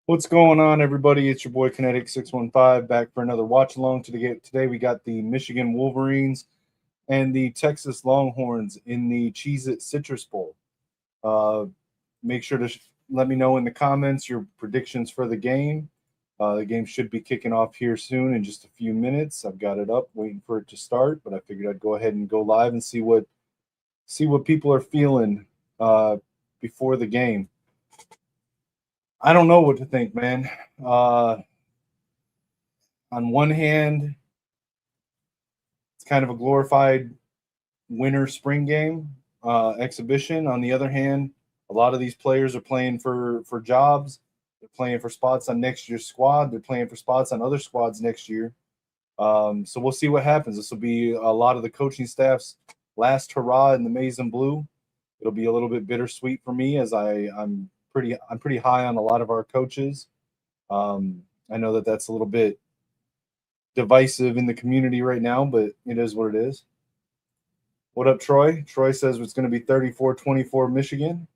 What's going on, everybody? It's your boy Kinetik 615 back for another watch along. Today we got the Michigan Wolverines and the Texas Longhorns in the Cheez It Citrus Bowl. Uh, Make sure to let me know in the comments your predictions for the game. The game should be kicking off here soon in just a few minutes. I've got it up, waiting for it to start, but I figured I'd go ahead and go live and see what people are feeling uh, before the game. I don't know what to think, man. Uh, on one hand, it's kind of a glorified winter spring game exhibition. On the other hand, a lot of these players are playing for jobs. They're playing for spots on next year's squad. They're playing for spots on other squads next year. So we'll see what happens. This will be a lot of the coaching staff's last hurrah in the maize and blue. It'll be a little bit bittersweet for me as I'm pretty high on a lot of our coaches. I know that that's a little bit divisive in the community right now, but it is what it is. What up, Troy? Troy says it's going to be 34-24 Michigan.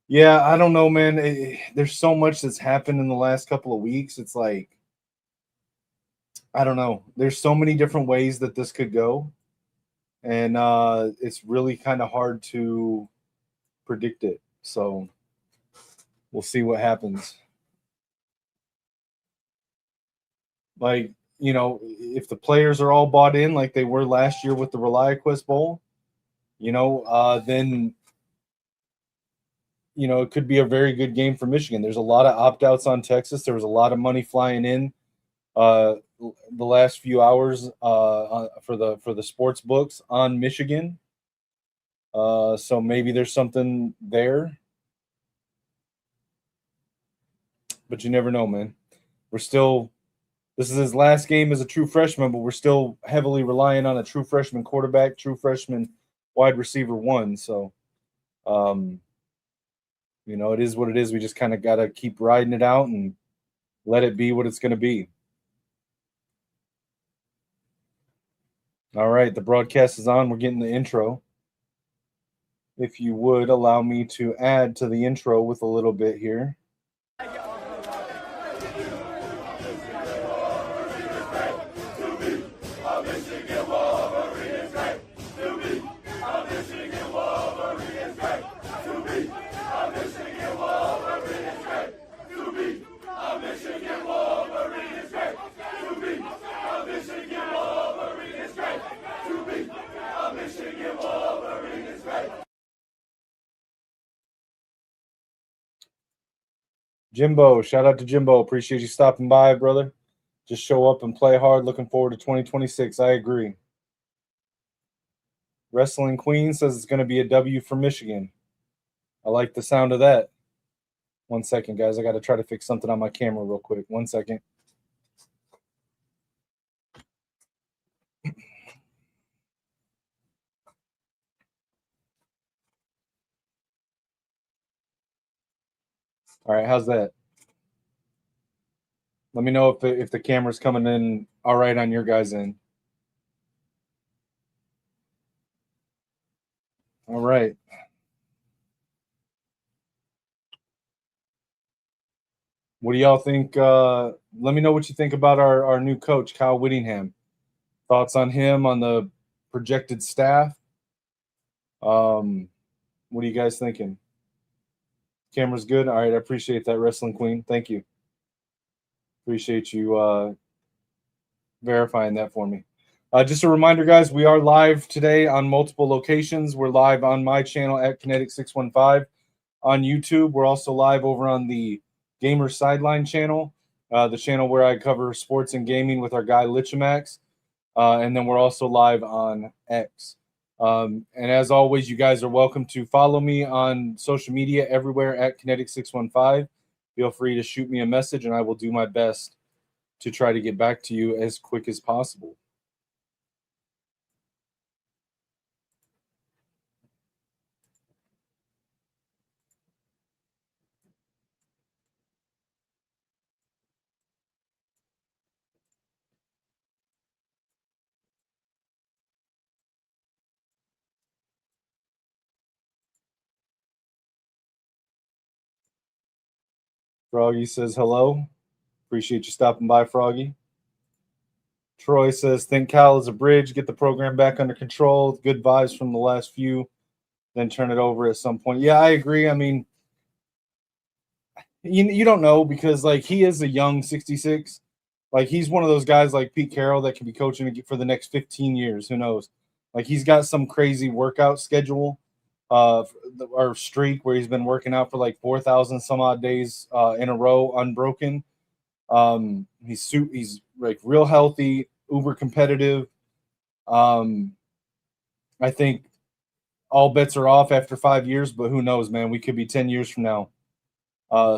Yeah, I don't know, man. There's so much that's happened in the last couple of weeks. It's like, I don't know. There's so many different ways that this could go. And it's really kind of hard to predict it. So we'll see what happens. Like, if the players are all bought in like they were last year with the ReliaQuest Bowl, then it could be a very good game for Michigan. There's a lot of opt outs on Texas. There was a lot of money flying in uh, the last few hours for the sports books on Michigan. So maybe there's something there, but you never know, man. We're still This is his last game as a true freshman, but we're still heavily relying on a true freshman quarterback, true freshman wide receiver one. So, um, it is what it is. We just kind of got to keep riding it out and let it be what it's going to be. All right, the broadcast is on. We're getting the intro. If you would allow me to add to the intro with a little bit here. Jimbo, shout out to Jimbo. Appreciate you stopping by, brother. Just show up and play hard. Looking forward to 2026. I agree. Wrestling Queen says it's going to be a W for Michigan. I like the sound of that. One second, guys. I got to try to fix something on my camera real quick. One second. All right, how's that? Let me know if the camera's coming in all right on your guys' end. All right. What do y'all think? Let me know what you think about our new coach, Kyle Whittingham. Thoughts on him, on the projected staff? What are you guys thinking? Camera's good. All right, I appreciate that, Wrestling Queen. Thank you. Appreciate you verifying that for me. Just a reminder, guys, we are live today on multiple locations. We're live on my channel at Kinetik 615 on YouTube. We're also live over on the Gamer Sideline channel, the channel where I cover sports and gaming with our guy Lichamax. And then we're also live on X. And as always, you guys are welcome to follow me on social media everywhere at Kinetik 615. Feel free to shoot me a message, and I will do my best to try to get back to you as quick as possible. Froggy says hello. Appreciate you stopping by, Froggy. Troy says, think Cal is a bridge. Get the program back under control. Good vibes from the last few. Then turn it over at some point. Yeah, I agree. I mean, you don't know because, like, he is a young 66. Like, he's one of those guys like Pete Carroll that can be coaching for the next 15 years. Who knows? Like, he's got some crazy workout schedule or streak where he's been working out for like 4,000 some odd days in a row, unbroken. He's like real healthy, uber competitive. I think all bets are off after 5 years, but who knows, man? We could be 10 years from now,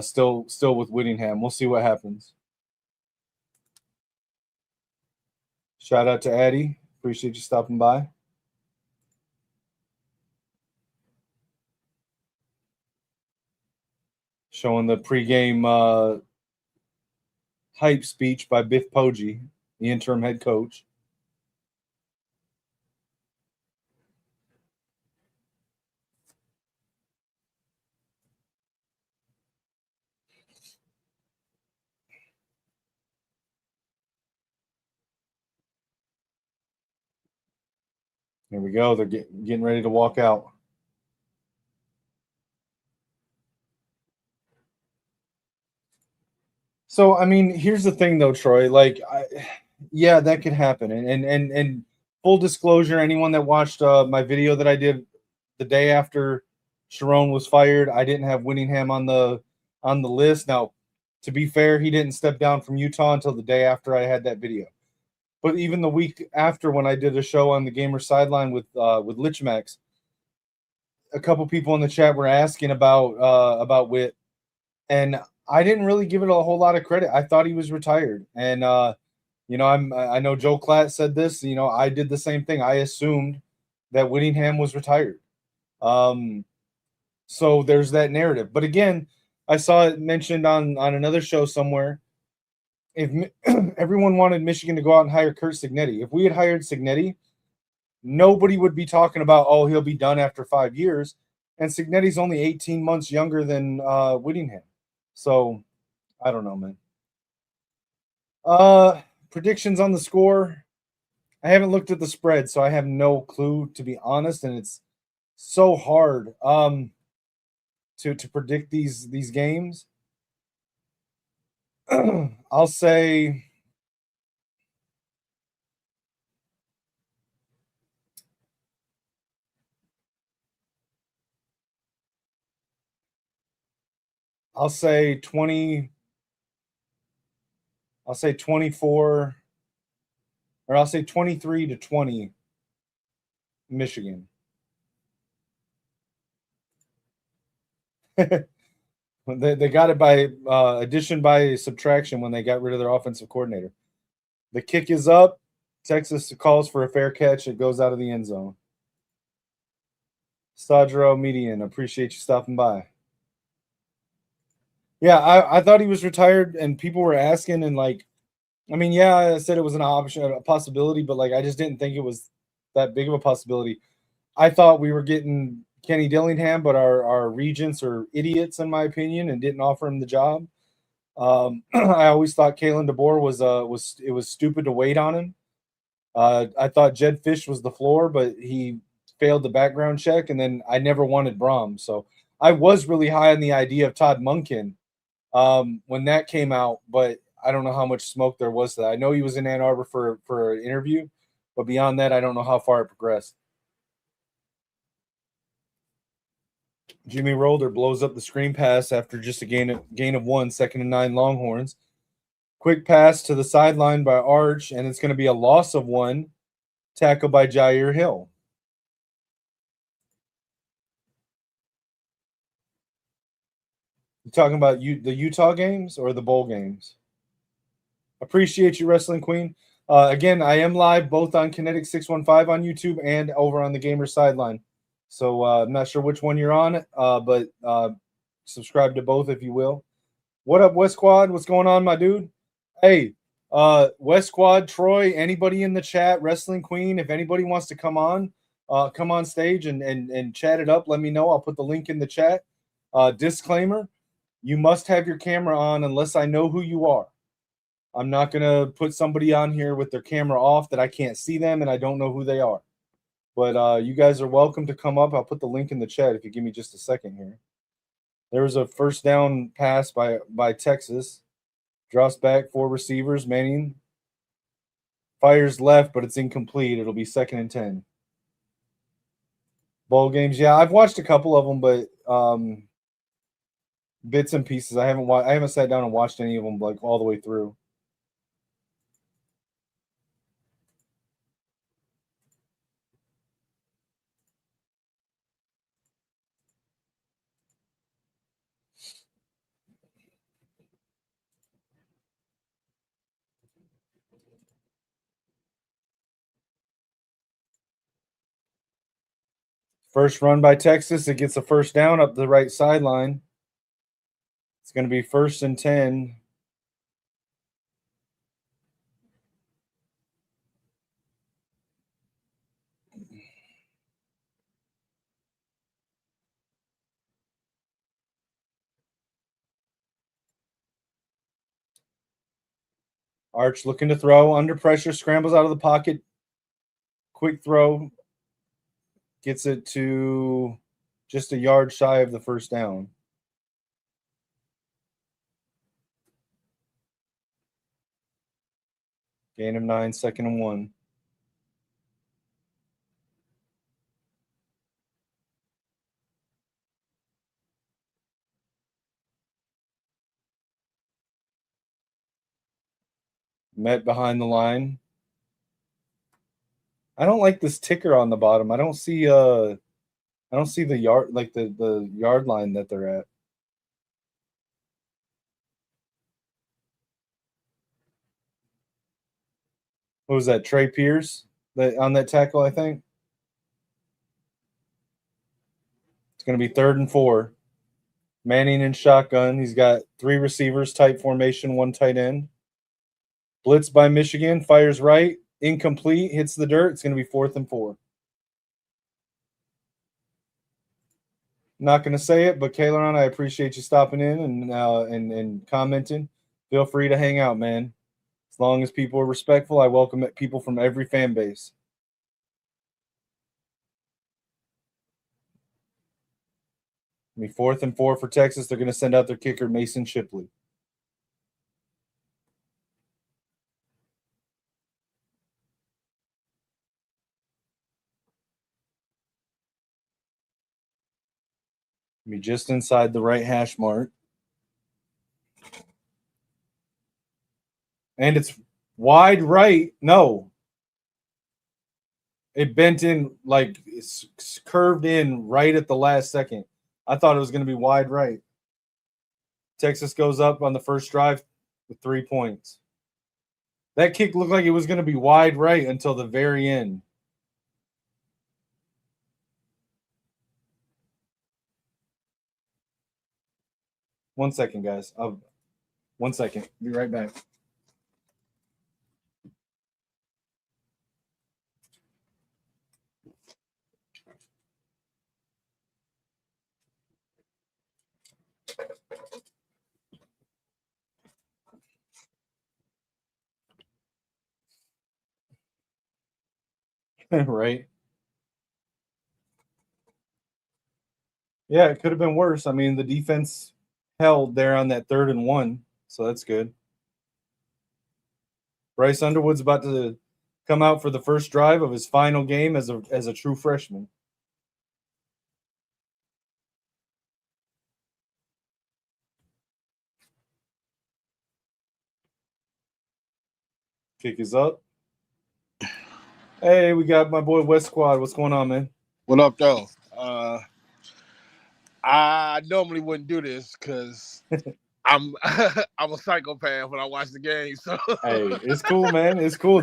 still with Whittingham. We'll see what happens. Shout out to Addie. Appreciate you stopping by. Showing the pregame hype speech by Biff Poggi, the interim head coach. Here we go. They're getting ready to walk out. So, I mean, here's the thing, though, Troy. Like, yeah, that could happen. And full disclosure, anyone that watched my video that I did the day after Sharon was fired, I didn't have Whittingham on the list. Now, to be fair, he didn't step down from Utah until the day after I had that video. But even the week after, when I did a show on the Gamer Sideline with Lichmax, a couple people in the chat were asking about Whit, and I didn't really give it a whole lot of credit. I thought he was retired, and I know Joe Klatt said this. I did the same thing. I assumed that Whittingham was retired. So there's that narrative. But again, I saw it mentioned on another show somewhere. If everyone wanted Michigan to go out and hire Curt Cignetti, if we had hired Cignetti, nobody would be talking about, oh, he'll be done after 5 years. And Cignetti's only 18 months younger than Whittingham. So I don't know, man. Predictions on the score. I haven't looked at the spread, so I have no clue, to be honest, and it's so hard to predict these games. I'll say 20. I'll say 24, or I'll say 23-20 Michigan. They got it by addition by subtraction when they got rid of their offensive coordinator. The kick is up. Texas calls for a fair catch. It goes out of the end zone. Stadro Median, appreciate you stopping by. Yeah, I thought he was retired, and people were asking, and like, I mean, yeah, I said it was an option, a possibility, but like, I just didn't think it was that big of a possibility. I thought we were getting Kenny Dillingham, but our regents are idiots, in my opinion, and didn't offer him the job. I always thought Kalen DeBoer was stupid to wait on him. I thought Jed Fish was the floor, but he failed the background check, and then I never wanted Brom. So I was really high on the idea of Todd Monken when that came out, but I don't know how much smoke there was to that. I know he was in Ann Arbor for an interview, but beyond that, I don't know how far it progressed. Jimmy Rolder blows up the screen pass after just a gain of 1, 2nd and 9 Longhorns. Quick pass to the sideline by Arch, and it's going to be a loss of 1, tackled by Jair Hill. You talking about the Utah games or the bowl games? Appreciate you, Wrestling Queen. Again, I am live both on Kinetik 615 on YouTube and over on the Gamer Sideline. So I'm not sure which one you're on, but subscribe to both if you will. What up, West Quad? What's going on, my dude? Hey, West Quad, Troy, anybody in the chat, Wrestling Queen, if anybody wants to come on stage and chat it up, let me know. I'll put the link in the chat. Disclaimer, You must have your camera on unless I know who you are. I'm not going to put somebody on here with their camera off that I can't see them and I don't know who they are. But you guys are welcome to come up. I'll put the link in the chat if you give me just a second here. There was a first down pass by Texas. Drops back, 4 receivers. Manning fires left, but it's incomplete. It'll be 2nd and 10. Bowl games, yeah, I've watched a couple of them, but bits and pieces. I haven't sat down and watched any of them like all the way through. First run by Texas. It gets a first down up the right sideline. It's going to be 1st and 10. Arch looking to throw. Under pressure. Scrambles out of the pocket. Quick throw. Gets it to just a yard shy of the first down. Gain of 9, 2nd and 1. Met behind the line. I don't like this ticker on the bottom. I don't see the yard, like the yard line that they're at. What was that? Trey Pierce on that tackle, I think. It's going to be 3rd and 4. Manning in shotgun. He's got 3 receivers, tight formation, 1 tight end. Blitz by Michigan, fires right, incomplete, hits the dirt. It's going to be 4th and 4. Not going to say it, but Kayleron, I appreciate you stopping in and commenting. Feel free to hang out, man. As long as people are respectful, I welcome people from every fan base. It'll be 4th and 4 for Texas. They're going to send out their kicker, Mason Shipley. Be just inside the right hash mark. And it's wide right. No. It bent in, like it's curved in right at the last second. I thought it was going to be wide right. Texas goes up on the first drive with 3 points. That kick looked like it was going to be wide right until the very end. One second, guys. 1 second. Be right back. Right. Yeah, it could have been worse. I mean, the defense held there on that 3rd and 1, so that's good. Bryce Underwood's about to come out for the first drive of his final game as a true freshman. Kick is up. Hey, we got my boy West Squad. What's going on, man? What up, though? I normally wouldn't do this because I'm a psychopath when I watch the game. So hey, it's cool, man. It's cool.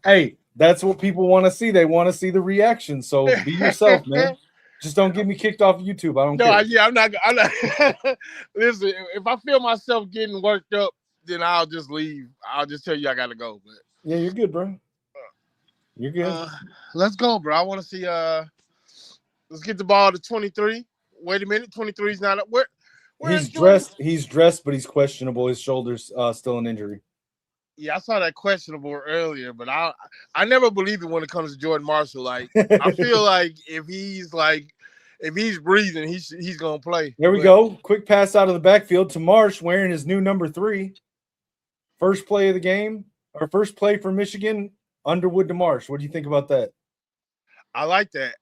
Hey, that's what people want to see. They want to see the reaction. So be yourself, man. Just don't get me kicked off YouTube. I don't care. Yeah, I'm not. Listen, if I feel myself getting worked up, then I'll just leave. I'll just tell you I gotta go. But yeah, you're good, bro. You're good. Let's go, bro. I want to see. Let's get the ball to 23. Wait a minute, 23 is not up. Where's Jordan? dressed. He's dressed, but he's questionable. His shoulder's still an injury. Yeah, I saw that questionable earlier, but I never believe it when it comes to Jordan Marshall. Like I feel like if he's breathing, he's gonna play. There we go. Quick pass out of the backfield to Marsh wearing his new number 3. First play of the game, or first play for Michigan, Underwood to Marsh. What do you think about that? I like that.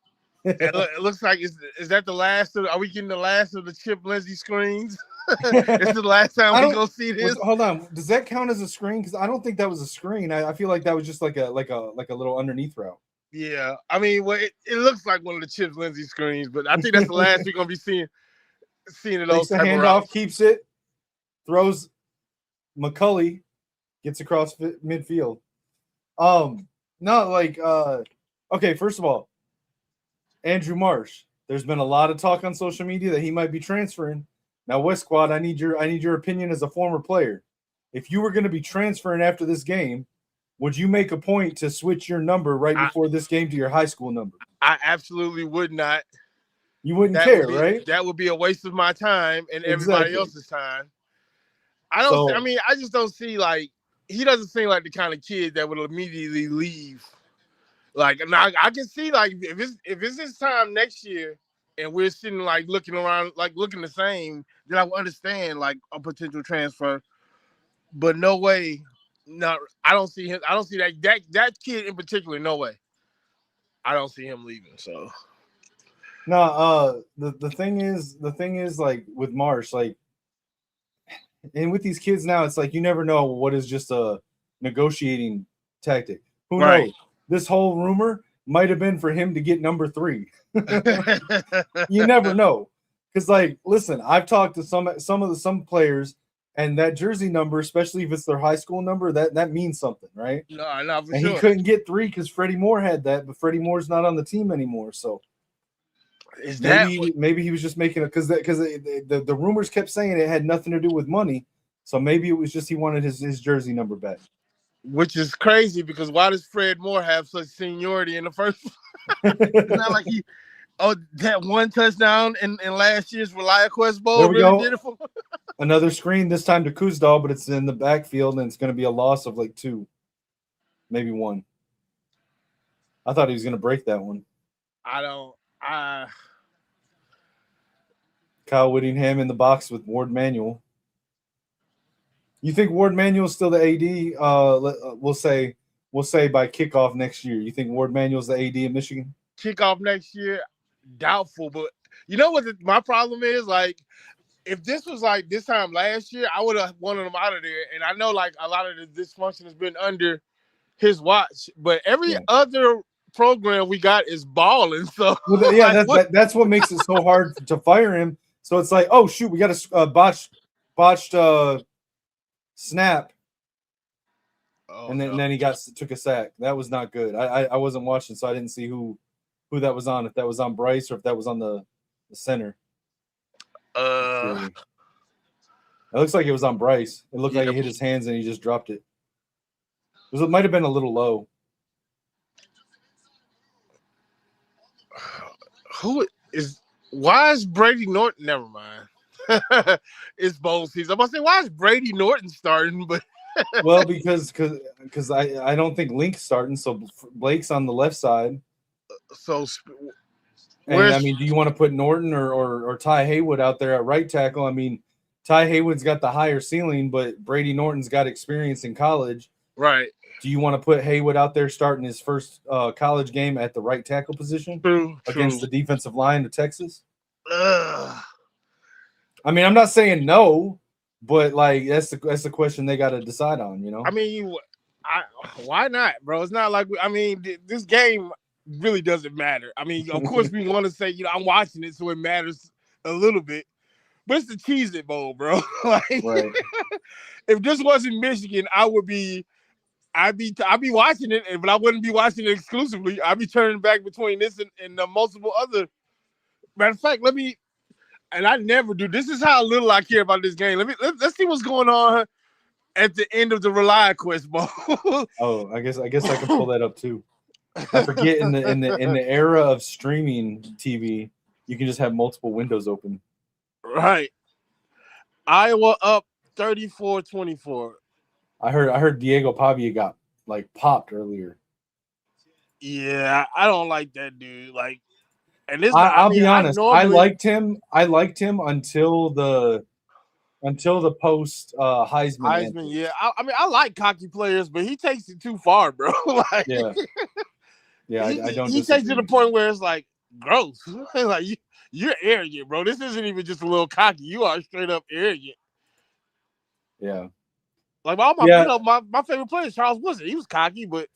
It looks like is that the last of? Are we getting the last of the Chip Lindsey screens? It's the last time we're gonna see this. Hold on. Does that count as a screen? Because I don't think that was a screen. I feel like that was just like a little underneath route. Yeah, I mean, well, it looks like one of the Chip Lindsey screens, but I think that's the last we're gonna be seeing of those type of routes. Keeps it, throws. McCulley gets across midfield. Okay. First of all, Andrew Marsh. There's been a lot of talk on social media that he might be transferring. Now, West Squad, I need your opinion as a former player. If you were going to be transferring after this game, would you make a point to switch your number right before this game to your high school number? I absolutely would not. You wouldn't care, right? That would be a waste of my time and everybody else's time. I just don't see, like, he doesn't seem like the kind of kid that would immediately leave. Like, now I can see, like, if it's his time next year and we're sitting, like, looking around, like, looking the same, then I would understand, like, a potential transfer. But no way. No, I don't see him. I don't see that kid in particular. No way. I don't see him leaving. So, no. The thing is, like, with Marsh, like, and with these kids now, it's like you never know what is just a negotiating tactic. Who knows? This whole rumor might have been for him to get number 3. You never know, because, like, listen, I've talked to some players. And that jersey number, especially if it's their high school number, that means something, right? No, for and sure. He couldn't get 3 because Freddie Moore had that, but Freddie Moore's not on the team anymore. So maybe he was just making it because the rumors kept saying it had nothing to do with money. So maybe it was just he wanted his jersey number back. Which is crazy because why does Fred Moore have such seniority in the first? It's not like that one touchdown in last year's ReliaQuest Bowl really did it for him. Another screen, this time to Kuzdal, but it's in the backfield, and it's going to be a loss of like 2, maybe 1. I thought he was going to break that one. Kyle Whittingham in the box with Ward Manuel. You think Ward Manuel's still the AD? We'll say by kickoff next year. You think Ward Manuel's the AD of Michigan? Kickoff next year, doubtful. But you know what my problem is? Like, if this was like this time last year, I would have wanted him out of there. And I know, like, a lot of the dysfunction has been under his watch. But every other program we got is balling. So that's what makes it so hard to fire him. So it's like, oh shoot, we got a botched snap, and then he took a sack. That was not good. I wasn't watching, so I didn't see who that was on. If that was on Bryce or if that was on the center. It looks like it was on Bryce. It looked like he hit his hands and he just dropped it. It might have been a little low. Why is Brady Norton? Never mind. It's bowl season. I'm about to say, why is Brady Norton starting? But well, because I don't think Link's starting, so Blake's on the left side. So, do you want to put Norton or Ty Haywood out there at right tackle? I mean, Ty Haywood's got the higher ceiling, but Brady Norton's got experience in college. Right. Do you want to put Haywood out there starting his first college game at the right tackle position against the defensive line of Texas? I mean, I'm not saying no, but like that's the question they got to decide on. You know. I mean, why not, bro? It's not like this game really doesn't matter. I mean, of course we want to say, I'm watching it, so it matters a little bit. But it's the Cheez-It Bowl, bro. Like, right. If this wasn't Michigan, I'd be watching it, but I wouldn't be watching it exclusively. I'd be turning back between this and multiple other. Matter of fact, and I never do. This is how little I care about this game. Let's see what's going on at the end of the ReliaQuest Bowl. Oh, I guess I can pull that up too. I forget in the era of streaming TV, you can just have multiple windows open. Right. Iowa up 34-24. I heard Diego Pavia got like popped earlier. Yeah, I don't like that dude. Like, and this, I I'll mean, be I honest. I normally liked him. I liked him until the post Heisman Heisman. Yeah, antics. I mean, I like cocky players, but he takes it too far, bro. Like, Yeah, yeah. I don't he takes it to the disagree. point where it's like gross. Like you're arrogant, bro. This isn't even just a little cocky. You are straight up arrogant. Yeah, Like all my, yeah. my favorite player, Charles Woodson. He was cocky, but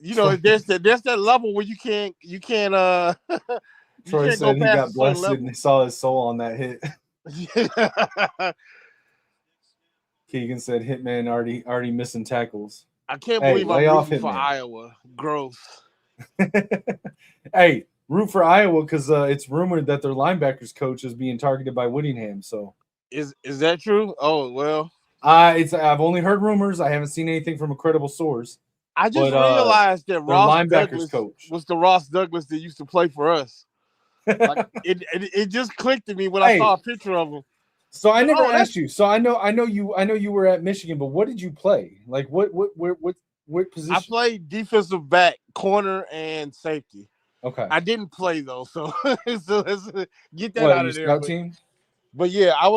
there's that level where you can't you Troy can't go said he past a got certain blessed and level. he saw his soul on that hit. I Keegan said Hitman already missing tackles. can't Hey, believe I'm lay off rooting for Hitman. Iowa. Gross. Hey, root for Iowa because it's rumored that their linebackers coach is being targeted by Whittingham. So Is that true? Oh well. I've only heard rumors. I haven't seen anything from a credible source. I just But realized that their Ross linebackers Douglas coach. was the Ross Douglas that used to play for us. Like it just clicked to me when I Hey, saw a picture of him. so I never Oh, that's asked you. So I know you were at Michigan, but what did you play? Like what I position? played defensive back, corner, and safety. Okay. I didn't play though, so so let's get that What, out you of there. scout But team? yeah, I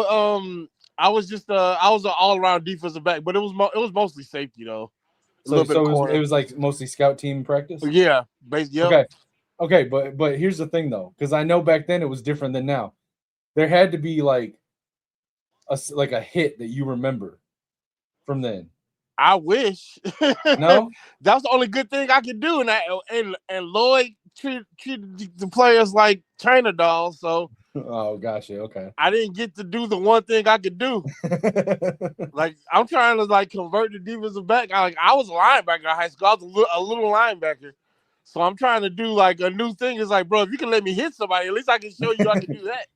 was just I was an all around defensive back, but it was mostly safety though, a So little bit of so it corner. was like mostly scout team practice? Yeah, base. Yep. Okay. Okay, but here's the thing though, because I know back then it was different than now. There had to be like a hit that you remember from then. I wish. No? That's the only good thing I could do, and Lloyd treated the players like trainer dolls, so Oh, gotcha. Okay. I didn't get to do the one thing I could do. Like I'm trying to like convert the defensive back. I was a linebacker in high school. I was a little linebacker, so I'm trying to do like a new thing. It's like, bro, if you can let me hit somebody, at least I can show you I can do that.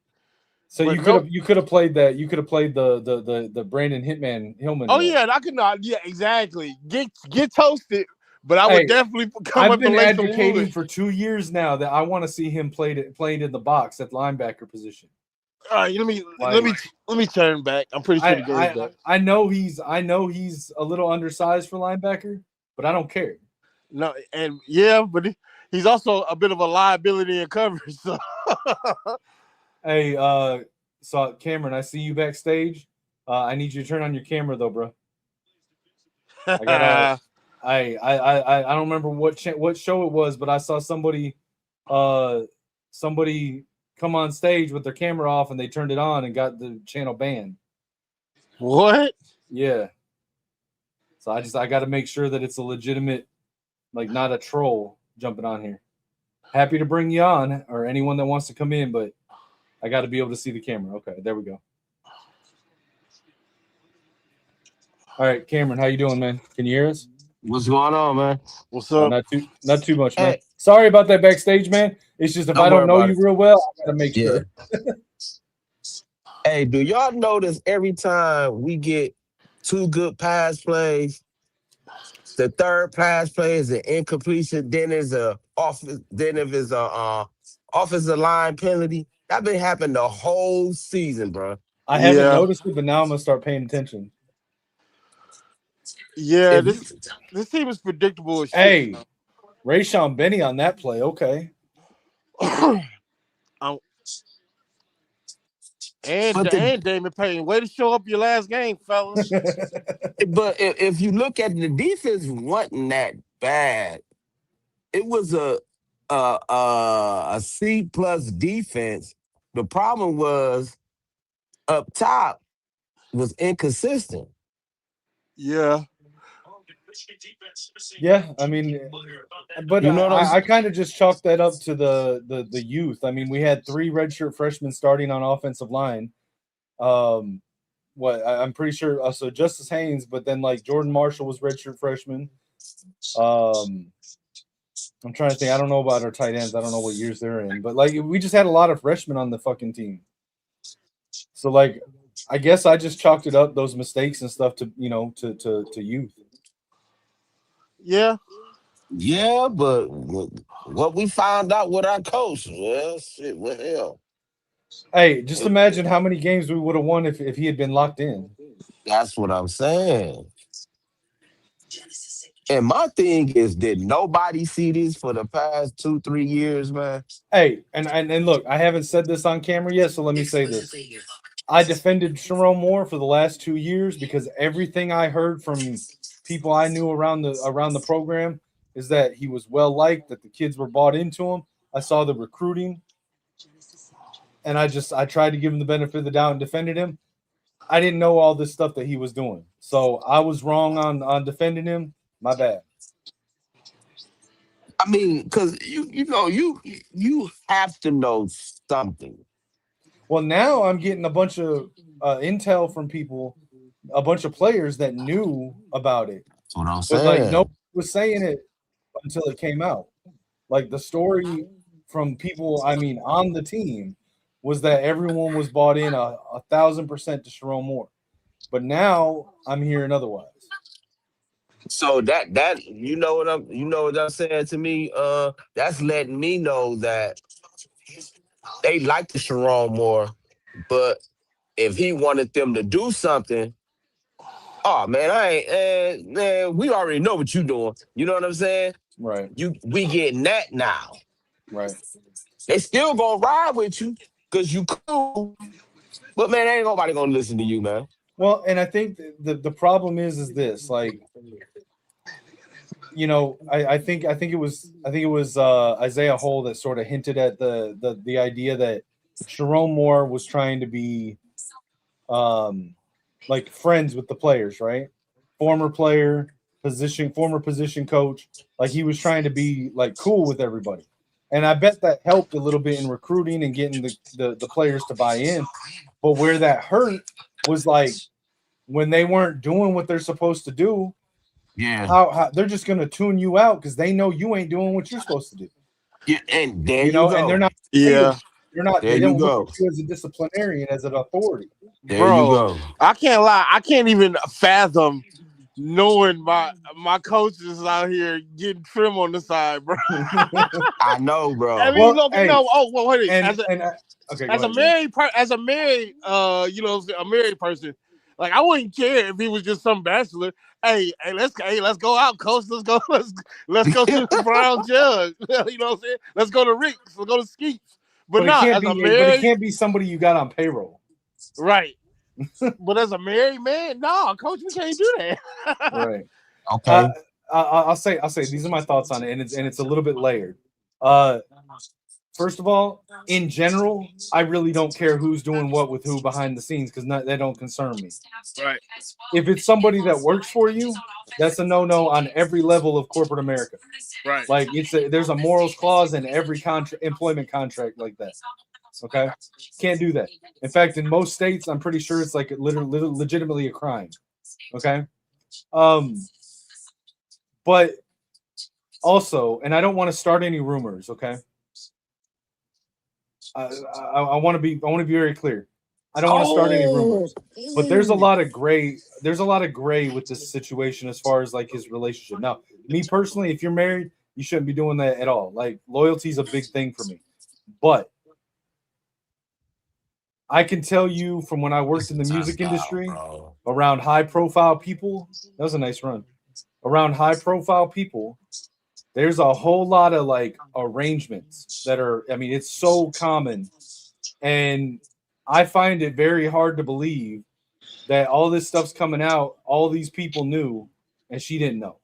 So But you could nope. have you could have played that. You could have played the Brandon Hitman Hillman Oh role. yeah, I could not. Yeah, exactly. Get toasted, but I would Hey, definitely come I've up and been lay some advocating fluid. for 2 years now that I want to see him playing in the box at linebacker position. All right, let Like me turn back. I'm pretty sure I the game's back. I know he's a little undersized for linebacker, but I don't care. No, and yeah, but he's also a bit of a liability in coverage. So Hey, so Cameron, I see you backstage. I need you to turn on your camera though, bro. I gotta. I don't remember what show it was, but I saw uh somebody come on stage with their camera off and they turned it on and got the channel banned. what? Yeah. So I got to make sure that it's a legitimate, like not a troll jumping on here. Happy to bring you on or anyone that wants to come in, but I got to be able to see the camera. Okay, there we go. All right, Cameron, how you doing, man? Can you hear us? What's going on, man? What's up? Not too much, man. Hey, Sorry about that backstage, man. It's just if I don't worry don't know about you it. real well, I got to make Yeah. sure. Hey, do y'all notice every time we get two good pass plays, the third pass play is an incompletion, then there's then if it's a offensive line penalty. That been happening the whole season, bro. I haven't Yeah, noticed it, but now I'm gonna start paying attention. yeah. If you This team is predictable as shit. Hey, Rayshon Benny on that play. Okay. Um, and but the Damon Payne, way to show up your last game, fellas. but if you look at the defense, wasn't that bad. It was a C plus defense. The problem was up top was inconsistent. Yeah, Yeah, I mean, but You know what I'm I saying? kind of just chalked that up to the youth. I mean, we had three redshirt freshmen starting on offensive line. Um, I'm pretty sure. So Justice Haynes, but then like Jordan Marshall was redshirt freshman. Um, I'm trying to think. I don't know about our tight ends. I don't know what years they're in, but like we just had a lot of freshmen on the fucking team. So like, I guess I just chalked it up those mistakes and stuff to to youth. yeah. Yeah, but what we found out with our coach, well, shit, what hell? Hey, just imagine how many games we would have won if he had been locked in. That's what I'm saying. And my thing is, did nobody see this for the past 2, 3 years, man? Hey, and look, I haven't said this on camera yet, so let me say this. I defended Sharon Moore for the last 2 years because everything I heard from people I knew around the program is that he was well liked, that the kids were bought into him. I saw the recruiting, and I tried to give him the benefit of the doubt and defended him. I didn't know all this stuff that he was doing, so I was wrong on defending him. My bad. I mean, because you have to know something. Well, now I'm getting a bunch of intel from people, a bunch of players that knew about it, That's what I'm but like saying. nobody was saying it until it came out. Like the story from people, I mean, on the team was that everyone was bought in 1,000% to Sharon Moore. But now I'm hearing otherwise. So that you know what I'm saying to me. That's letting me know that they like the Sharon more, but if he wanted them to do something, oh man, I ain't man, we already know what you doing. You know what I'm saying? Right, We getting that now. right. They still gonna ride with you because you cool, but man, ain't nobody gonna listen to you, man. Well, and I think the problem is this, like, I think it was Isaiah Hole that sort of hinted at the idea that Sharon Moore was trying to be um like friends with the players, right? Former player, former position coach, like he was trying to be like cool with everybody. And I bet that helped a little bit in recruiting and getting the players to buy in. But where that hurt was like when they weren't doing what they're supposed to do, Yeah. how they're just gonna tune you out because they know you ain't doing what you're supposed to do. Yeah, and there you And they're go. not Yeah, There they you don't look go. at you as a disciplinarian, as an authority. There you bro. go. I can't lie. I can't even fathom knowing my coaches out here getting trim on the side, bro. I know, I bro. mean, Well, look, hey, oh, well, wait. and okay, go As a ahead, go ahead. married a married person, like I wouldn't care if he was just some bachelor. Let's go out, coach. Let's go to the Brown Jug. You know what I'm saying? Let's go to Rick's. Let's go to Skeets. But not as a But it married, can't be somebody you got on payroll. right? But as a married man, no, coach, we can't do that. Right. Uh, Okay. I'll say these are my thoughts on it, and it's a little bit layered. Uh, First of all, in general, I really don't care who's doing what with who behind the scenes because they don't concern me. Right, If it's somebody that works for you, that's a no on every level of corporate America. right. Like there's a morals clause in every employment contract like that. Okay, can't do that. In fact, in most states, I'm pretty sure it's like literally legitimately a crime. Okay, um, but also, and I don't want to start any rumors. Okay, I want to be very clear. I don't want to start any Oh, rumors, but there's a lot of gray. There's a lot of gray with this situation as far as like his relationship. Now, me personally, if you're married, you shouldn't be doing that at all. Like loyalty is a big thing for me, but I can tell you from when I it's worked a in the music touchdown, industry bro. around high profile people. That was a nice run. Around high profile people, there's a whole lot of like arrangements that are, I mean, it's so common. And I find it very hard to believe that all this stuff's coming out, all these people knew, and she didn't know.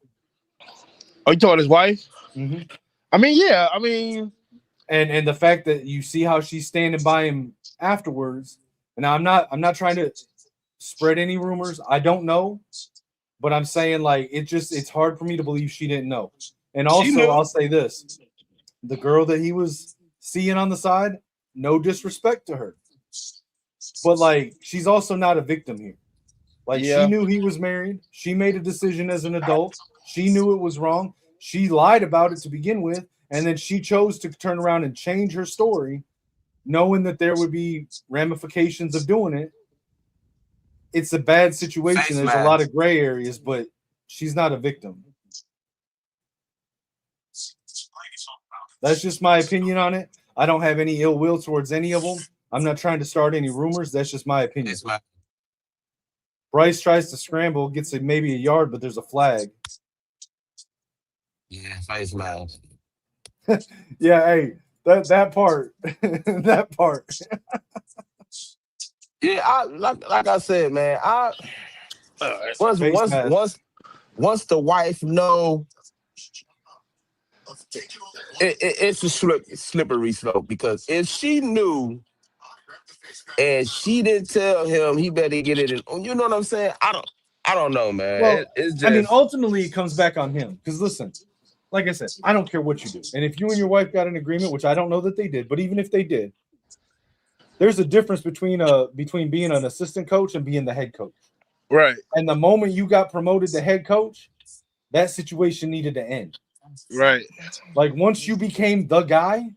Oh, you told his wife? Hmm. I mean, yeah. I mean, And the fact that you see how she's standing by him afterwards, and I'm not trying to spread any rumors. I don't know, but I'm saying like it's hard for me to believe she didn't know. And She also, knew. I'll say this: the girl that he was seeing on the side, no disrespect to her, but like she's also not a victim here. Like she yeah. knew he was married. She made a decision as an adult. She knew it was wrong. She lied about it to begin with, and then she chose to turn around and change her story, knowing that there would be ramifications of doing it. It's a bad situation. Face There's a lot mask. of gray areas, but she's not a victim. That's just my opinion on it. I don't have any ill will towards any of them. I'm not trying to start any rumors. That's just my opinion. It's my Bryce tries to scramble, gets maybe a yard, but there's a flag. face mask. Yeah, hey, that part, that part. Yeah, like I said, man. Once Face once mask. once the wife know, it's a slippery slope because if she knew and she didn't tell him, he better get it in. You know what I'm saying? I don't know, man. Well, It's I mean, just ultimately, it comes back on him. Because listen, like I said, I don't care what you do, and if you and your wife got an agreement, which I don't know that they did, but even if they did, there's a difference between being an assistant coach and being the head coach. Right. And the moment you got promoted to head coach, that situation needed to end. Right. Like once you became the guy,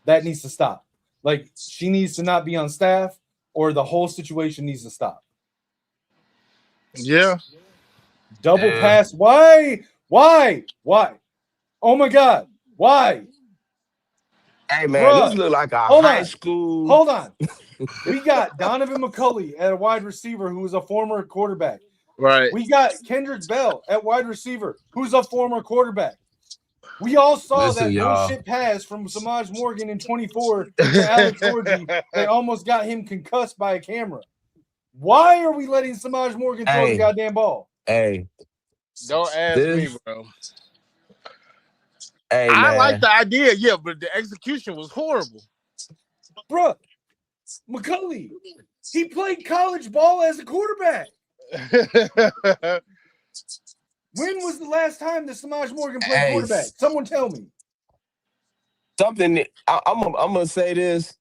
that needs to stop. Like she needs to not be on staff, or the whole situation needs to stop. Yeah. Double pass. Why? Oh my God. Why? hey man, Bruh, this look like a hold high on. school. Hold on. We got Donovan McCulley at a wide receiver who was a former quarterback. Right. We got Kendrick Bell at wide receiver who's a former quarterback. We all saw Listen, that y'all. bullshit pass from Samaj Morgan in 24 to Alex Orji. They almost got him concussed by a camera. Why are we letting Samaj Morgan throw the goddamn ball? Hey, Don't ask me, bro. Hey, I man. like the idea, yeah, but the execution was horrible. Bruh, McCulley, he played college ball as a quarterback. When was the last time that Samaj Morgan played quarterback? Someone tell me. Something I'm gonna say this.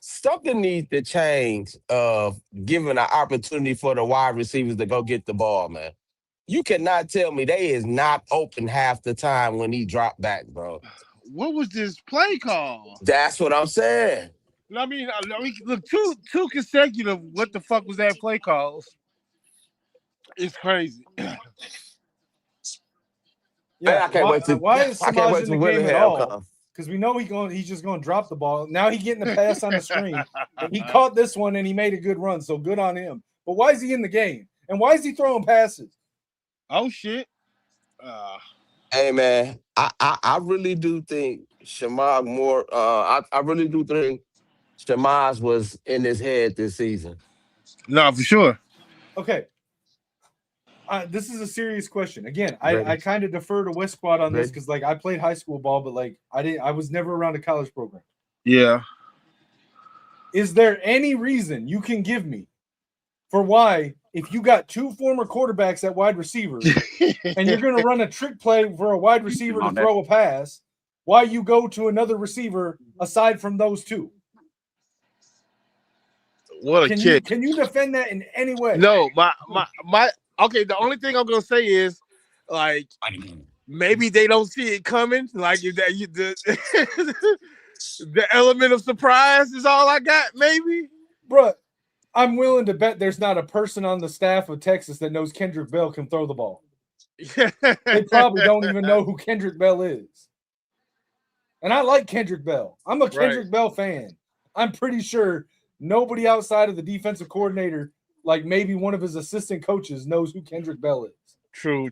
Something needs to change of giving an opportunity for the wide receivers to go get the ball, man. You cannot tell me they is not open half the time when he dropped back, bro. What was this play call? That's what I'm saying. I mean, look, two consecutive. What the fuck was that play calls? It's crazy. Yeah, I can't wait to. Why is Samaj in the game at all? Come. Because we know he's just going to drop the ball. Now he's getting the pass on the screen. He caught this one and he made a good run, so good on him. But why is he in the game? And why is he throwing passes? Oh shit! Hey man, I really do think Shamar more. I really do think Shamaz was in his head this season. No, for sure. Okay. This is a serious question. Again, I kind of defer to West Squad on this because, like, I played high school ball, but like, I was never around a college program. Yeah. Is there any reason you can give me for why, if you got two former quarterbacks at wide receiver and you're going to run a trick play for a wide receiver to throw a pass, why you go to another receiver aside from those two? What a kick! Can you defend that in any way? No, my. Okay, the only thing I'm gonna say is, like, maybe they don't see it coming. Like the element of surprise is all I got. Maybe, bro. I'm willing to bet there's not a person on the staff of Texas that knows Kendrick Bell can throw the ball. They probably don't even know who Kendrick Bell is. And I like Kendrick Bell. I'm a Kendrick Bell fan. I'm pretty sure nobody outside of the defensive coordinator, like maybe one of his assistant coaches, knows who Kendrick Bell is. True.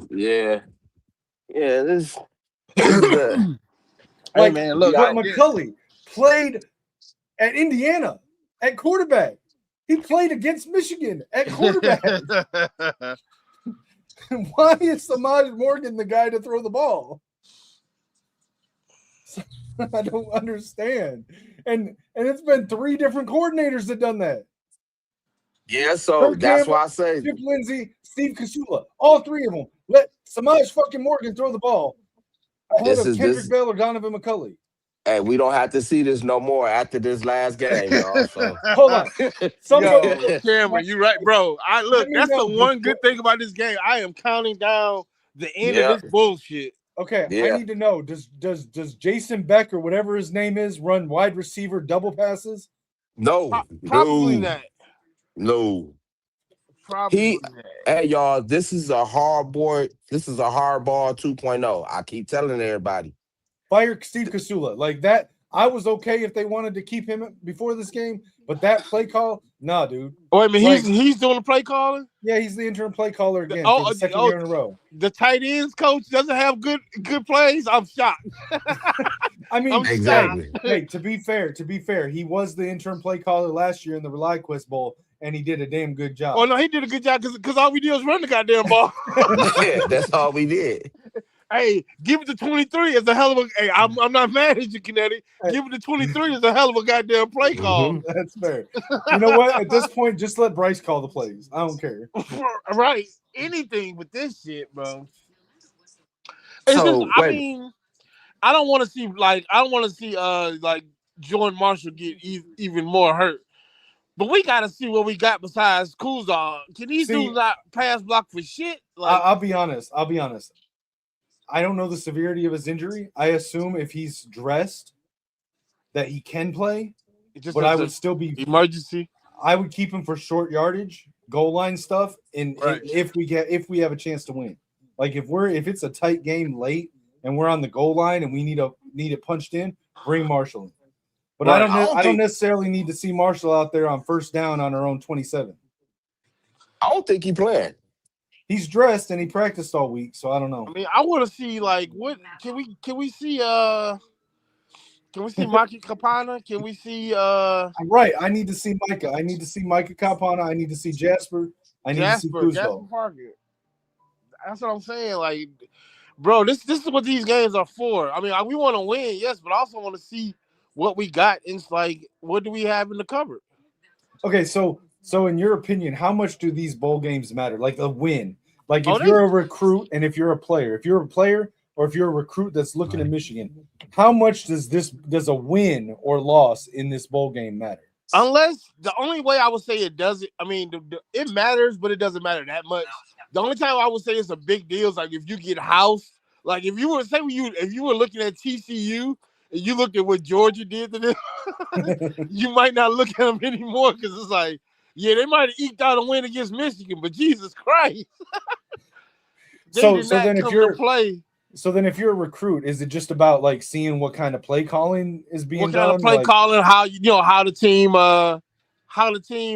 Yeah. This is the like, hey man, look, but McCulley played at Indiana at quarterback. He played against Michigan at quarterback. Why is Samaj Morgan the guy to throw the ball? I don't understand. And it's been 3 different coordinators that done that. Yeah, so that's why I say Chip Lindsey, Steve Kasula, all 3 of them. Let Samaj fucking Morgan throw the ball ahead of Kendrick Bell or Donovan McCulley. Hey, we don't have to see this no more after this last game, y'all. So hold on. Cameron, you're right, bro. That's the one good thing about this game. I am counting down the end of this bullshit. Okay, I need to know, does Jason Beck or whatever his name is run wide receiver double passes? No. Probably not. No. Probably not. Hey, y'all, this is a hardball 2.0. I keep telling everybody. Fire Steve Kasula. Like that, I was okay if they wanted to keep him before this game, but that play call, nah, dude. Wait a minute, Like, he's doing the play calling. yeah, he's the interim play caller again for the second year in a row. The tight ends coach doesn't have good plays. I'm shocked. I mean, exactly. Hey, to be fair, he was the interim play caller last year in the ReliQuest Bowl, and he did a damn good job. Oh no, he did a good job because all we did was run the goddamn ball. Yeah, that's all we did. Hey, give it to 23 is a hell of a. Hey, I'm not mad at you, Kinetik. Give it to 23 is a hell of a goddamn play call. That's fair. You know what? At this point, just let Bryce call the plays. I don't care. Right? Anything with this shit, bro. So, I mean, I don't want to see like Jordan Marshall get even more hurt. But we got to see what we got besides Kuzar. Can these dudes not pass block for shit? Like, I'll be honest. I don't know the severity of his injury. I assume if he's dressed that he can play, but I would still be emergency. I would keep him for short yardage, goal line stuff, and if we have a chance to win. Like if it's a tight game late and we're on the goal line and we need it punched in, bring Marshall in. But I don't necessarily need to see Marshall out there on first down on our own 27. I don't think he playing. He's dressed and he practiced all week, so I don't know. I mean, I want to see like what can we see Micah Kapana? Can we see Right, I need to see Micah. I need to see Micah Kapana. I need to see Jasper. I need to see Kuzma. Jasper Parker. That's what I'm saying. Like, bro, this is what these games are for. I mean, we want to win, yes, but I also want to see what we got. It's like, what do we have in the cupboard? Okay, so in your opinion, how much do these bowl games matter? Like a win. Like if you're a recruit and if you're a player, or if you're a recruit that's looking at Michigan, how much does a win or loss in this bowl game matter? Unless the only way I would say it doesn't, I mean, it matters, but it doesn't matter that much. The only time I would say it's a big deal is like if you get housed. Like if you were looking at TCU and you looked at what Georgia did to them, you might not look at them anymore because it's like, yeah, they might have eked out a win against Michigan, but Jesus Christ. So then if you're a recruit, is it just about like seeing what kind of play calling is being done? What kind of play calling, how the team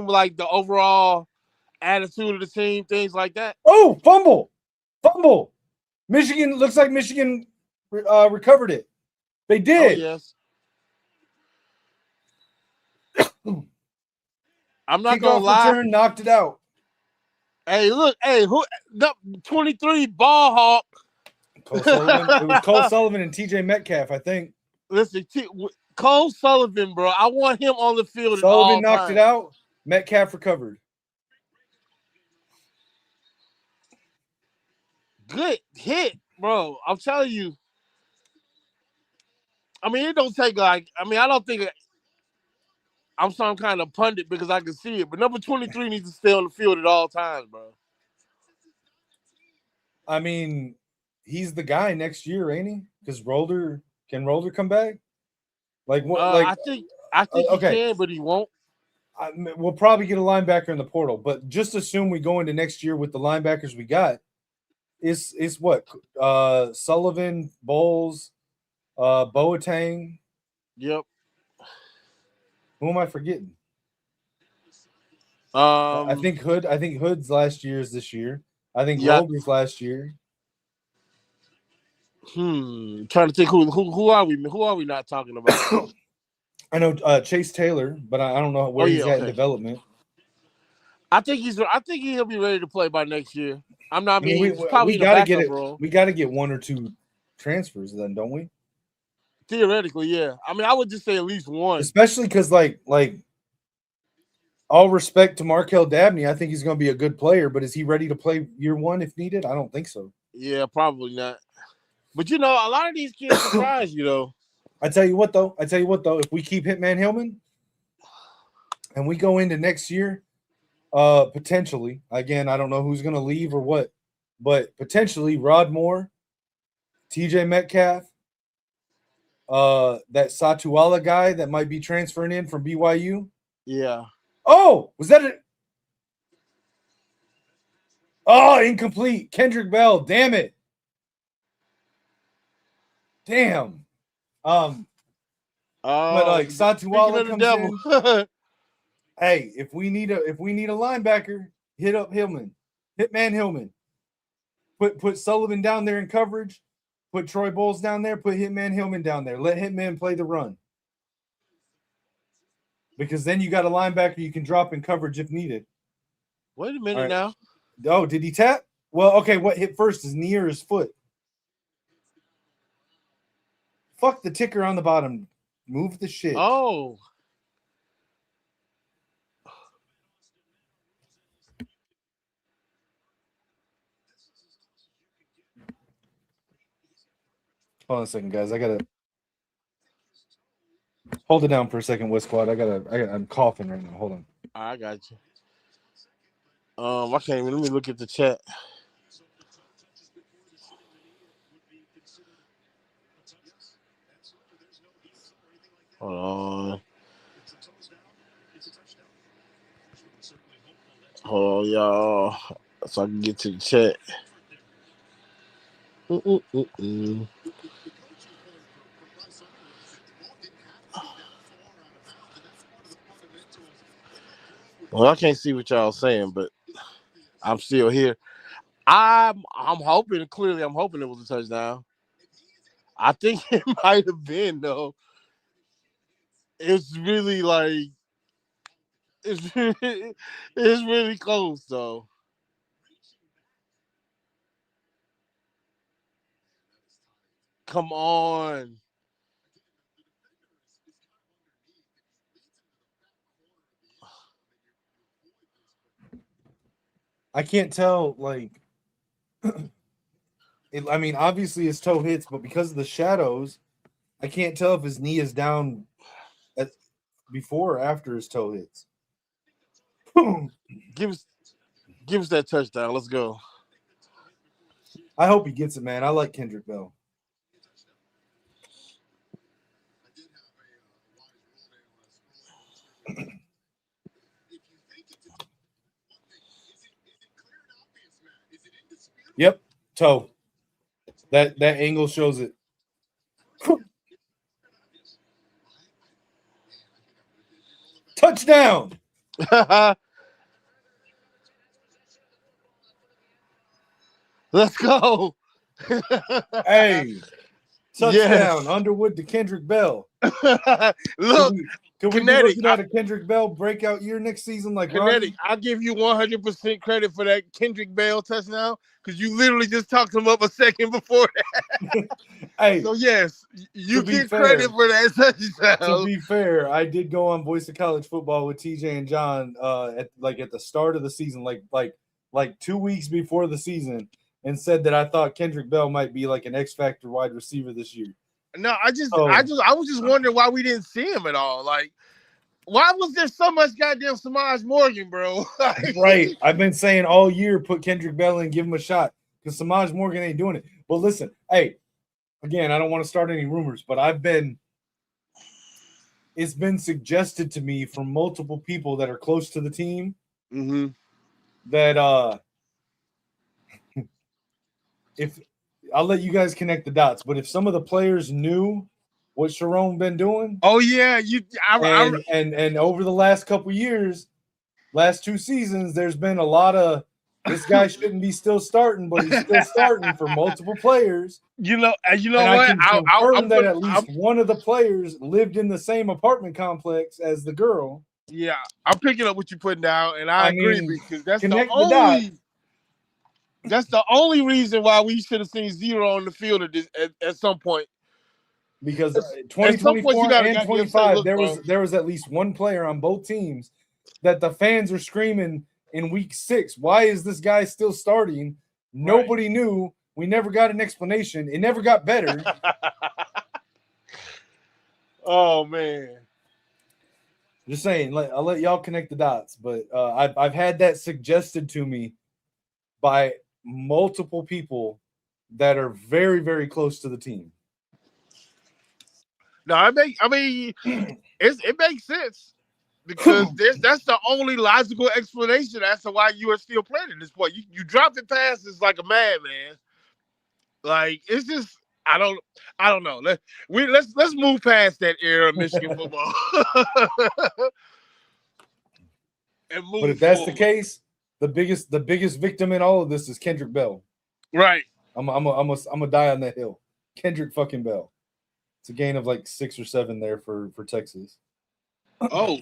like the overall attitude of the team, things like that. Oh, fumble. Michigan looks like Michigan recovered it. They did. Oh, yes. I'm not gonna lie. Return, knocked it out. Hey, look, who the 23 ball hawk? Cole Sullivan. It was Cole Sullivan and TJ Metcalf, I think. Listen, Cole Sullivan, bro. I want him on the field. Sullivan knocked it out. Metcalf recovered. Good hit, bro. I'm telling you. I mean, it don't take I don't think I'm some kind of pundit because I can see it, but number 23 needs to stay on the field at all times, bro. I mean, he's the guy next year, ain't he? Because can Rolder come back? Like what? I think he can, but he won't. We'll probably get a linebacker in the portal, but just assume we go into next year with the linebackers we got. Is what? Sullivan, Bowles, Boateng. Yep. Who am I forgetting? I think Hood's last year is this year. I think Rolder's last year. Trying to think who are we not talking about? I know Chase Taylor, but I don't know where he's at in development. I think he'll be ready to play by next year. I'm not we got to get it. Role. We got to get one or two transfers then, don't we? Theoretically, yeah. I mean, I would just say at least one. Especially because, like all respect to Markel Dabney, I think he's going to be a good player, but is he ready to play year one if needed? I don't think so. Yeah, probably not. But, a lot of these kids surprise you, though. I tell you what, though. If we keep Hitman Hillman and we go into next year, potentially, again, I don't know who's going to leave or what, but potentially Rod Moore, TJ Metcalf, that Satuala guy that might be transferring in from BYU. Yeah. Oh, was that it? Oh, incomplete. Kendrick Bell. Damn it. Damn. But like Speaking Satuala of the comes devil. in. Hey, if we need a linebacker, hit up Hillman, Hitman Hillman. Put Sullivan down there in coverage. Put Troy Bowles down there. Put Hitman Hillman down there. Let Hitman play the run. Because then you got a linebacker you can drop in coverage if needed. Wait a minute now. Oh, did he tap? Well, okay, what hit first, his knee or his foot? Fuck the ticker on the bottom. Move the shit. Oh. Hold on a second, guys. I gotta hold it down for a second, West Squad. I'm coughing right now. Hold on. I got you. I can't even. Let me look at the chat. Hold on. Hold on, y'all. So I can get to the chat. Well, I can't see what y'all saying, but I'm still here. I'm hoping. Clearly, I'm hoping it was a touchdown. I think it might have been though. It's really like it's really close though. Come on. I can't tell, like, I mean, obviously his toe hits, but because of the shadows, I can't tell if his knee is down before or after his toe hits. Give us that touchdown. Let's go. I hope he gets it, man. I like Kendrick Bell. Yep, toe. That angle shows it. Touchdown. Let's go. Hey, touchdown. Yes. Underwood to Kendrick Bell. Look, Can we be Kinetik, looking at a Kendrick Bell breakout year next season like Kinetik, Rodney? I'll give you 100% credit for that Kendrick Bell touchdown because you literally just talked him up a second before that. Hey, so yes, you get fair, credit for that touchdown. To be fair, I did go on Voice of College Football with TJ and John at the start of the season, like 2 weeks before the season, and said that I thought Kendrick Bell might be like an X Factor wide receiver this year. No, I was just wondering why we didn't see him at all. Like, why was there so much goddamn Samaj Morgan, bro? Right. I've been saying all year, put Kendrick Bell in, give him a shot, because Samaj Morgan ain't doing it. But listen, hey, again, I don't want to start any rumors, but it's been suggested to me from multiple people that are close to the team that if I'll let you guys connect the dots, but if some of the players knew what Sharon been doing, oh yeah, and over the last couple years, last 2 seasons, there's been a lot of this guy shouldn't be still starting, but he's still starting for multiple players. You know and what? I can confirm that at least one of the players lived in the same apartment complex as the girl. Yeah, I'm picking up what you're putting down, and I agree because that's the only reason why we should have seen zero on the field at some point. Because 2024 and 25, there was at least one player on both teams that the fans are screaming in week 6. Why is this guy still starting? Nobody knew. We never got an explanation. It never got better. Oh man. Just saying, I'll let y'all connect the dots, but I've had that suggested to me by multiple people that are very, very close to the team. No, it makes sense because that's the only logical explanation as to why you are still playing at this point. You dropping passes like a madman. Like it's just I don't know. Let's move past that era of Michigan football and move But if that's forward. the case, the biggest victim in all of this is Kendrick Bell. Right. I'm gonna die on that hill. Kendrick fucking Bell. It's a gain of like 6 or 7 there for Texas. Oh,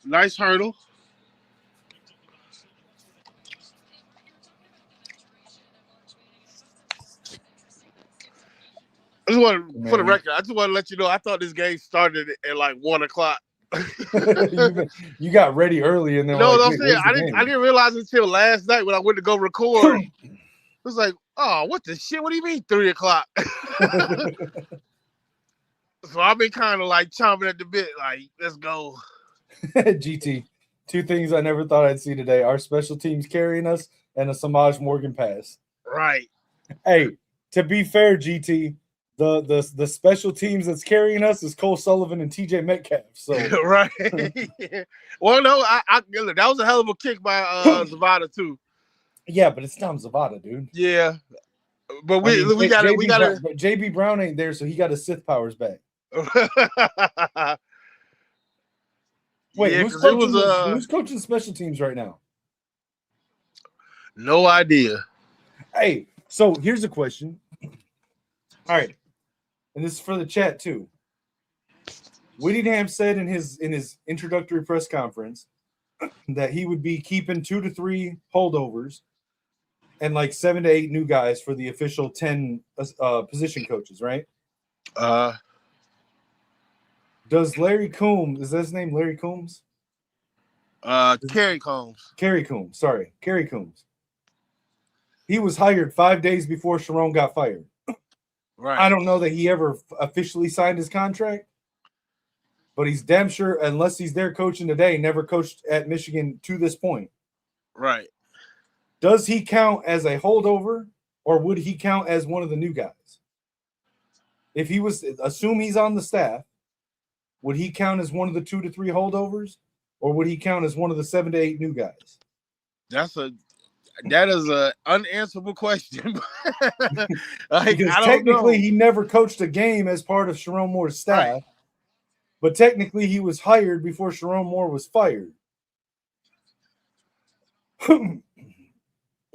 nice hurdle. I just want to, for the record, I just want to let you know I thought this game started at like 1:00. You got ready early and then No, like, I'm saying I didn't realize until last night when I went to go record. It was like, oh, what the shit? What do you mean 3:00? So I've been kind of like chomping at the bit, like, let's go. GT, 2 things I never thought I'd see today: our special teams carrying us and a Samaj Morgan pass. Right. Hey, to be fair, GT, the special teams that's carrying us is Cole Sullivan and TJ Metcalf. So right. Well, no, I that was a hell of a kick by Zavada too. Yeah, but it's Tom Zavada, dude. Yeah, but we got to. But JB Brown ain't there, so he got his Sith powers back. Wait, yeah, who's coaching special teams right now? No idea. Hey, so here's a question. All right, and this is for the chat too. Whittingham said in his introductory press conference that he would be keeping 2 to 3 holdovers and like 7 to 8 new guys for the official 10 position coaches, right? Does Larry Coombs, is that his name, Larry Coombs? Kerry Combs. Kerry Coombs, sorry. Kerry Coombs. He was hired 5 days before Sharon got fired. Right. I don't know that he ever officially signed his contract, but he's damn sure, unless he's there coaching today, never coached at Michigan to this point. Right. Does he count as a holdover, or would he count as one of the new guys? If he was, assume he's on the staff, would he count as one of the 2 to 3 holdovers, or would he count as one of the 7 to 8 new guys? That is an unanswerable question. Because technically he never coached a game as part of Sharon Moore's staff, right. But technically he was hired before Sharon Moore was fired.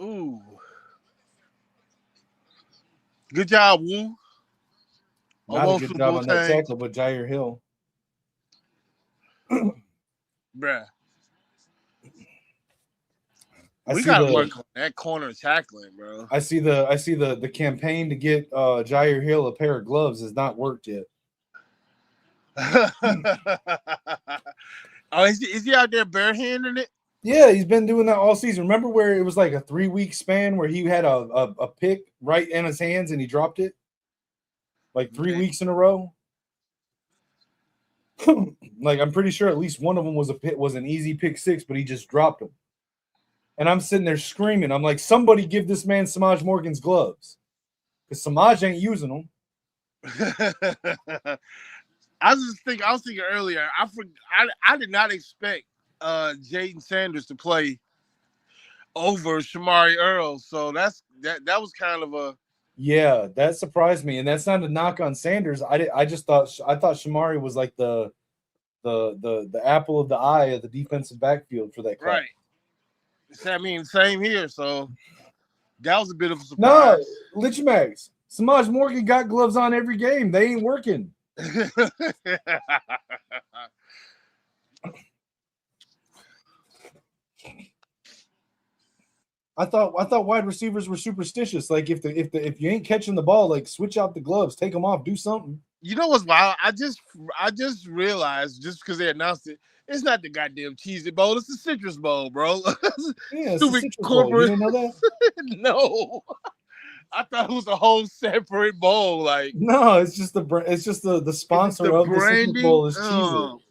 Ooh. Good job, Wu. Not a good job on that tackle, but Jair Hill. Bruh. We gotta work on that corner tackling, bro. I see the campaign to get Jair Hill a pair of gloves has not worked yet. Oh, is he out there barehanding it? Yeah, he's been doing that all season. Remember where it was like a 3-week span where he had a pick right in his hands and he dropped it? Like 3 weeks in a row? Like, I'm pretty sure at least one of them was an easy pick 6, but he just dropped them. And I'm sitting there screaming. I'm like, somebody give this man Samaj Morgan's gloves. Because Samaj ain't using them. I was thinking earlier, I did not expect Jaden Sanders to play over Shamari Earl. So that was kind of a... Yeah, that surprised me. And that's not a knock on Sanders. I thought Shamari was like the apple of the eye of the defensive backfield for that class. Right. I mean, same here. So that was a bit of a surprise. No, Lichmax. Samaj Morgan got gloves on every game. They ain't working. I thought wide receivers were superstitious. Like if you ain't catching the ball, like switch out the gloves, take them off, do something. You know what's wild? I just realized just because they announced it, it's not the goddamn Cheez-It Bowl. It's the Citrus Bowl, bro. Yeah, stupid corporate. You didn't know that? No, I thought it was a whole separate bowl. Like, no, it's just the sponsor of the Citrus Bowl is Cheez-It.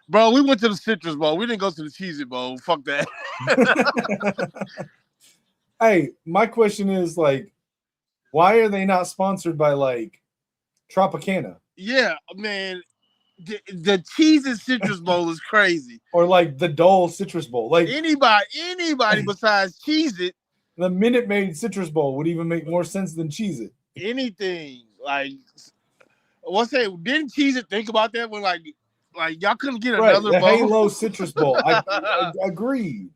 Bro, we went to the Citrus Bowl. We didn't go to the Cheez-It Bowl. Fuck that. Hey, my question is like, why are they not sponsored by like Tropicana? Yeah, man. The Cheez-It Citrus Bowl is crazy. Or like the Dole Citrus Bowl. Like anybody besides Cheez-It. The Minute Maid Citrus Bowl would even make more sense than Cheez-It. anything. Like, what's that? Didn't Cheez-It think about that when like y'all couldn't get another the bowl? Halo Citrus Bowl. I agree.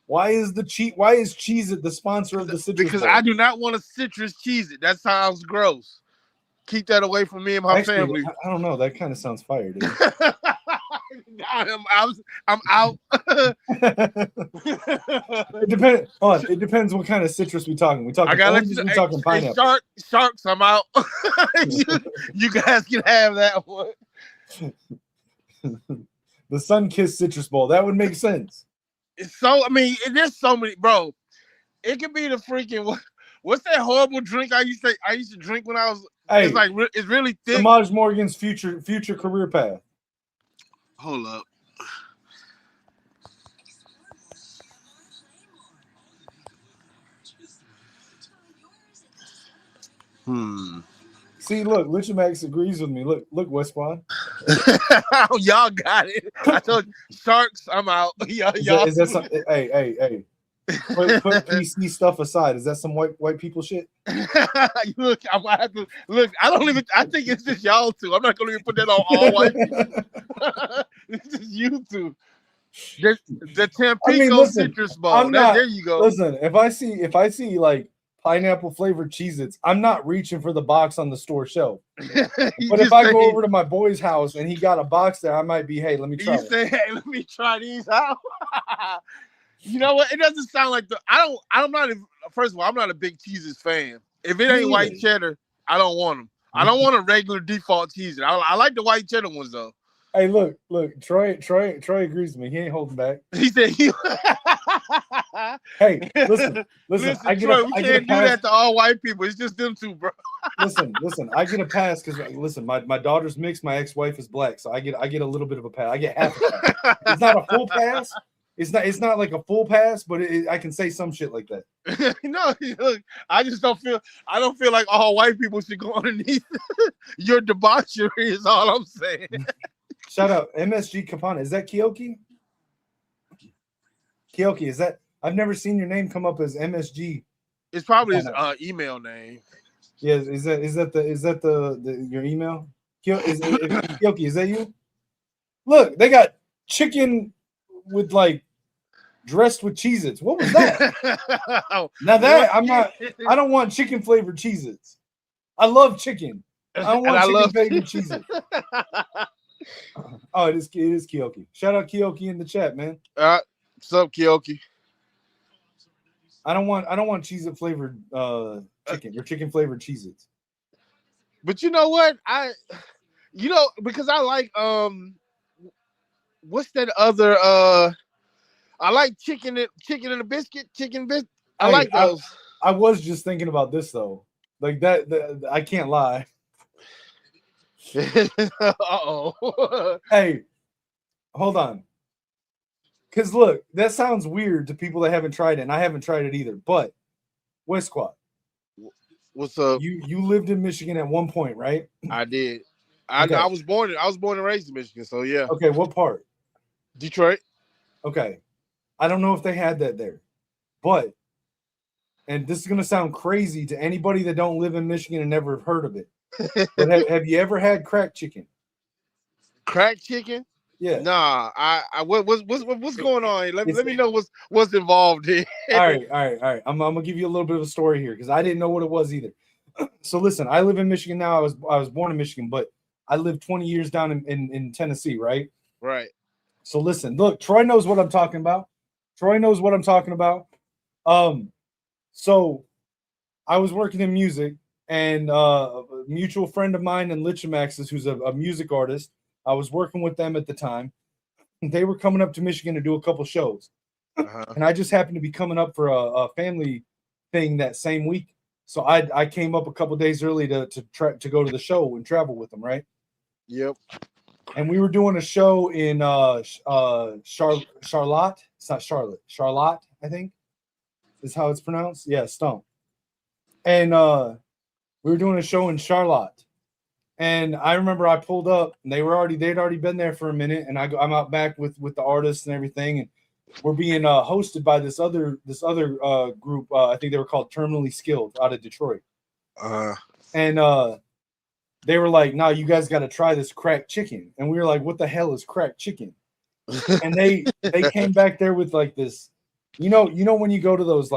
Why is Cheez-It the sponsor of the Citrus Because Bowl? I do not want a citrus Cheez-It. That sounds gross. Keep that away from me and my family. I don't know. That kind of sounds fire, dude. I'm out. It depends. It depends what kind of citrus we talking. We talking oranges. We talking pineapple. Sharks. I'm out. you guys can have that one. The Sun-Kissed Citrus Bowl. That would make sense. So, I mean, there's so many, bro. It could be the freaking what's that horrible drink I used to drink when I was. Hey, it's really thick. Samaj Morgan's future career path. Hold up. See, look, Richard Max agrees with me. Look, Westbond. Y'all got it. I told you, Sharks, I'm out. Y'all. Is that some, hey. Put PC stuff aside. Is that some white people shit? Look, I'm gonna have to look. I think it's just y'all two. I'm not gonna even put that on all white people. It's just you two. The Tampico Citrus Bowl. There you go. Listen, if I see like pineapple flavored Cheez-Its, I'm not reaching for the box on the store shelf. But if I go over to my boy's house and he got a box there, I might be, hey, let me try. You say, hey, let me try these out. You know what? It doesn't sound like first of all, I'm not a big Cheez-Its fan. If it ain't white cheddar, I don't want them. I don't want a regular default Cheez-It. I like the white cheddar ones though. Hey, look, Troy agrees with me. He ain't holding back. He said Hey, listen. Troy, we can't do that to all white people. It's just them two, bro. listen. I get a pass because listen, my daughter's mixed. My ex-wife is black, so I get a little bit of a pass. I get half a pass. It's not a full pass. It's not like a full pass, but I can say some shit like that. No, look, I don't feel like all white people should go underneath your debauchery. Is all I'm saying. Shout out MSG Kapana. Is that Kiyoki? Kiyoki, is that? I've never seen your name come up as MSG. It's probably his email name. Yeah, is that your email? Kiyoki, is that you? Look, they got chicken with like dressed with Cheez-Its. What was that? Now that I don't want chicken flavored Cheez-Its. I love chicken. I don't want chicken flavored Cheez-Its. Oh, it is Kiyoki. Shout out Kiyoki in the chat, man. What's up, Kiyoki? I don't want Cheez-It flavored chicken or chicken flavored Cheez-Its. But you know what? Because I like what's that other I like chicken and a biscuit, I like those. I was just thinking about this though. Like that I can't lie. Uh-oh. Hey, hold on. Because look, that sounds weird to people that haven't tried it, and I haven't tried it either. But West Squad, what's up? You lived in Michigan at one point, right? I did. I was born and raised in Michigan, so yeah. Okay, what part? Detroit. Okay. I don't know if they had that there. But, and this is gonna sound crazy to anybody that don't live in Michigan and never heard of it. But have you ever had crack chicken? Crack chicken? Yeah. Nah. What's going on? Let me know what's involved here. All right. I'm gonna give you a little bit of a story here because I didn't know what it was either. So listen, I live in Michigan now. I was born in Michigan, but I lived 20 years down in Tennessee, right? Right. So listen, look, Troy knows what I'm talking about. So I was working in music. And a mutual friend of mine in Lichamax's, who's a music artist, I was working with them at the time. They were coming up to Michigan to do a couple shows. And I just happened to be coming up for a family thing that same week. So I came up a couple days early to go to the show and travel with them, right? Yep. And we were doing a show in Charlotte. It's not Charlotte. Charlotte, I think, is how it's pronounced. Yeah, Stone. And we were doing a show in Charlotte, and I remember I pulled up, and they'd already been there for a minute, and I'm out back with the artists and everything, and we're being hosted by this other group. I think they were called Terminally Skilled out of Detroit, And they were like, "No, you guys got to try this cracked chicken." And we were like, "What the hell is cracked chicken?" And they came back there with like this, you know when you go to those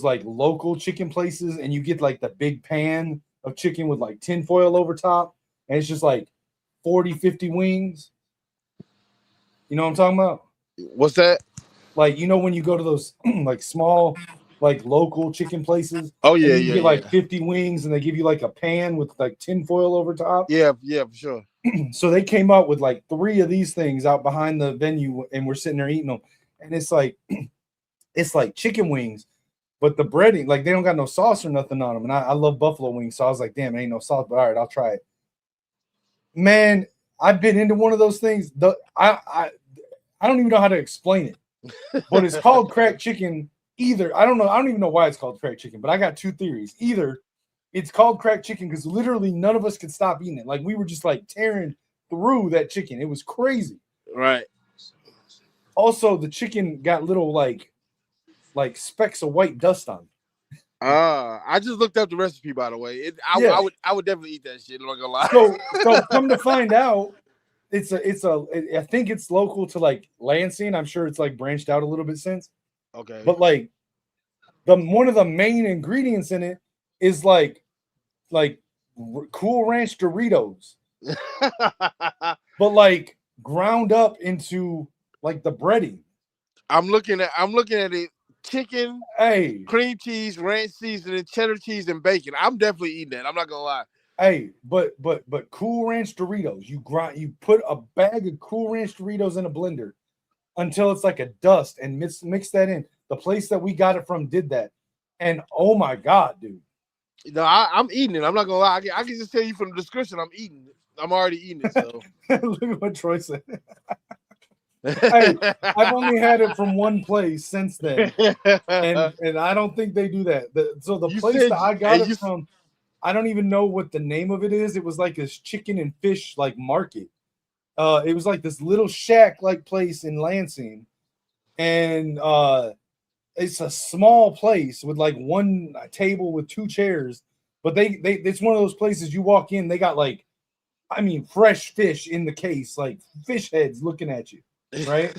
local chicken places and you get like the big pan of chicken with like tinfoil over top, and it's just like 40, 50 wings. You know what I'm talking about? What's that? Like, when you go to those like small, like local chicken places, Oh yeah, and you yeah, get yeah. like 50 wings and they give you like a pan with like tinfoil over top. Yeah, for sure. So they came up with like 3 of these things out behind the venue, and we're sitting there eating them. And it's like chicken wings, but the breading, like they don't got no sauce or nothing on them. And I love buffalo wings, so I was like, damn, it ain't no sauce, but all right, I'll try it. Man, I've been into one of those things. I don't even know how to explain it, but it's called cracked chicken. Either I don't even know why it's called cracked chicken, but I got 2 theories. Either it's called cracked chicken because literally none of us could stop eating it. Like we were just like tearing through that chicken. It was crazy. Right. Also, the chicken got little like specks of white dust on it. I just looked up the recipe, by the way. I would definitely eat that shit. I'm not gonna lie. So come to find out, I think it's local to like Lansing. I'm sure it's like branched out a little bit since. Okay. But like one of the main ingredients in it is like Cool Ranch Doritos, but like ground up into like the breading. I'm looking at it. Chicken, cream cheese, ranch seasoning, cheddar cheese, and bacon. I'm definitely eating that. I'm not gonna lie. Hey, but Cool Ranch Doritos, you put a bag of Cool Ranch Doritos in a blender until it's like a dust and mix that in. The place that we got it from did that, and oh my god, dude! No, I'm eating it. I'm not gonna lie. I can just tell you from the description. I'm eating it. I'm already eating it. So look at what Troy said. Hey, I've only had it from one place since then, and I don't think they do that. So the place that I got it from, I don't even know what the name of it is. It was like this chicken and fish like market. It was like this little shack like place in Lansing, and it's a small place with like one table with 2 chairs. But they it's one of those places you walk in, they got like, I mean, fresh fish in the case, like fish heads looking at you. Right?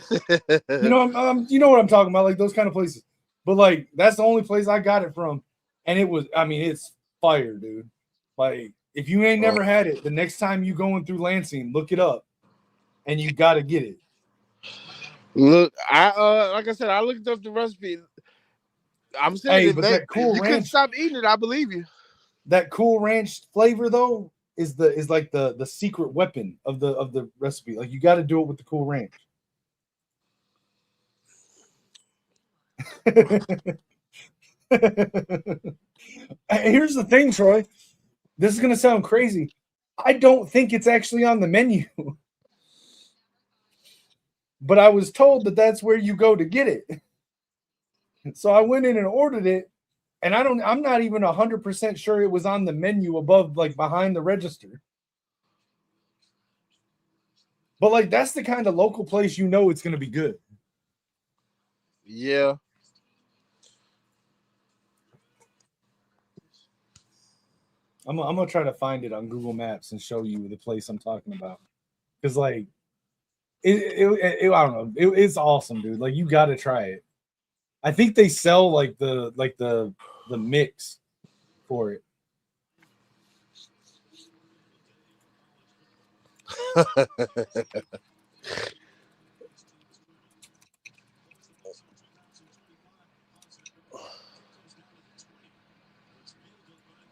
you know what I'm talking about, like those kind of places. But like that's the only place I got it from, and it's fire, dude. Like if you ain't never had it, the next time you going through Lansing, look it up, and you got to get it. Look, like I said, I looked up the recipe. I'm saying, but that Cool you Ranch, couldn't stop eating it. I believe you. That Cool Ranch flavor though is like the secret weapon of the recipe. Like you got to do it with the Cool Ranch. Here's the thing, Troy. This is gonna sound crazy. I don't think it's actually on the menu, but I was told that that's where you go to get it. So I went in and ordered it, and I'm not even 100% sure it was on the menu above, like behind the register. But like that's the kind of local place it's gonna be good. Yeah. I'm gonna try to find it on Google Maps and show you the place I'm talking about, because like I don't know, it's awesome, dude. Like you got to try it. I think they sell like the mix for it.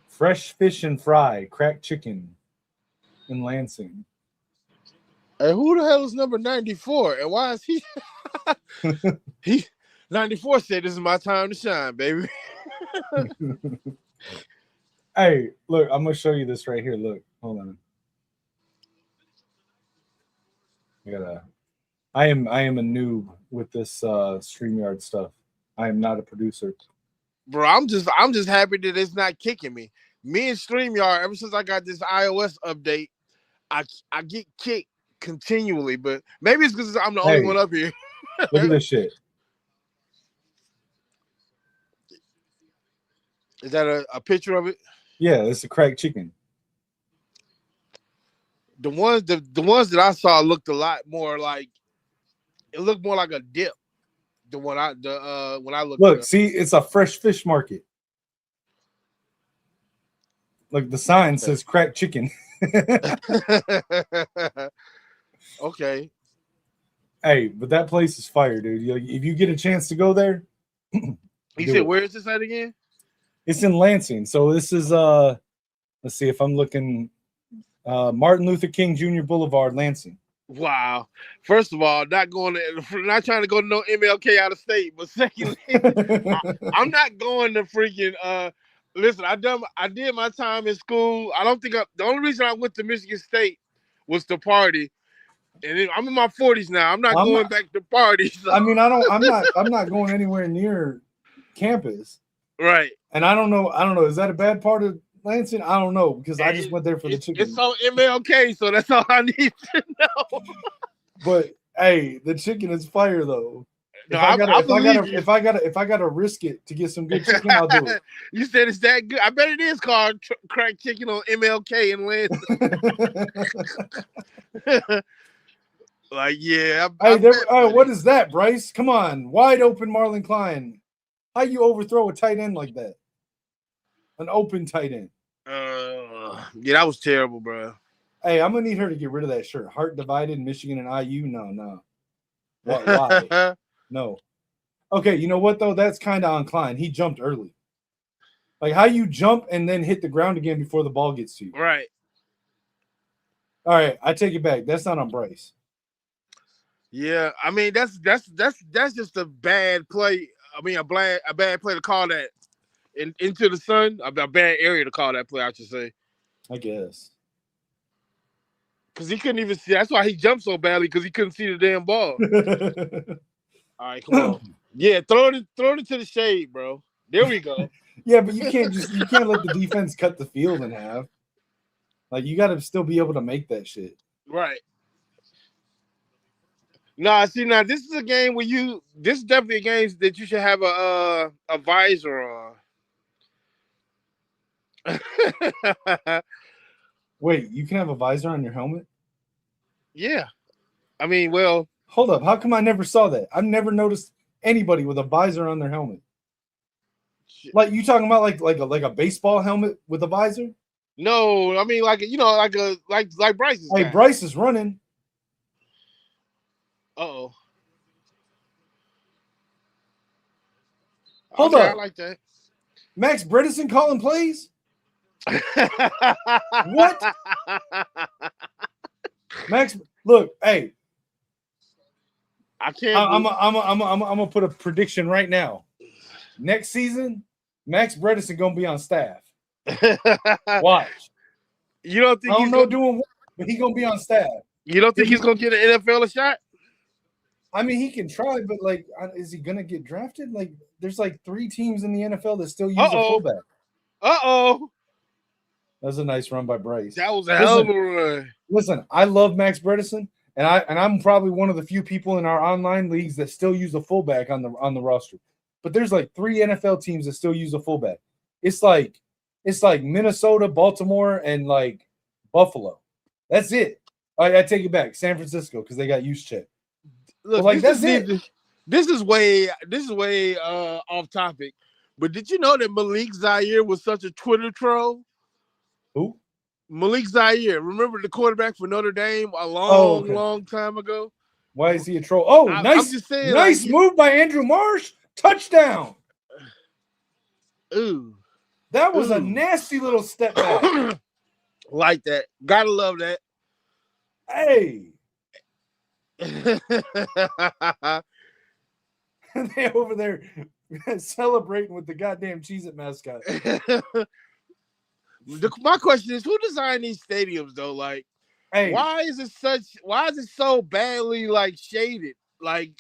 Fresh fish and fry, cracked chicken in Lansing. Hey, who the hell is number 94? And why is he? 94 said, "This is my time to shine, baby." Hey, look, I'm gonna show you this right here. Look, hold on. I am a noob with this StreamYard stuff. I am not a producer. Bro, I'm just happy that it's not kicking me. Me and StreamYard, ever since I got this iOS update, I get kicked continually, but maybe it's because I'm the only one up here. Look at this shit. Is that a picture of it? Yeah, it's a cracked chicken. The ones that I saw looked a lot more like it looked more like a dip. The one when I looked it Look, up. see, it's a fresh fish market. Look, the sign says cracked chicken. Okay. Hey, but that place is fire, dude. If you get a chance to go there, You said where is this at again? It's in Lansing. So this is let's see if I'm looking Martin Luther King Jr. Boulevard, Lansing. Wow. First of all, not trying to go to no MLK out of state, but secondly, I'm not going to freaking listen, I did my time in school. I don't think the only reason I went to Michigan State was to party. And I'm in my 40s now. I'm not going back to parties. So. I mean, I'm not going anywhere near campus. Right. And I don't know. Is that a bad part of Lansing? I don't know because I just went there for the chicken. It's on MLK, so that's all I need to know. But hey, the chicken is fire though. No, if I gotta risk it to get some good chicken, I'll do it. You said it's that good. I bet it is called crack chicken on MLK in Lansing. Like, yeah. What is that, Bryce? Come on, wide open Marlon Klein. How you overthrow a tight end like that? An open tight end. Yeah, that was terrible, bro. Hey, I'm gonna need her to get rid of that shirt. Heart divided, Michigan and IU. No. Why? No. Okay, you know what though? That's kind of on Klein. He jumped early. Like how you jump and then hit the ground again before the ball gets to you. Right. All right, I take it back. That's not on Bryce. Yeah, I mean that's just a bad play. I mean a bad play to call that into the sun. A bad area to call that play, I should say. I guess. Because he couldn't even see. That's why he jumped so badly, because he couldn't see the damn ball. All right, come on. Yeah, throw it to the shade, bro. There we go. Yeah, but you can't let the defense cut the field in half. Like you got to still be able to make that shit. Right. Nah, see now this is a game where this is definitely a game that you should have a visor on. Wait, you can have a visor on your helmet? Yeah. I mean, well, hold up. How come I never saw that? I've never noticed anybody with a visor on their helmet. Like you talking about like a baseball helmet with a visor? No, I mean like Bryce's. Hey, Bryce is running. Uh-oh. Hold up. I like that. Max Bredesen calling plays? What? Max, look, hey. I can't. I'm gonna put a prediction right now. Next season, Max Bredesen gonna be on staff. Watch. You don't think I don't know doing what, but he's gonna be on staff. You don't think he's gonna get an NFL a shot? I mean, he can try, but like, is he gonna get drafted? Like, there's like 3 teams in the NFL that still use a fullback. That's a nice run by Bryce. That was a hell of a run. Listen, I love Max Bredesen, and I'm probably one of the few people in our online leagues that still use a fullback on the roster. But there's like 3 NFL teams that still use a fullback. It's like Minnesota, Baltimore, and like Buffalo. That's it. I take it back. San Francisco, because they got Juszczyk. Look, like that's it. This is way off topic. But did you know that Malik Zaire was such a Twitter troll? Who? Malik Zaire. Remember the quarterback for Notre Dame a long time ago? Why is he a troll? Oh, nice. I'm just saying, nice move by Andrew Marsh. Touchdown. Ooh. That was a nasty little step back. Like that. Gotta love that. Hey. They over there celebrating with the goddamn Cheez-It mascot. My question is, who designed these stadiums though? Like, why is it so badly like shaded? Like,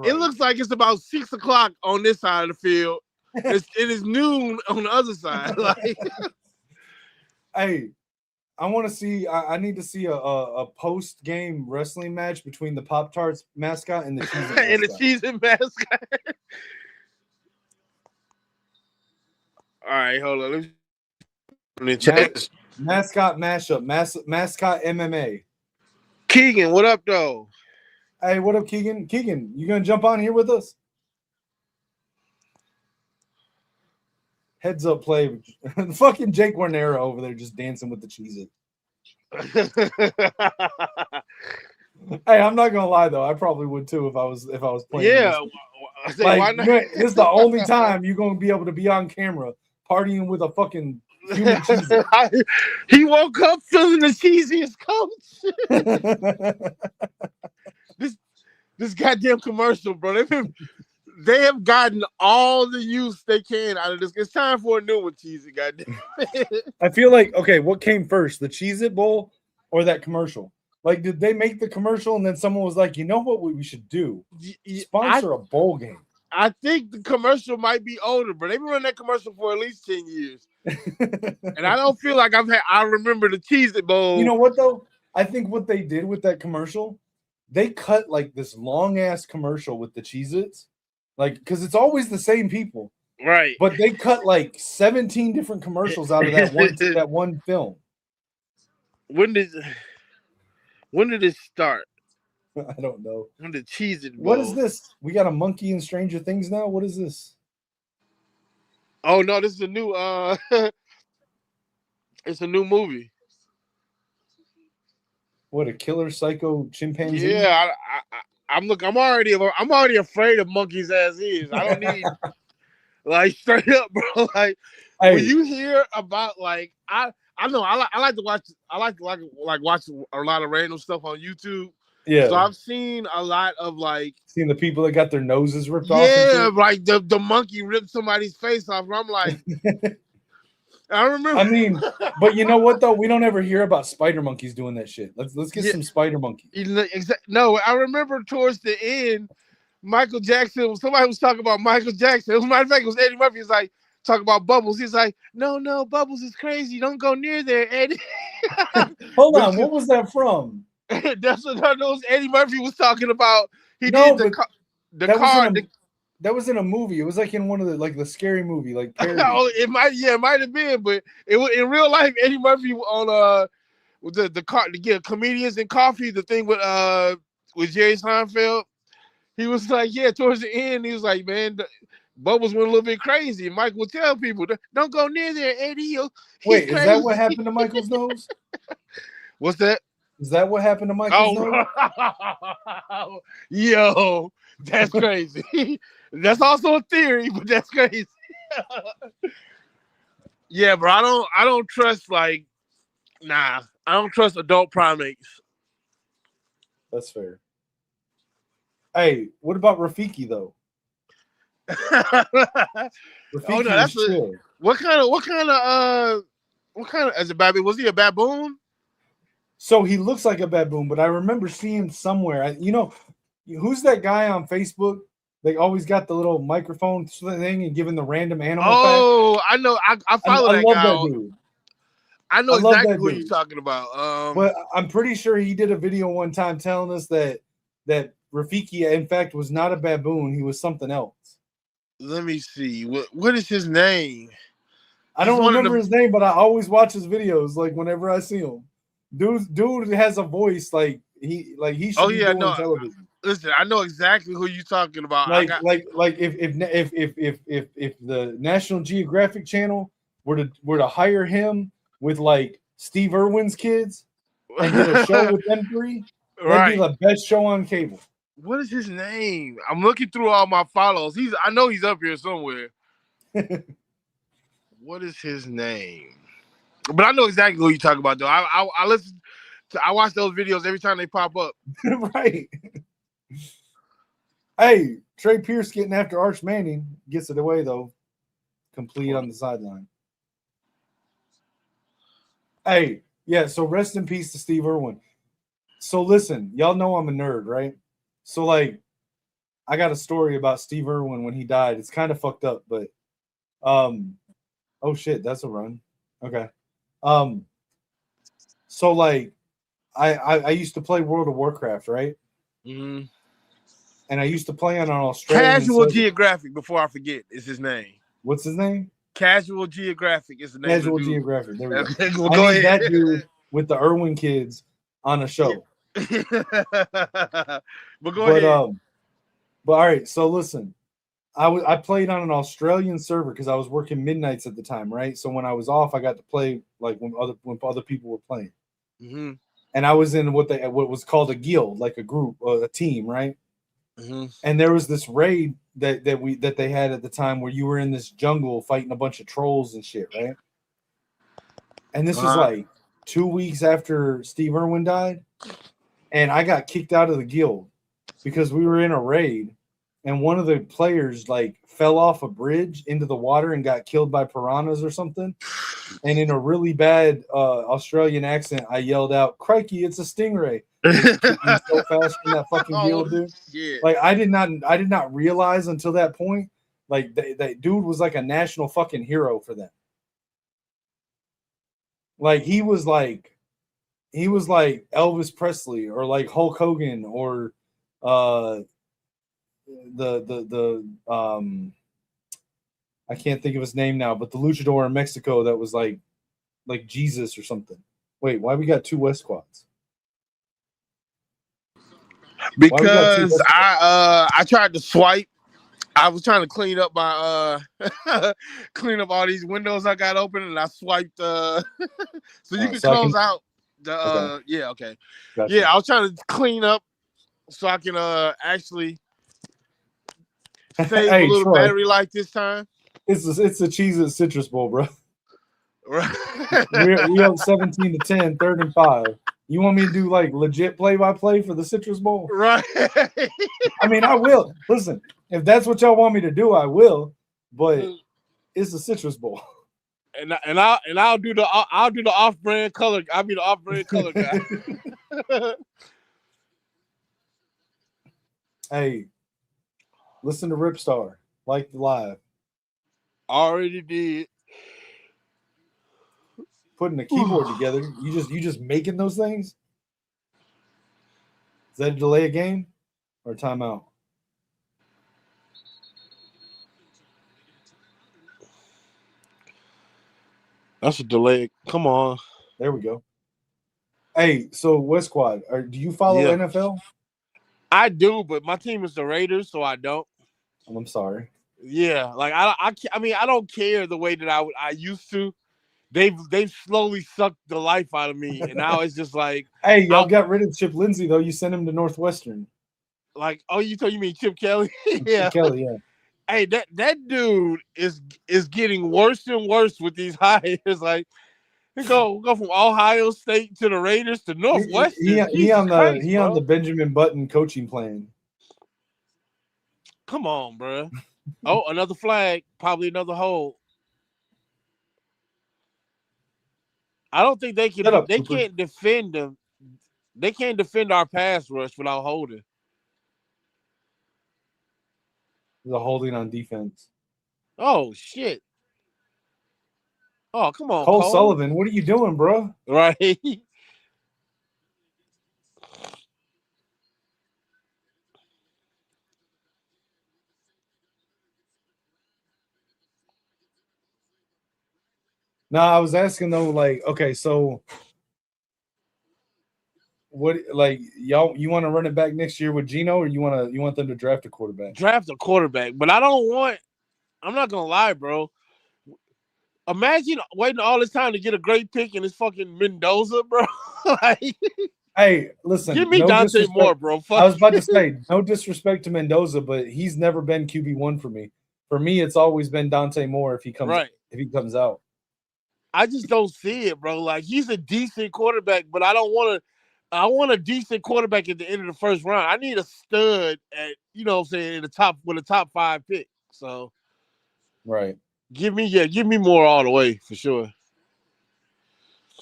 It looks like it's about 6 o'clock on this side of the field. It is noon on the other side. Like, hey, I want to see. I need to see a post game wrestling match between the Pop-Tarts mascot and the Cheez-It mascot. And the Cheez-It mascot. All right, hold on. Let me check. Mascot mashup. Mascot MMA. Keegan, what up, though? Hey, what up, Keegan? Keegan, you gonna jump on here with us? Heads up play. Fucking Jake Guarnera over there just dancing with the Cheez-It. Hey, I'm not gonna lie though. I probably would too if I was playing. Yeah, I say, like, why not? This is the only time you're gonna be able to be on camera partying with a fucking human Cheez-It. He woke up feeling the cheesiest coach. This goddamn commercial, bro. They have gotten all the use they can out of this. It's time for a new one, Cheez-It, goddamn. I feel like, okay, what came first, the Cheez-It Bowl or that commercial? Like, did they make the commercial and then someone was like, you know what we should do? Sponsor a bowl game. I think the commercial might be older, but they've been running that commercial for at least 10 years. And I don't feel like I remember the Cheez-It Bowl. You know what, though? I think what they did with that commercial, they cut like this long-ass commercial with the Cheez-Its. Like, because it's always the same people. Right. But they cut like 17 different commercials out of that one film. When did it start? I don't know. When did Cheez-It Bowl? What is this? We got a monkey in Stranger Things now? What is this? Oh no, this is a new it's a new movie. What, a killer psycho chimpanzee? Yeah, I'm already afraid of monkeys as is. I don't need like straight up, bro. Like when you hear about like I know I like to watch watch a lot of random stuff on YouTube. Yeah. So I've seen a lot of like seen the people that got their noses ripped off. Yeah, like the monkey ripped somebody's face off. And I'm like, I remember. I mean, but you know what though? We don't ever hear about spider monkeys doing that shit. Let's get some spider monkeys. No, I remember towards the end, Michael Jackson. Somebody was talking about Michael Jackson. As a matter of fact, it was Eddie Murphy. He's like talking about Bubbles. He's like, no, Bubbles is crazy. Don't go near there, Eddie. Hold on, what was that from? That's what I know. Eddie Murphy was talking about. That was in a movie. It was like in one of the scary movie, like oh, it might have been, but in real life, Eddie Murphy on with the get comedians and coffee, the thing with Jerry Seinfeld. He was like, yeah, towards the end, he was like, man, Bubbles went a little bit crazy. And Mike would tell people, don't go near there, Eddie. Wait, is that what happened to Michael's nose? What's that? Is that what happened to Michael's nose? Yo, that's crazy. That's also a theory, but that's crazy. Yeah, bro. I don't trust I don't trust adult primates. That's fair. Hey, what about Rafiki though? Rafiki that's chill. What kind of as a baboon? Was he a baboon? So he looks like a baboon, but I remember seeing somewhere. Who's that guy on Facebook? They always got the little microphone thing and giving the random animal. Oh, I know. I follow that guy. That dude. I know exactly who you're talking about. But I'm pretty sure he did a video one time telling us that Rafiki, in fact, was not a baboon. He was something else. Let me see. What is his name? I don't remember his name, but I always watch his videos. Like whenever I see him, dude has a voice like he should be doing television. Listen, I know exactly who you're talking about. If the National Geographic Channel were to hire him with like Steve Irwin's kids and did a show with them three, that'd be the best show on cable. What is his name? I'm looking through all my follows. I know he's up here somewhere. What is his name? But I know exactly who you're talking about, though. I watch those videos every time they pop up. Right. Hey, Trey Pierce getting after Arch Manning gets it away though. Complete on the sideline. Hey, yeah, so rest in peace to Steve Irwin. So listen, y'all know I'm a nerd, right? So like I got a story about Steve Irwin when he died. It's kind of fucked up, but oh shit, that's a run. Okay. So like I used to play World of Warcraft, right? Mm-hmm. And I used to play on an Australian Casual Geographic, before I forget, is his name. What's his name? Casual Geographic is the name Casual of the dude. Geographic. There we go. Well, I go need ahead. that dude with the Irwin kids on a show. But go But ahead. all right. So listen, I played on an Australian server because I was working midnights at the time, right? So when I was off, I got to play like when other people were playing. Mm-hmm. And I was in what was called a guild, like a group, a team, right? Mm-hmm. And there was this raid that they had at the time where you were in this jungle fighting a bunch of trolls and shit, right? And this was like 2 weeks after Steve Irwin died, and I got kicked out of the guild because we were in a raid, and one of the players like fell off a bridge into the water and got killed by piranhas or something. And in a really bad Australian accent, I yelled out, "Crikey, it's a stingray!" And so fast from that fucking guild, dude. Yeah. Like I did not realize until that point, like that dude was like a national fucking hero for them. Like he was like Elvis Presley or like Hulk Hogan or the I can't think of his name now, but the luchador in Mexico that was like Jesus or something. Wait, why we got two West Squads? Because I tried to swipe. I was trying to clean up my clean up all these windows I got open, and I swiped so you can close out the okay. Yeah, okay. Gotcha. Yeah, I was trying to clean up so I can actually save a little Troy, battery life this time. It's a Cheez-It Citrus Bowl, bro. Right. we up 17-10, 3rd and 5. You want me to do like legit play-by-play for the Citrus Bowl? Right. I mean, I will. Listen, if that's what y'all want me to do, I will. But it's a Citrus Bowl. And I'll do the off-brand color. I'll be the off-brand color guy. Hey, listen to Ripstar. Like the live. Already did. Putting a keyboard together. You just making those things? Is that a delay a game or a timeout? That's a delay. Come on. There we go. Hey, so West Squad, do you follow NFL? I do, but my team is the Raiders, so I don't. I'm sorry. Yeah, like I mean, I don't care the way that I used to. They've slowly sucked the life out of me, and now it's just like, hey, y'all got rid of Chip Lindsey though. You sent him to Northwestern. Like, oh, you mean Chip Kelly? Yeah, Chip Kelly, yeah. Hey, that dude is getting worse and worse with these hires. Like, he go from Ohio State to the Raiders to Northwestern. He on the Benjamin Button coaching plan. Come on, bro. Oh, another flag, probably another hold. I don't think they can. They can't defend them. They can't defend our pass rush without holding. The holding on defense. Oh shit! Oh, come on, Cole Sullivan. What are you doing, bro? Right. No, I was asking though, like, okay, so what, like, y'all, you want to run it back next year with Geno, or you want them to draft a quarterback? Draft a quarterback, but I don't want. I'm not gonna lie, bro. Imagine waiting all this time to get a great pick and it's fucking Mendoza, bro. Like, hey, listen, give me Dante Moore, bro. I was about to say, no disrespect to Mendoza, but he's never been QB1 for me. For me, it's always been Dante Moore if he comes out. I just don't see it, bro. Like, he's a decent quarterback, but I don't want to. I want a decent quarterback at the end of the first round. I need a stud at, you know what I'm saying, in the top with a top 5 pick. So, right. Give me Moore all the way for sure.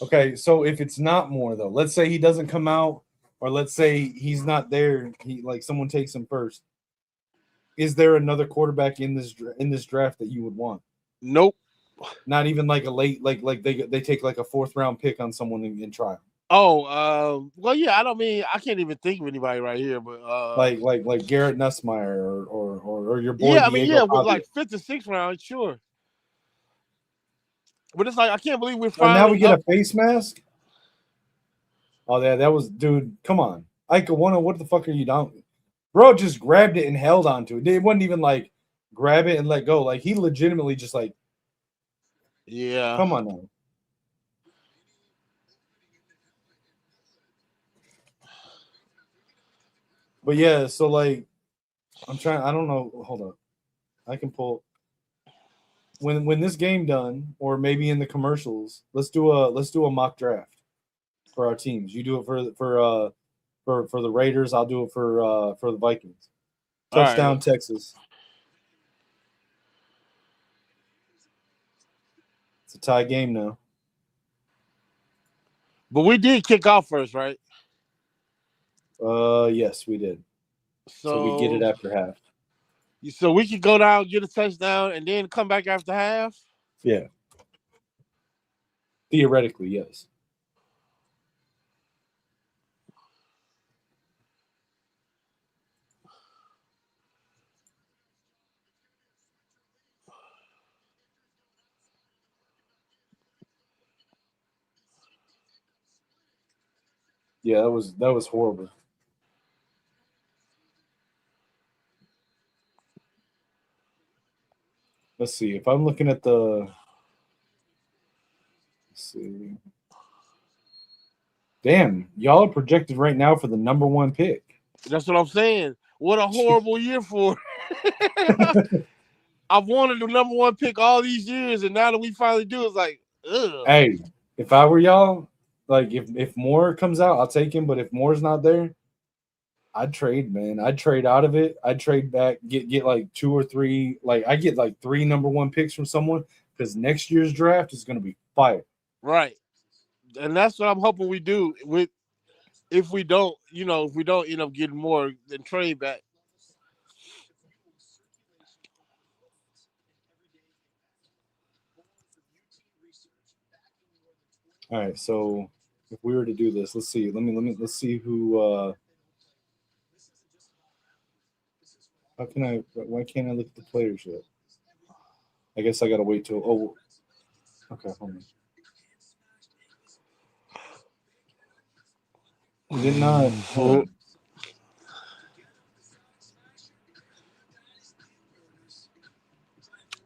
Okay, so if it's not Moore though, let's say he doesn't come out, or let's say he's not there, someone takes him first. Is there another quarterback in this draft that you would want? Nope. Not even like a late, like they take like a 4th round pick on someone in trial. Oh, well, yeah. I can't even think of anybody right here, but like Garrett Nussmeier or your boy. Yeah, I mean, yeah, with like 5th or 6th round, sure. But it's like I can't believe we're And now finally we get up. a face mask. Oh yeah, that was dude. Come on, Ike One. What the fuck are you doing? Bro just grabbed it and held onto it. It wasn't even like grab it and let go. Like he legitimately just like, Yeah. come on now. But yeah, so like I'm trying. I don't know. Hold on. I can pull when this game done, or maybe in the commercials. Let's do a mock draft for our teams. You do it for the Raiders. I'll do it for the Vikings. Touchdown, right. Texas. It's a tie game now. But we did kick off first, right? Yes, we did. So we get it after half. So we could go down, get a touchdown, and then come back after half. Yeah. Theoretically, yes. Yeah, that was horrible. Let's see. If I'm looking at let's see. Damn, y'all are projected right now for the number 1 pick. That's what I'm saying. What a horrible year for. I've wanted the number 1 pick all these years, and now that we finally do, it's like, ugh. Hey, if I were y'all, like if Moore comes out, I'll take him. But if Moore's not there, I'd trade, man. I'd trade out of it. I'd trade back, get like 2 or 3. Like I get like 3 number 1 picks from someone because next year's draft is gonna be fire. Right. And that's what I'm hoping we do. If we don't end up getting more than trade back. All right, so if we were to do this, let's see. Let's see who. How can I? Why can't I look at the players yet? I guess I gotta wait till. Oh, okay. Hold on. Did not. Hold on.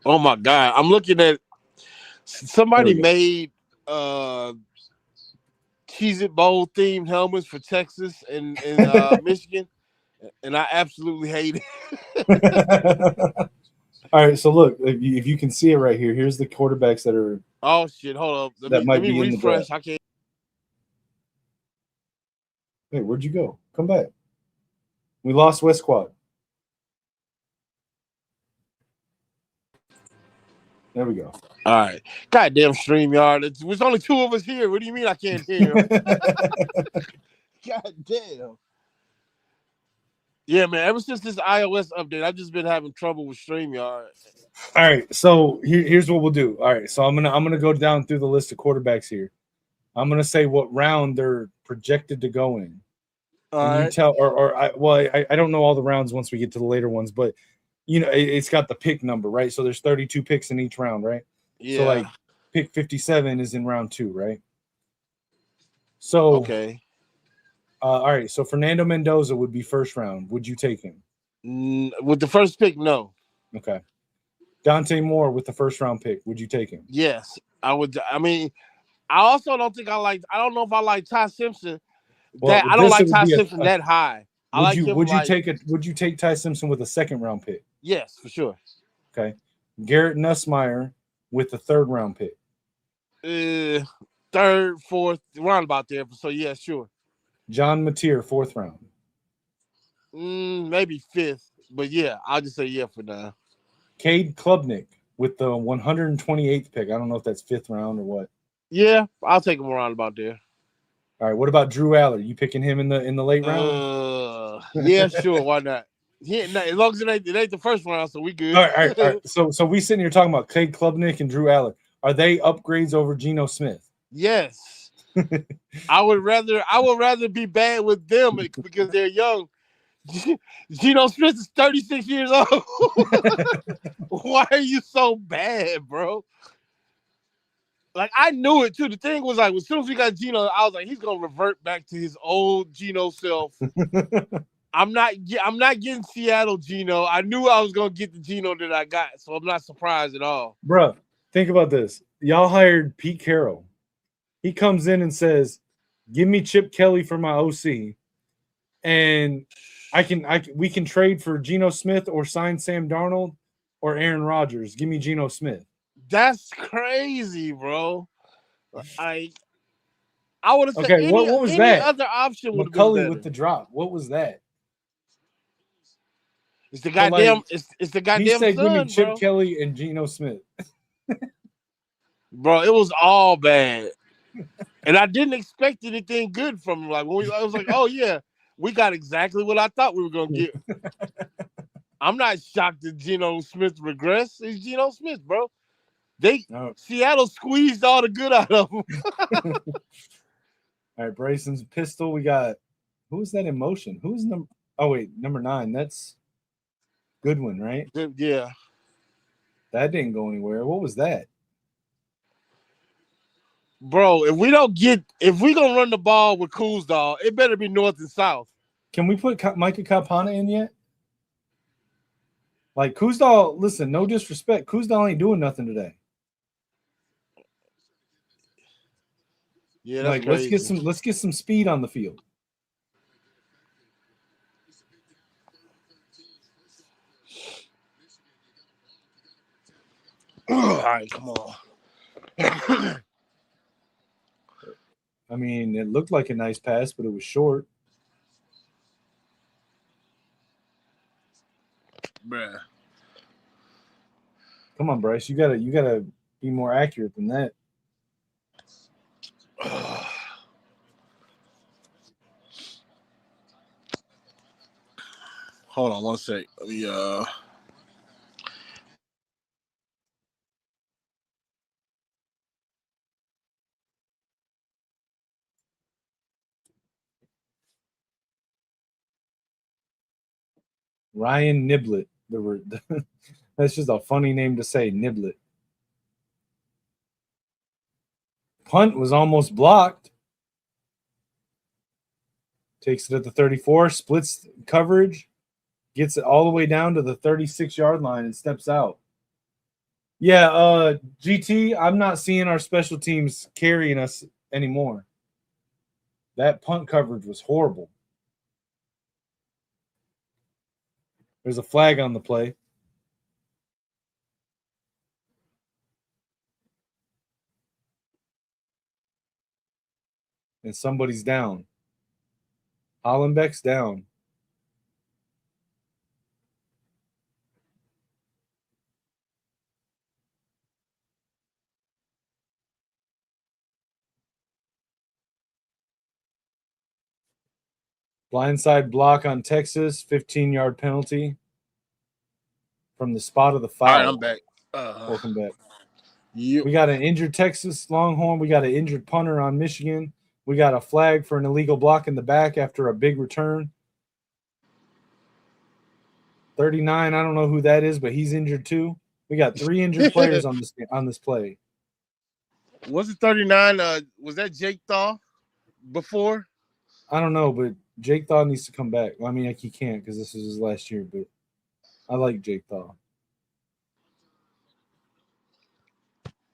Oh my God! I'm looking at somebody made Cheez It Bowl themed helmets for Texas and Michigan, and I absolutely hate it. All right, so look, if you can see it right here, here's the quarterbacks that are. Oh shit! Hold up. Let me refresh. I can't. Hey, where'd you go? Come back. We lost West Quad. There we go. All right. Goddamn StreamYard. There's only 2 of us here. What do you mean I can't hear him? Goddamn. Yeah, man. Ever since this iOS update, I've just been having trouble with StreamYard. All right. So here's what we'll do. All right. So I'm gonna go down through the list of quarterbacks here. I'm gonna say what round they're projected to go in. All right. You tell, I don't know all the rounds once we get to the later ones, but you know it's got the pick number, right? So there's 32 picks in each round, right? Yeah. So like pick 57 is in round 2, right? So okay. All right. So Fernando Mendoza would be first round. Would you take him? With the first pick, no. Okay. Dante Moore with the first round pick. Would you take him? Yes, I would. I mean, I also don't think I don't know if I like Ty Simpson. I don't like Ty Simpson that high. Would you take Ty Simpson with a second round pick? Yes, for sure. Okay. Garrett Nussmeier with the third round pick. Third, fourth, roundabout there. So yeah, sure. John Mateer, fourth round. Maybe fifth, but yeah, I'll just say yeah for now. Cade Klubnik with the 128th pick. I don't know if that's fifth round or what. Yeah, I'll take him around about there. All right. What about Drew Aller? You picking him in the late round? Yeah, sure. Why not? As long as it ain't the first round, so we good. All right. So we sitting here talking about Cade Klubnik and Drew Aller. Are they upgrades over Geno Smith? Yes. I would rather be bad with them because they're young. Geno Smith is 36 years old. Why are you so bad, bro? like I knew it too. The thing was like, as soon as we got Geno, I was like, he's gonna revert back to his old Geno self. I'm not getting Seattle Geno. I knew I was gonna get the Geno that I got, so I'm not surprised at all. Bruh, think about this. Y'all hired Pete Carroll. He comes in and says, "Give me Chip Kelly for my OC, and we can trade for Geno Smith or sign Sam Darnold or Aaron Rodgers. Give me Geno Smith." That's crazy, bro. I would have said Okay, what was any that? other option would have been McCulley better. with the drop. What was that? It's the goddamn. It's the goddamn. He said, son, "Give me Chip bro. Kelly and Geno Smith." Bro, it was all bad, and I didn't expect anything good from him. Like I was like, oh yeah, we got exactly what I thought we were gonna get. I'm not shocked that Geno Smith regressed. It's Geno Smith, bro. Seattle squeezed all the good out of him. All right, Brayson's pistol. We got who's that in motion? Who's number? Oh wait, number 9. That's Goodwin, right? Yeah. That didn't go anywhere. What was that? Bro, if we gonna run the ball with Kuzdahl, it better be north and south. Can we put Micah Kapana in yet? Like Kuzdahl, listen, no disrespect. Kuzdahl ain't doing nothing today. Yeah, that's crazy. let's get some speed on the field. All right, come on. I mean, it looked like a nice pass, but it was short. Bruh. Come on, Bryce. You gotta be more accurate than that. Hold on one sec. Let me Ryan Niblett. That's just a funny name to say, Niblett. Punt was almost blocked. Takes it at the 34, splits coverage, gets it all the way down to the 36-yard line and steps out. Yeah, GT, I'm not seeing our special teams carrying us anymore. That punt coverage was horrible. There's a flag on the play. And somebody's down. Hollenbeck's down. Blindside block on Texas, 15-yard penalty from the spot of the foul. All right, I'm back. Welcome back. Yep. We got an injured Texas Longhorn. We got an injured punter on Michigan. We got a flag for an illegal block in the back after a big return. 39, I don't know who that is, but he's injured too. We got 3 injured players on this play. Was it 39? Was that Jake Thaw before? I don't know, but Jake Thaw needs to come back. I mean, like he can't because this is his last year, but I like Jake Thaw.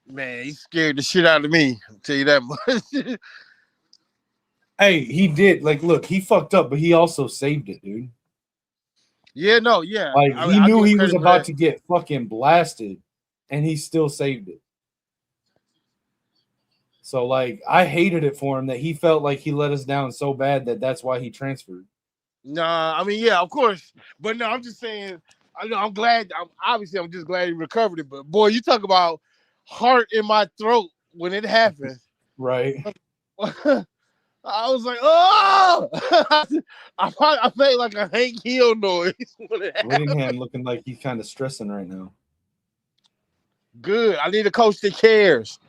Man, he scared the shit out of me. I'll tell you that much. Hey, he did. Like, look, he fucked up, but he also saved it, dude. Yeah, no, yeah. Like, he knew he was about to get fucking blasted, and he still saved it. So, like, I hated it for him that he felt like he let us down so bad that's why he transferred. Nah, I mean, yeah, of course. But no, I'm just saying, I'm glad. I'm just glad he recovered it. But, boy, you talk about heart in my throat when it happened. Right. I was like, oh! I made like a Hank Hill noise when it happened. Whittingham looking like he's kind of stressing right now. Good. I need a coach that cares.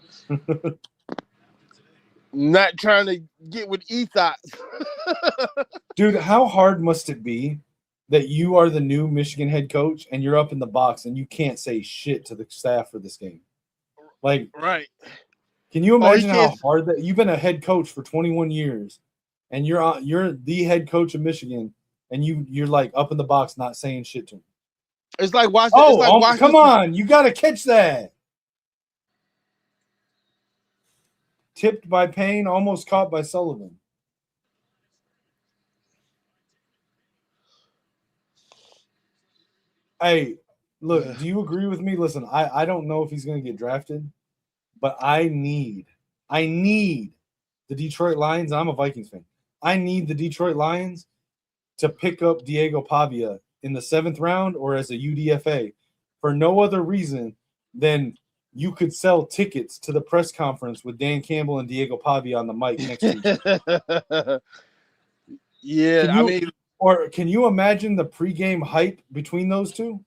Not trying to get with ethos. Dude, how hard must it be that you are the new Michigan head coach and you're up in the box and you can't say shit to the staff for this game? Like, right. Can you Oh, he imagine how can't. hard that you've been a head coach for 21 years, and you're the head coach of Michigan, and you're like up in the box not saying shit to him. It's like watching. It's like Oh, watching. come on, you got to catch that. Tipped by Payne, almost caught by Sullivan. Hey, look, do you agree with me? Listen, I don't know if he's going to get drafted, but I need the Detroit Lions. I'm a Vikings fan. I need the Detroit Lions to pick up Diego Pavia in the 7th round or as a UDFA for no other reason than you could sell tickets to the press conference with Dan Campbell and Diego Pavia on the mic next to each other. Yeah, Or can you imagine the pregame hype between those two?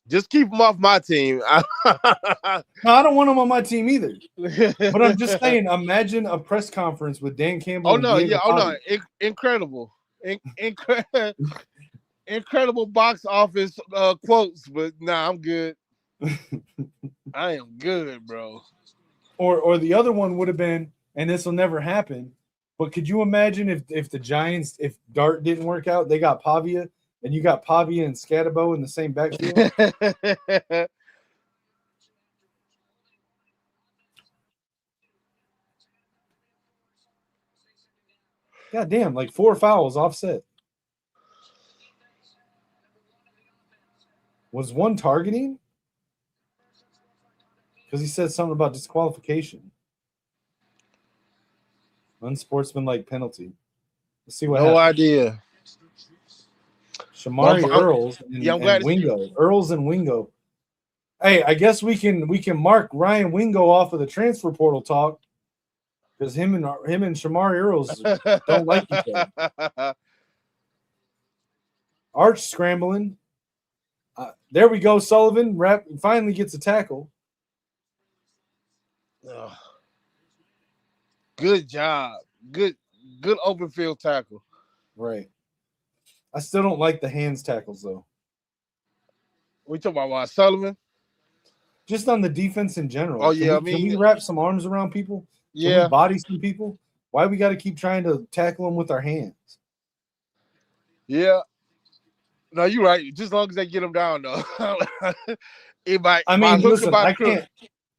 just keep them off my team. No, I don't want them on my team either. But I'm just saying, imagine a press conference with Dan Campbell and Diego Pavia. Incredible. Incredible box office quotes, but nah, I'm good. I am good, bro. Or the other one would have been, and this will never happen, but could you imagine if the Giants, if Dart didn't work out, they got Pavia, and you got Pavia and Scatabo in the same backfield? God damn, like 4 fouls offset. Was one targeting? Because he said something about disqualification. Unsportsmanlike penalty. Let's see what happens. No idea. Shamari Earls and Wingo. Earls and Wingo. Hey, I guess we can mark Ryan Wingo off of the transfer portal talk because him and Shamari Earls don't like each other. Arch scrambling. There we go. Sullivan finally gets a tackle. Good job. Good open field tackle. Right. I still don't like the hands tackles though. We talking about Sullivan? Just on the defense in general. Oh yeah, can we wrap some arms around people? Yeah. Can we body some people? Why we got to keep trying to tackle them with our hands? Yeah. No, you're right. Just as long as they get them down, though. Listen,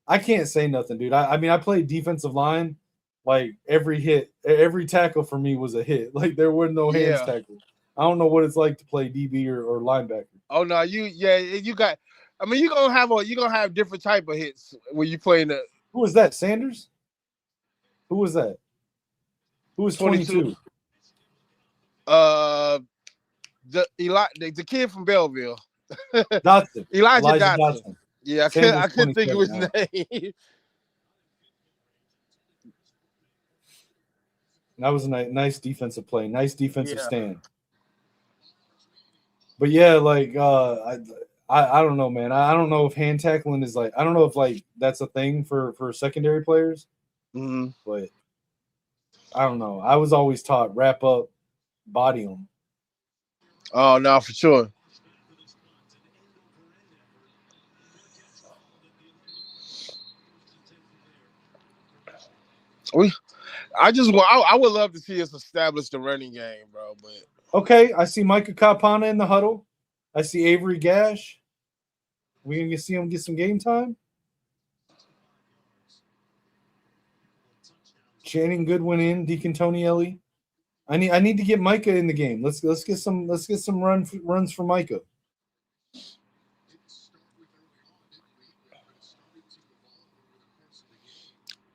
I can't say nothing, dude. I played defensive line. Like every tackle for me was a hit. Like there were no hands tackles. I don't know what it's like to play DB or linebacker. Oh no, you got. I mean, you're gonna have different type of hits when you playing the. Who was that? Sanders? Who was that? Who was 22? The kid from Belleville. Dotson. Elijah Dotson. Yeah, I couldn't think of his name. That was a nice defensive play. Nice defensive stand. But yeah, like I don't know, man. I don't know if hand tackling is like, I don't know if like that's a thing for secondary players. Mm-hmm. But I don't know. I was always taught wrap up, body them. Oh no, for sure. I would love to see us establish the running game, bro. But okay, I see Micah Kapana in the huddle. I see Avery Gash. We gonna see him get some game time. Channing Goodwin in, Deacon Tonielli. I need to get Micah in the game. Let's get some runs for Micah.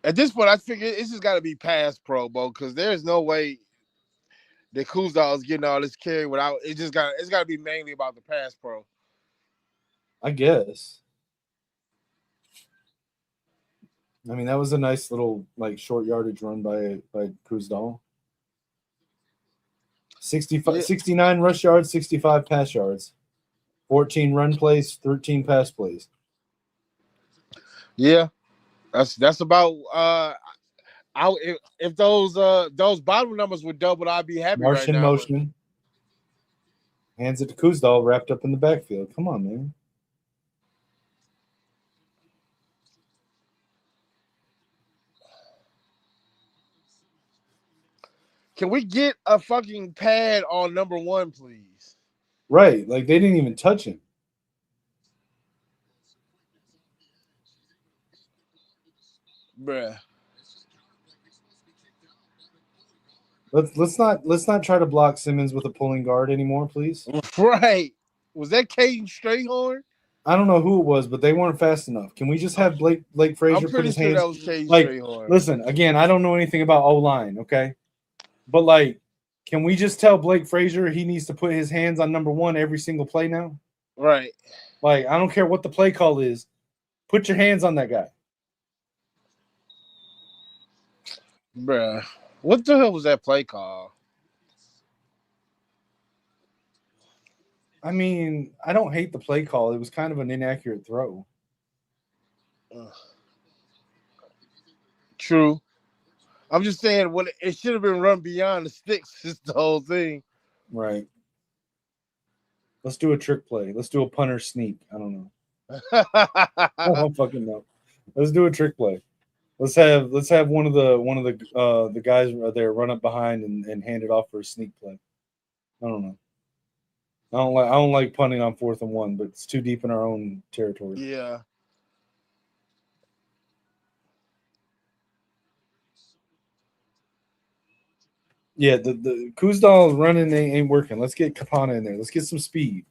At this point, I figure it's just got to be pass pro, bro, because there's no way that Kuzdal is getting all this carry without. It's got to be mainly about the pass pro. I guess. I mean, that was a nice little like short yardage run by Kuzdal. 69 rush yards, 65 pass yards, 14 run plays, 13 pass plays. Yeah, that's about. If those bottom numbers were doubled, I'd be happy Martian right now. Motion. Hands it to Kuzdal, wrapped up in the backfield. Come on, man. Can we get a fucking pad on number 1, please? Right. Like they didn't even touch him. Bruh. Let's not try to block Simmons with a pulling guard anymore, please. Right. Was that Caden Strayhorn? I don't know who it was, but they weren't fast enough. Can we just have Blake I'm Frazier put pretty his sure hands that was Caden like Strayhorn. listen, again, I don't know anything about O-line, okay? But like, can we just tell Blake Frazier he needs to put his hands on number 1 every single play now? Right. Like, I don't care what the play call is. Put your hands on that guy. Bruh. What the hell was that play call? I mean, I don't hate the play call. It was kind of an inaccurate throw. True. I'm just saying, what it should have been run beyond the sticks. Just the whole thing. Right. Let's do a trick play. Let's do a punter sneak. I don't know. I don't fucking know. Let's do a trick play. Let's have one of the guys there run up behind and hand it off for a sneak play. I don't know. I don't like punting on 4th and 1, but it's too deep in our own territory. Yeah. Yeah, the Kuzdal running ain't working. Let's get Kapana in there. Let's get some speed.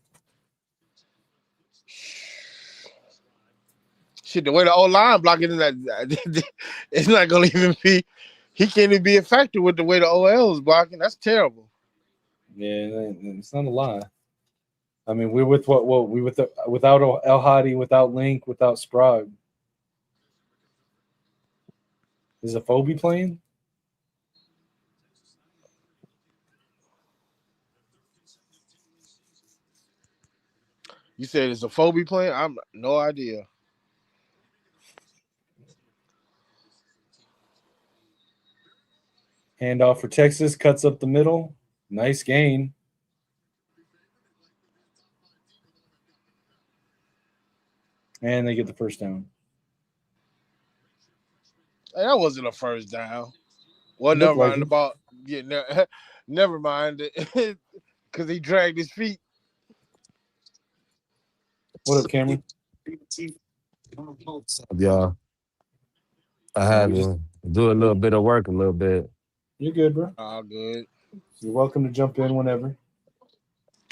Shit, the way the old line blocking is that it's not gonna even be. He can't even be a factor with the way the OL is blocking. That's terrible. Yeah, it's not a lie. I mean, we're with without El Hadi, without Link, without Sprague. Is a Phobie playing? You said it's a Phobie playing? I'm no idea. Handoff for Texas, cuts up the middle. Nice gain. And they get the first down. Hey, that wasn't a first down. Well, never mind about never mind because he dragged his feet. What up, Cameron? Y'all. I had to do a little bit of work, a little bit. You're good, bro. All good. You're welcome to jump in whenever.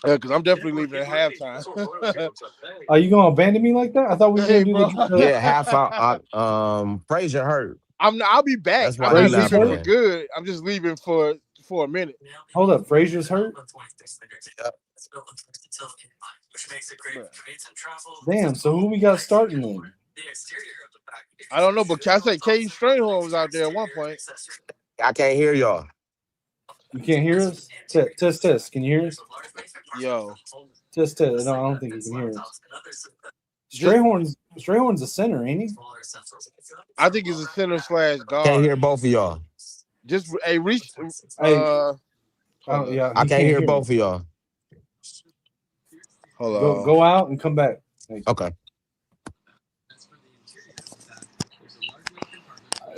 Yeah, because I'm definitely leaving at halftime. Are you gonna abandon me like that? I thought we were gonna do the yeah, half out. Frazier hurt. I'll be back. That's why I'm not leaving playing. for good. I'm just leaving for a minute. Hold up, Frazier's hurt. Damn. So who we got starting then? I don't know, but can I say Caden Strayhorn was out there at one point? I can't hear y'all. You can't hear us? Test. Can you hear us? Yo. Test. No, I don't think you can hear us. Strayhorn's a center, ain't he? I think he's a center / guard. Can't hear both of y'all. Just reach. Yeah, I can't hear both of y'all. Hold on. Go out and come back. Okay.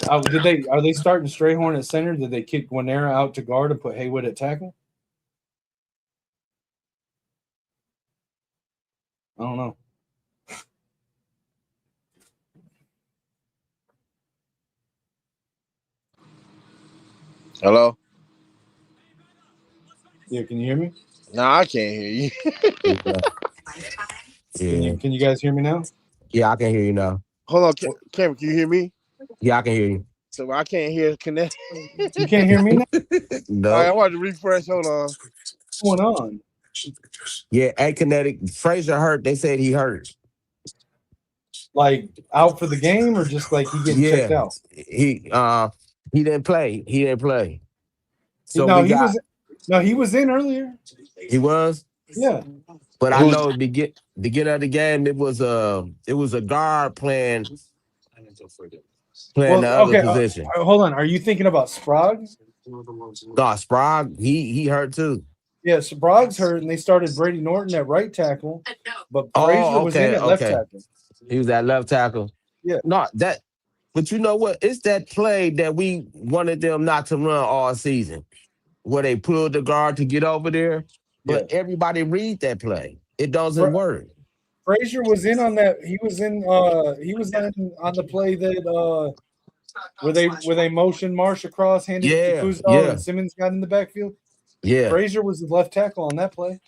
Are they starting Strayhorn at center? Did they kick Guanera out to guard and put Haywood at tackle? I don't know. Hello? Yeah, can you hear me? No, I can't hear you. Can you guys hear me now? Yeah, I can hear you now. Hold on, Cameron, can you hear me? Yeah, I can hear you. So I can't hear Kinetik. You can't hear me now? No. All right, I want to refresh. Hold on. What's going on? Yeah, at Kinetik, Frazier hurt. They said he hurt. Like out for the game or just like he getting checked out? He didn't play. So he was in earlier. He was? Yeah. But I know beginning of the game, it was a guard playing the other position. Hold on. Are you thinking about Sprague? No, Sprague, he hurt too. Yeah, Sprague's hurt, and they started Brady Norton at right tackle, but Frazier was in at left tackle. He was at left tackle. Yeah. But you know what? It's that play that we wanted them not to run all season. where they pulled the guard to get over there, Yeah. but everybody read that play. It doesn't Fra- work. Frazier was in on that. He was in. He was in on the play that where they motioned Marsh across, handed it to Yeah, Kuzma, yeah, and Simmons got in the backfield. yeah, Frazier was the left tackle on that play.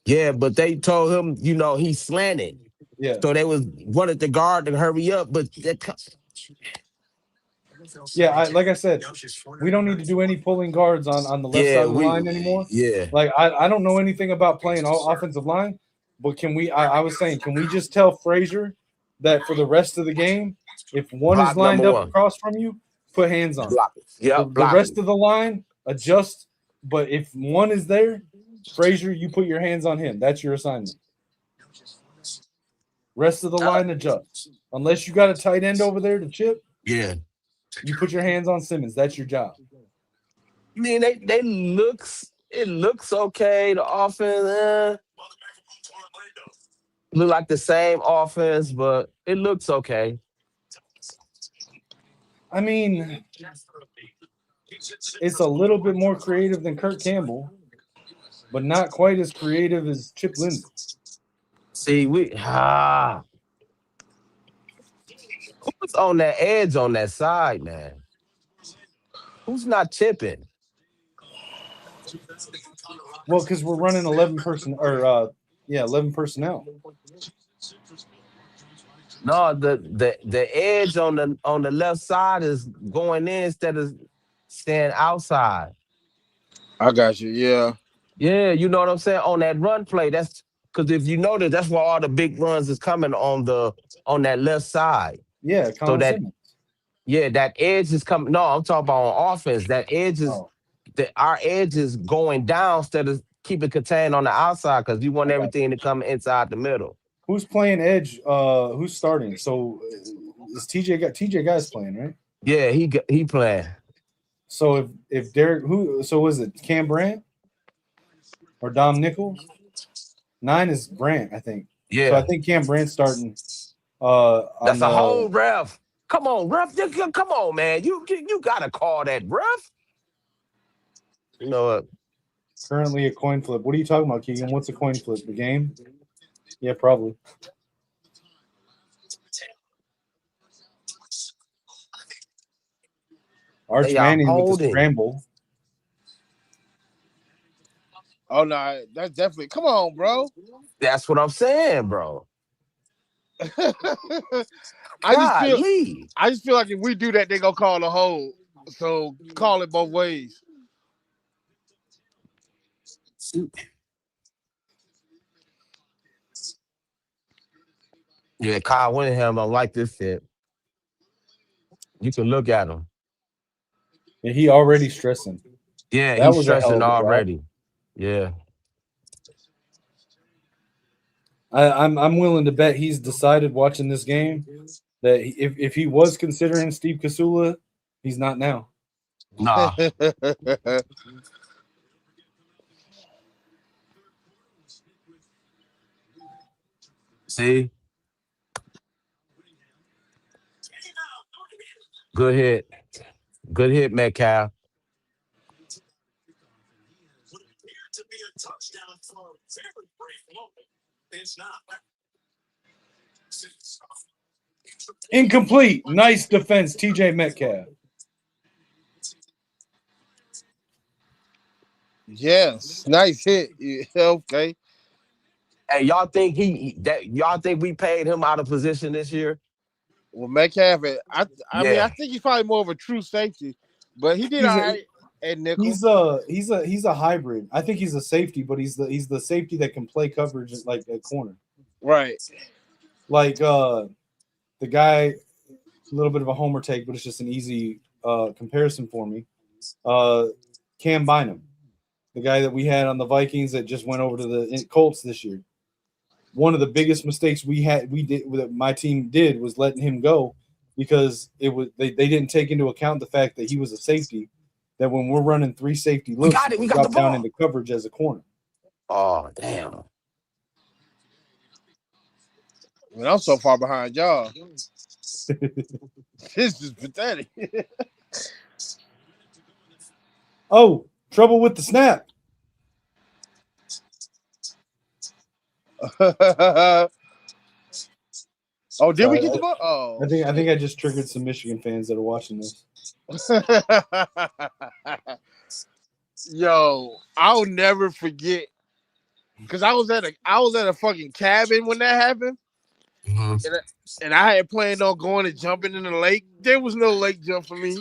yeah. But they told him, he slanted. Yeah. So they was wanted the guard to hurry up, but Yeah, like I said, we don't need to do any pulling guards on the left yeah, side of the line anymore. yeah. Like I don't know anything about playing all offensive line, but can we? I was saying, can we just tell Frazier that for the rest of the game, if one is Block number lined up one. across from you, put hands on it. Block it. Yep, The block rest it. of the line adjust, but if one is there, Frazier, you put your hands on him. That's your assignment. Rest of the line adjust. Unless you got a tight end over there to chip, Yeah. you put your hands on Simmons. That's your job. I mean, it looks okay. The offense look like the same offense, but it looks okay. I mean, it's a little bit more creative than Kurt Campbell, but not quite as creative as Chip Lindsey. See, who's on that edge on that side, man? Who's not chipping? Well, because we're running 11 personnel. No, the edge on the left side is going in instead of staying outside. I got you. Yeah. Yeah, you know what I'm saying? On that run play, that's because if you notice, that's where all the big runs is coming on that left side. Yeah, So Colin that Simmons. that edge is coming. No, I'm talking about on offense. That edge is Oh, our edge is going down instead of keeping contained on the outside because we want I got everything to come inside the middle. who's playing edge? Who's starting? So is TJ guys playing, right? Yeah, he playing. So if Derek was it Cam Brandt or Dom Nichols? 9 is Brandt, I think. Yeah, So I think Cam Brandt's starting on that's a whole the ref. Come on, ref. Come on, man. You gotta call that ref. You know what? currently a coin flip. What are you talking about, Keegan? What's a coin flip? The game? Yeah, probably. Arch They are Manning with the holding. scramble. Oh no, that's definitely. Come on, bro. That's what I'm saying, bro. I Golly. just feel like if we do that, they gonna call a hold. So call it both ways. Yeah, Kyle Whittingham don't like this shit. You can look at him. Yeah, he already stressing. Yeah, That he's was a hell stressing of a drive. already. Yeah. I'm willing to bet he's decided watching this game that if he was considering Steve Kasula, he's not now. Nah. See? Good hit. Good hit, Metcalf. Incomplete. Nice defense, TJ Metcalf. Yes, nice hit. Yeah, okay. Hey, y'all think we paid him out of position this year? Well, Metcalf, I mean, I Yeah. think he's probably more of a true safety, but he did He's all a, right at nickel. he's a hybrid. I think he's a safety, but he's the safety that can play coverage like at corner. Right. Like the guy, a little bit of a homer take, but it's just an easy comparison for me. Cam Bynum, the guy that we had on the Vikings that just went over to the Colts this year. One of the biggest mistakes that my team did was letting him go because they didn't take into account the fact that he was a safety. That when we're running 3 safety looks, We got the drop down ball. into coverage as a corner. Oh, damn. I mean, I'm so far behind y'all. This is pathetic. Oh, Trouble with the snap. Oh, did we Sorry, get the ball? Oh, I think I just triggered some Michigan fans that are watching this. Yo, I'll never forget because I was at a fucking cabin when that happened, and I had planned on going and jumping in the lake. There was no lake jump for me.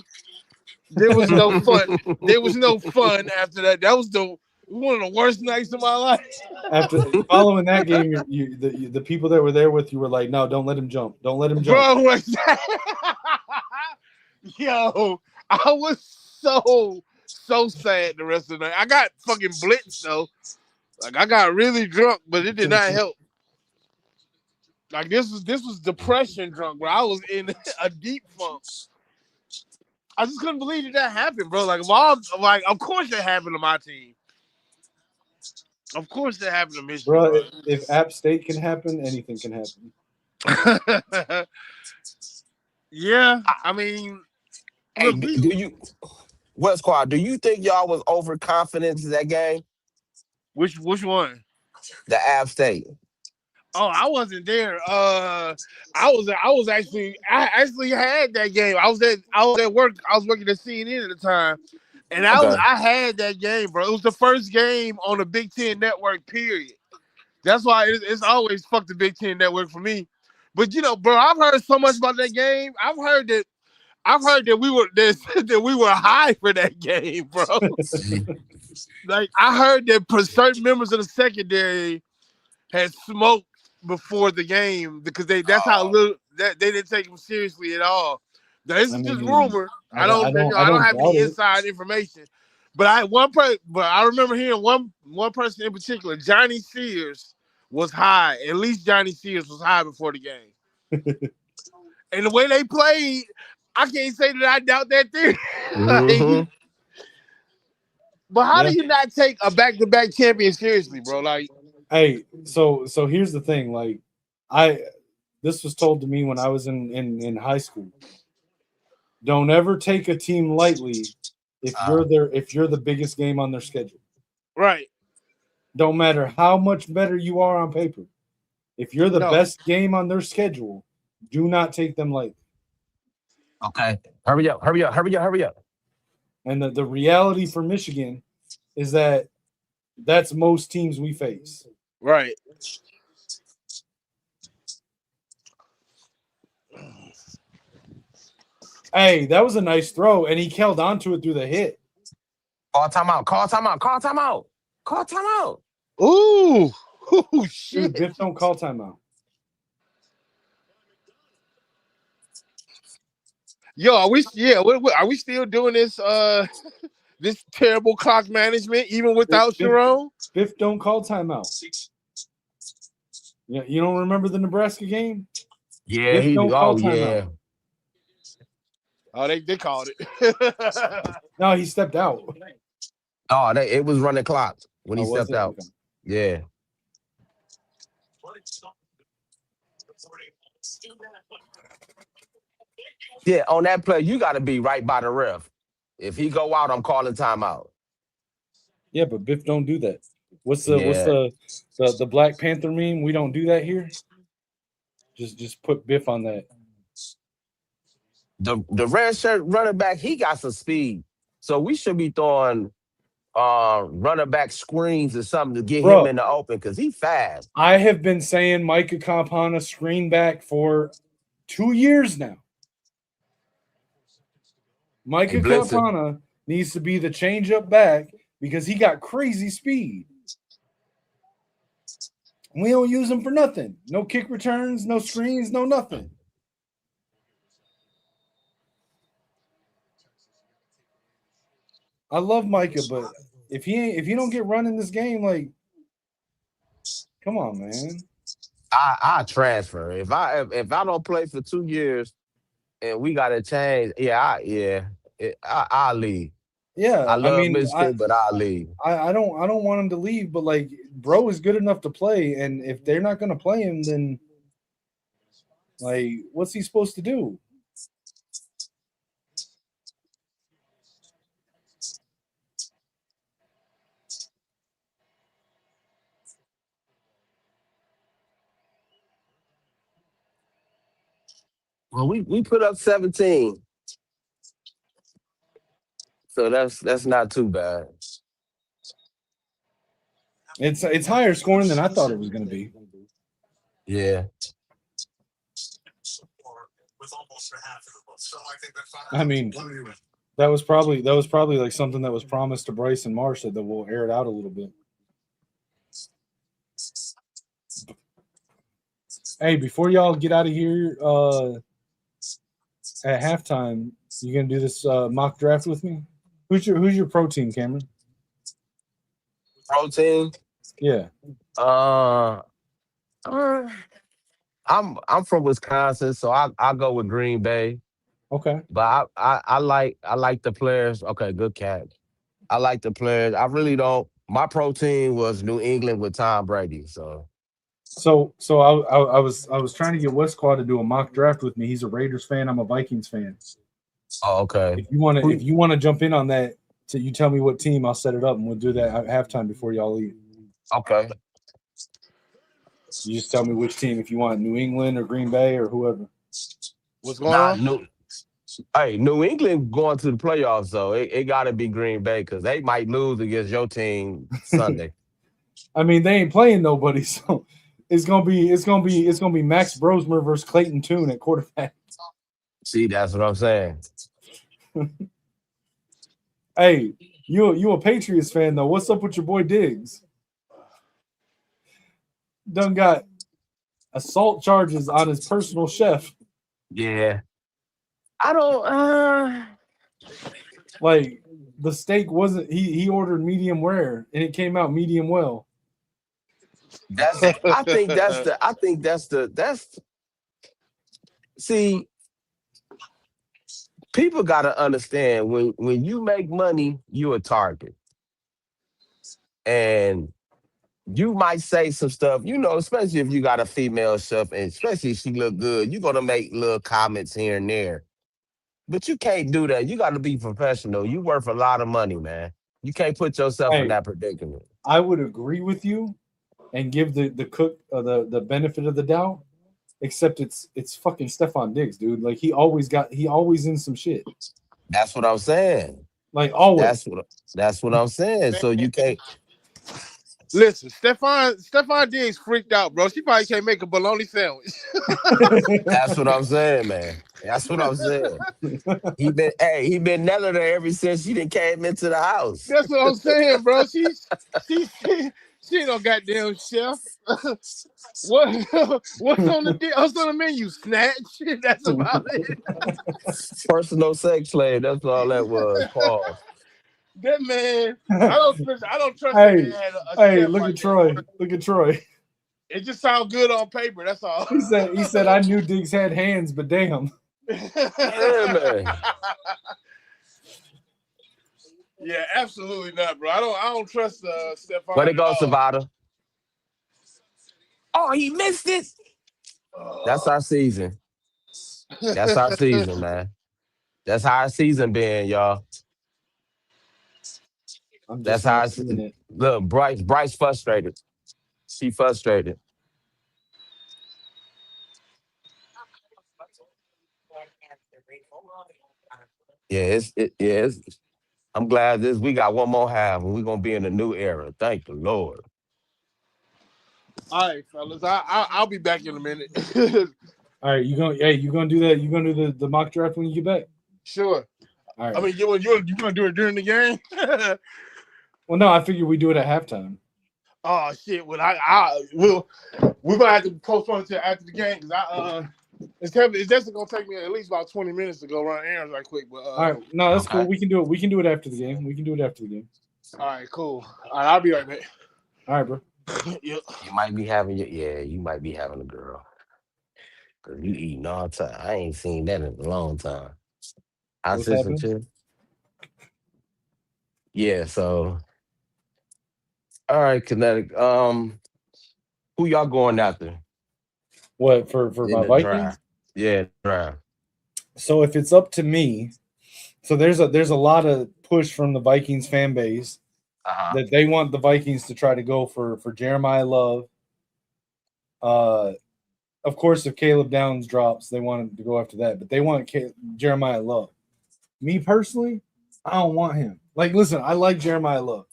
There was no fun. There was no fun after that. That was one of the worst nights of my life. After following that game, the people that were there with you were like, "No, don't let him jump. Don't let him jump." Bro, yo, I was so sad the rest of the night. I got fucking blitzed though. Like I got really drunk, but it did not help. Like this was depression drunk, bro. I was in a deep funk. I just couldn't believe that happened, bro. Like, of course that happened to my team. Of course that happened to Michigan, bro. If App State can happen, anything can happen. Yeah, I mean, hey, what squad? Do you think y'all was overconfident in that game? Which one? The App State. Oh, I wasn't there. I actually had that game. I was at work. I was working at CNN at the time, and I had that game, bro. It was the first game on the Big Ten Network. Period. That's why it's always fuck the Big Ten Network for me. But bro, I've heard so much about that game. I've heard that we were that we were high for that game, bro. Like I heard that certain members of the secondary had smoked before the game because that's how little that they didn't take him seriously at all. Now, this is just rumor. I don't have any inside information. But I remember hearing one person in particular, Johnny Sears, was high. At least Johnny Sears was high before the game. And the way they played, I can't say that I doubt that theory. Mm-hmm. But how do you not take a back-to-back champion seriously, bro? Like, hey, so here's the thing. Like, this was told to me when I was in high school. Don't ever take a team lightly if you're the biggest game on their schedule. Right. Don't matter how much better you are on paper. If you're the best game on their schedule, do not take them lightly. Okay. Hurry up. And the reality for Michigan is that that's most teams we face. Right. Hey, that was a nice throw, and he held onto it through the hit. Call timeout. Ooh, shit. Dude, Biff don't call timeout. Yo, are we still doing this this terrible clock management even without Sharon? Biff don't call timeout. Yeah, you don't remember the Nebraska game? Yeah, Biff don't call timeout. Oh, they called it. No, he stepped out. Oh, it was running clock when he stepped out. Okay. Yeah. Yeah, on that play, you got to be right by the ref. If he go out, I'm calling timeout. Yeah, but Biff don't do that. What's the Black Panther meme? We don't do that here. Just put Biff on that. The red shirt running back, he got some speed, so we should be throwing running back screens or something to get him in the open because he's fast. I have been saying Micah Kampana screen back for 2 years now. Micah Kampana needs to be the change-up back because he got crazy speed. We don't use him for nothing. No kick returns, no screens, no nothing. I love Micah, but if he don't get run in this game, like, come on, man. I transfer if I don't play for 2 years and we got to change. I'll leave. Yeah, I love Michigan, but I'll leave. I don't want him to leave, but like, bro is good enough to play, and if they're not going to play him, then like, what's he supposed to do? Well, we put up 17, so that's not too bad. It's higher scoring than I thought it was going to be. Yeah. I mean, that was probably like something that was promised to Bryce and Marsh that we'll air it out a little bit. Hey, before y'all get out of here at halftime, you gonna do this mock draft with me? Who's your pro team, Cameron? Protein. Yeah. Uh, uh, I'm from Wisconsin, so I go with Green Bay. Okay. But I like the players. Okay, good catch. I like the players. I really don't. My pro team was New England with Tom Brady. So So I was trying to get West Quad to do a mock draft with me. He's a Raiders fan. I'm a Vikings fan. okay. If you wanna jump in on that, so you tell me what team, I'll set it up and we'll do that at halftime before y'all leave. Okay. You just tell me which team if you want New England or Green Bay or whoever. What's going Nah, on? New. Hey, New England going to the playoffs, though. It got to be Green Bay because they might lose against your team Sunday. I mean, they ain't playing nobody, so it's gonna be Max Brosmer versus Clayton Tune at quarterback. See, that's what I'm saying. Hey, you a Patriots fan though? What's up with your boy Diggs? Done got assault charges on his personal chef. Yeah. I don't. Like the steak wasn't he ordered medium rare and it came out medium well. That's. I think that's the. I think that's the. That's. See, people got to understand when you make money, you a target, and you might say some stuff, especially if you got a female chef, and especially if she look good, you're gonna make little comments here and there. But you can't do that. You got to be professional. You worth a lot of money, man. You can't put yourself in Hey, that predicament. I would agree with you and give the cook the benefit of the doubt, except it's fucking Stephon Diggs, dude. Like he always in some shit. That's what I'm saying. Like always. That's what I'm saying. So you can't. Listen, Stephon Diggs freaked out, bro. She probably can't make a bologna sandwich. That's what I'm saying, man. That's what I'm saying. He been nailing her ever since she didn't came into the house. That's what I'm saying, bro. She ain't no goddamn chef. What's on the menu? Snatch. That's about it. Personal sex slave. That's all that was. Pause. That man, I don't trust that Hey, man had a hey, chef look like at Troy. that. Look at Troy. It just sounds good on paper. That's all. He said I knew Diggs had hands, but damn. Yeah, man. Yeah, absolutely not, bro. I don't trust Stephon. Where they go, Savada? Oh, he missed it. That's our season. That's our season, man. That's how our season been, y'all. I'm That's just how not I seeing it. look. Bryce frustrated. She frustrated. Yeah, I'm glad we got one more half and we're gonna be in a new era. Thank the Lord. All right, fellas. I'll be back in a minute. All right, you gonna do that? You gonna do the mock draft when you get back? Sure. All right. I mean, you gonna do it during the game? Well, no, I figured we do it at halftime. Oh shit! Well, we're gonna have to postpone it till after the game because it's just gonna take me at least about 20 minutes to go run errands right quick. But All right, no, that's Okay. cool. We can do it. We can do it after the game. We can do it after the game. all right, cool. All right, I'll be right back. All right, bro. Yep. You might be having you might be having a girl. Cause you eating all the time. I ain't seen that in a long time. I What's said some happening? shit. Yeah, so all right, Kinetic. Who y'all going after What for in my the Vikings? draft? Yeah, draft. So if it's up to me, so there's a lot of push from the Vikings fan base Uh-huh. that they want the Vikings to try to go for Jeremiah Love, of course, if Caleb Downs drops, they want him to go after that, but they want Jeremiah Love. Me personally, I don't want him. Like, listen, I like Jeremiah Love,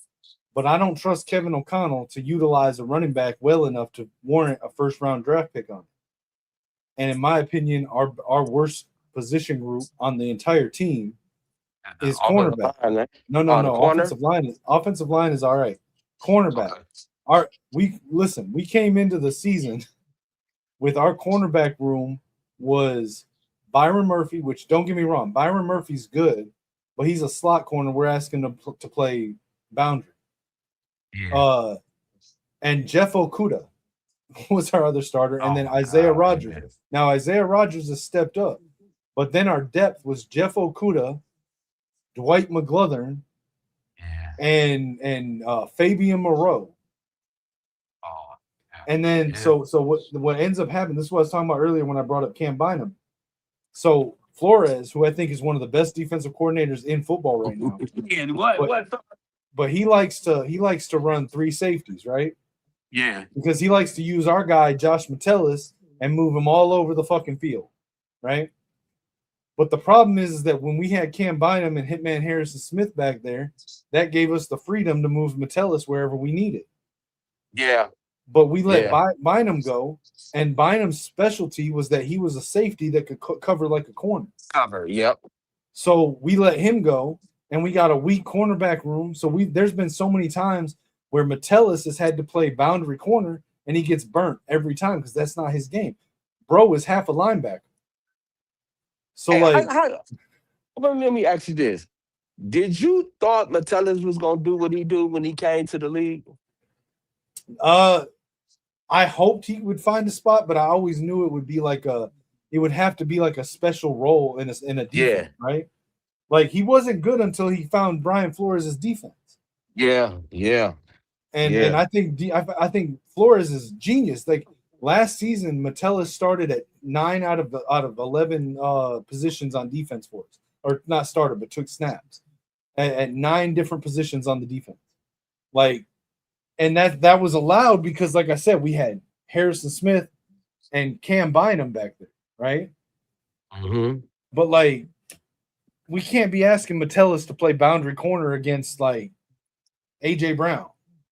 but I don't trust Kevin O'Connell to utilize a running back well enough to warrant a first round draft pick on him. And in my opinion, our worst position group on the entire team is cornerback. No. Corner? Offensive line is all right. Cornerback. Okay. We came into the season with our cornerback room was Byron Murphy, which don't get me wrong, Byron Murphy's good, but he's a slot corner. We're asking him to play boundary. Yeah. And Jeff Okuda was our other starter, and then Isaiah Rodgers. Man. Now Isaiah Rodgers has stepped up, but then our depth was Jeff Okuda, Dwight McGlothern, and Fabian Moreau. And then so what ends up happening, this is what I was talking about earlier when I brought up Cam Bynum. So Flores, who I think is one of the best defensive coordinators in football right now. But he likes to run three safeties, right? Yeah. Because he likes to use our guy, Josh Metellus, and move him all over the fucking field, right? But the problem is that when we had Cam Bynum and Hitman Harrison Smith back there, that gave us the freedom to move Metellus wherever we needed. Yeah. But we let Bynum go, and Bynum's specialty was that he was a safety that could cover like a corner. Yep. So we let him go, and we got a weak cornerback room. So there's been so many times where Metellus has had to play boundary corner, and he gets burnt every time because that's not his game. Bro is half a linebacker. So let me ask you this: did you thought Metellus was gonna do what he do when he came to the league? I hoped he would find a spot, but I always knew it would be it would have to be like a special role in a defense, right? Like he wasn't good until he found Brian Flores' defense. Yeah. And I think Flores is genius. Like last season, Metellus started at 9 out of 11 positions on defense for us, or not started, but took snaps at 9 different positions on the defense. Like, and that was allowed because, like I said, we had Harrison Smith and Cam Bynum back there, right? Mm-hmm. But like, we can't be asking Metellus to play boundary corner against like AJ Brown.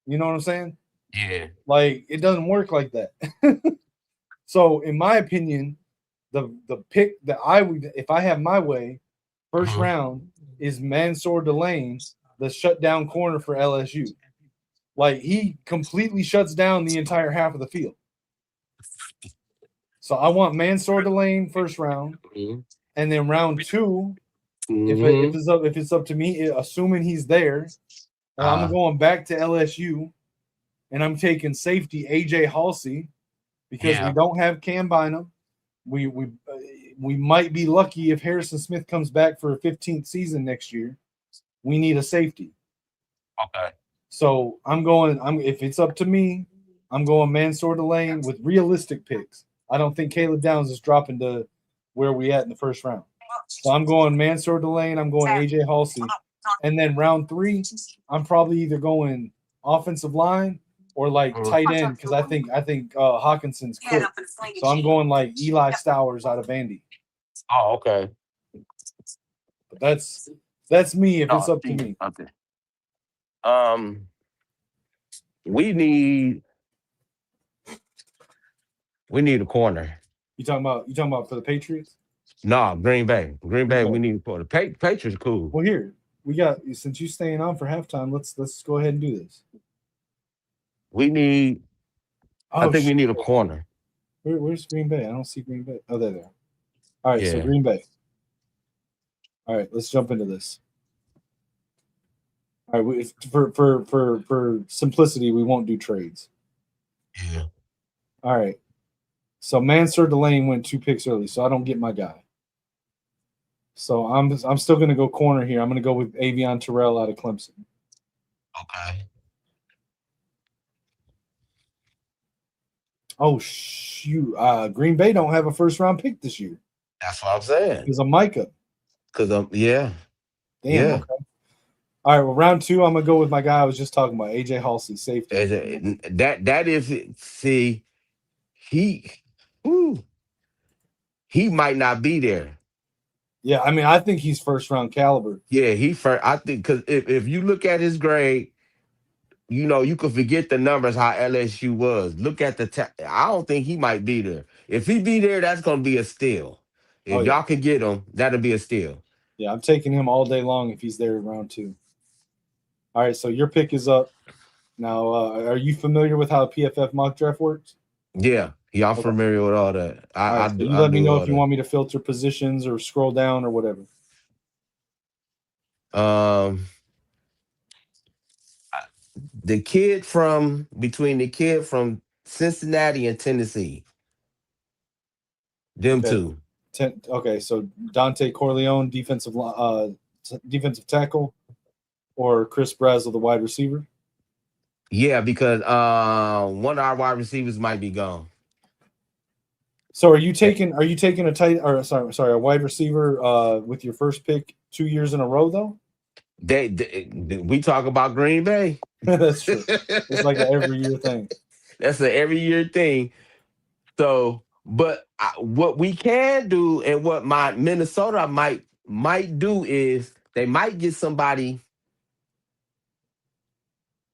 You know what I'm saying? Yeah. Like it doesn't work like that. So, in my opinion, the pick that I would, if I have my way, first round is Mansour Delane, the shutdown corner for LSU. Like he completely shuts down the entire half of the field. So I want Mansour Delane first round, and then round 2, if it's up to me, assuming he's there, I'm going back to LSU, and I'm taking safety AJ Halsey because we don't have Cam Bynum. We might be lucky if Harrison Smith comes back for a 15th season next year. We need a safety. Okay. So if it's up to me, I'm going Mansour Delane with realistic picks. I don't think Caleb Downs is dropping to where we at in the first round. So I'm going Mansour Delane, I'm going AJ Halsey. And then round 3, I'm probably either going offensive line or like tight end because I think Hawkinson's cooked. So I'm going like Eli Stowers out of Vandy. Oh, okay. But that's me if it's up to me. Okay. We need a corner. You talking about for the Patriots? No, Green Bay. Green Bay. We need a corner. Patriots cool. Well, here we got, since you staying on for halftime, let's go ahead and do this. We need. I think we need a corner. Where's Green Bay? I don't see Green Bay. Oh, there. All right, so Green Bay. All right, let's jump into this. All right, for simplicity, we won't do trades. Yeah. All right. So Mansour Delane went 2 picks early, so I don't get my guy. So I'm still going to go corner here. I'm going to go with Avion Terrell out of Clemson. Okay. Oh shoot! Green Bay don't have a first round pick this year. That's what I'm saying. Because of Micah. Damn. Yeah. Okay. All right. Well, round 2, I'm gonna go with my guy I was just talking about, AJ Halsey, safety. That is. See, he Ooh, he might not be there. Yeah, I mean, I think he's first round caliber. Yeah, he first. I think because if you look at his grade, you could forget the numbers how LSU was. Look at the. I don't think he might be there. If he be there, that's gonna be a steal. Oh If yeah, y'all can get him, that'll be a steal. yeah. I'm taking him all day long if he's there round 2. All right, so your pick is up now. Are you familiar with how a PFF mock draft works? Yeah, I'm Okay. familiar with all that. All I right, so do. you I let me do know all if you that. want me to filter positions or scroll down or whatever. Um, the kid from between the kid from Cincinnati and Tennessee, them Okay. two. Okay, so Dante Corleone, defensive tackle, or Chris Brazel, the wide receiver. Yeah, because one of our wide receivers might be gone. So are you taking a wide receiver with your first pick 2 years in a row though? We talk about Green Bay. That's true. It's like an every year thing. That's an every year thing. So, but what we can do and what my Minnesota might do is they might get somebody.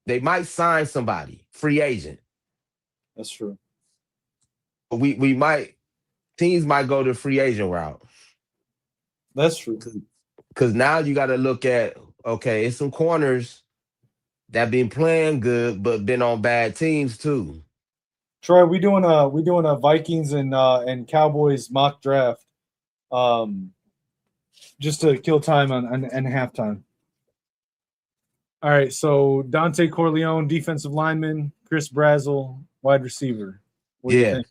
They might sign somebody free agent. That's true. We might teams might go the free agent route That's true. because now you got to look at okay, it's some corners that been playing good but been on bad teams too. Troy, we doing a Vikings and Cowboys mock draft. Um, just to kill time and halftime. All right, so Dante Corleone, defensive lineman, Chris Brazel, wide receiver. What do you Yeah, think?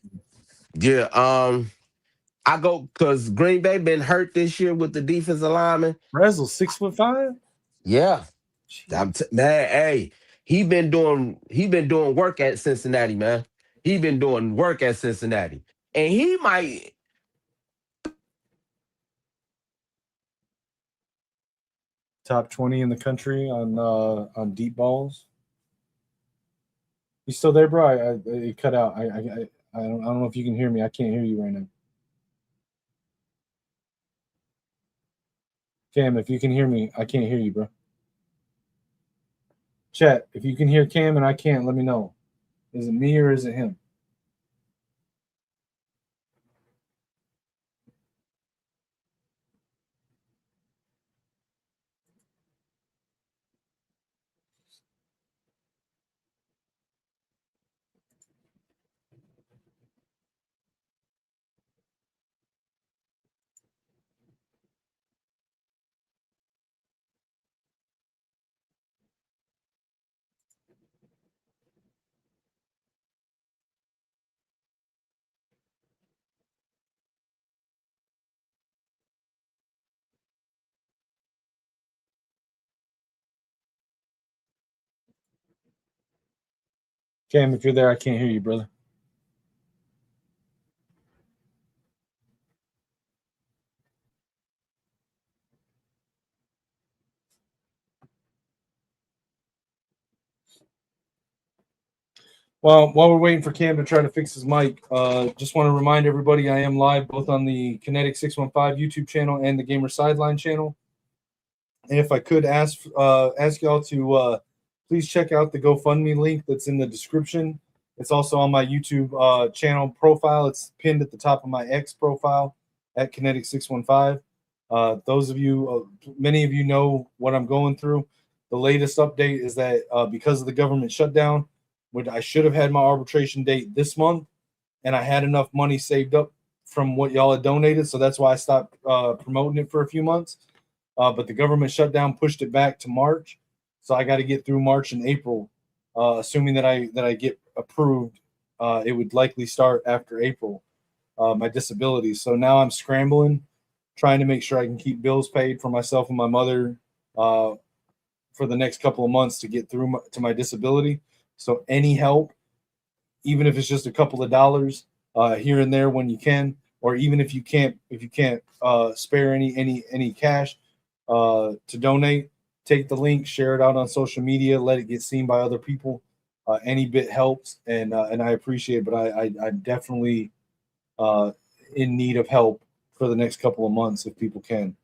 yeah. I go because Green Bay been hurt this year with the defensive lineman. Brazel 6'5". Yeah, Jeez. man. Hey, he been doing work at Cincinnati, man. He been doing work at Cincinnati, and he might. Top 20 in the country on deep balls. You still there, bro? It cut out. I don't know if you can hear me. I can't hear you right now. Cam, if you can hear me, I can't hear you, bro. Chat, if you can hear Cam and I can't, let me know. Is it me or is it him? Cam, if you're there, I can't hear you, brother. Well, while we're waiting for Cam to try to fix his mic, just want to remind everybody I am live both on the Kinetik 615 YouTube channel and the Gamer Sideline channel. And if I could ask y'all to please check out the GoFundMe link that's in the description. It's also on my YouTube channel profile. It's pinned at the top of my X profile at Kinetik 615. Those of you, many of you know what I'm going through. The latest update is that because of the government shutdown, which I should have had my arbitration date this month, and I had enough money saved up from what y'all had donated, so that's why I stopped promoting it for a few months. But the government shutdown pushed it back to March, so I got to get through March and April. Assuming that I get approved, it would likely start after April. My disability. So now I'm scrambling, trying to make sure I can keep bills paid for myself and my mother for the next couple of months to get through to my disability. So any help, even if it's just a couple of dollars here and there when you can, or even if you can't spare any cash to donate, take the link, share it out on social media, let it get seen by other people. Any bit helps, and I appreciate it. But I definitely in need of help for the next couple of months if people can.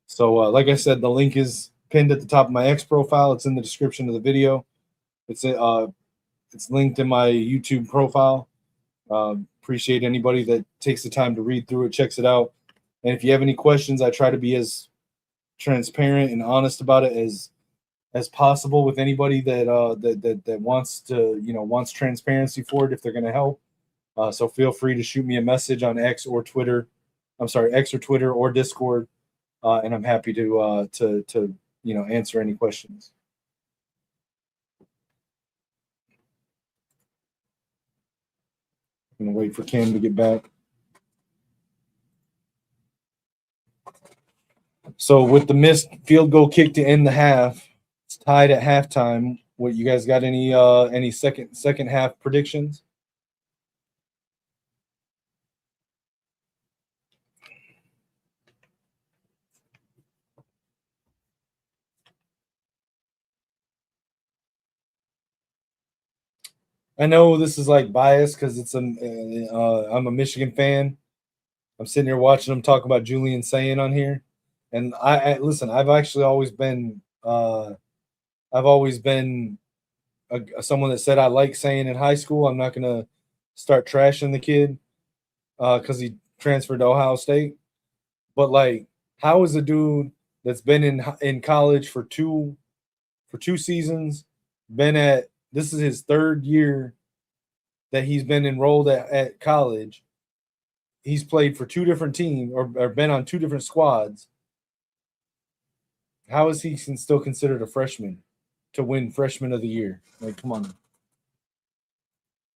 So, like I said, the link is pinned at the top of my X profile. It's in the description of the video. It's linked in my YouTube profile. Appreciate anybody that takes the time to read through it, checks it out. And if you have any questions, I try to be as transparent and honest about it as possible with anybody that wants to wants transparency for it if they're going to help. So feel free to shoot me a message on X or Twitter. I'm sorry, X or Twitter or Discord, and I'm happy to answer any questions. I'm gonna wait for Cam to get back. So with the missed field goal kick to end the half, it's tied at halftime. What you guys got? Any second half predictions? I know this is like biased because I'm a Michigan fan. I'm sitting here watching them talk about Julian saying on here, and I listen. I've actually always been someone that said I like saying in high school. I'm not gonna start trashing the kid because he transferred to Ohio State. But like, how is a dude that's been in college for two seasons, this is his third year that he's been enrolled at college. He's played for two different teams or been on two different squads. How is he still considered a freshman to win freshman of the year? Like, come on.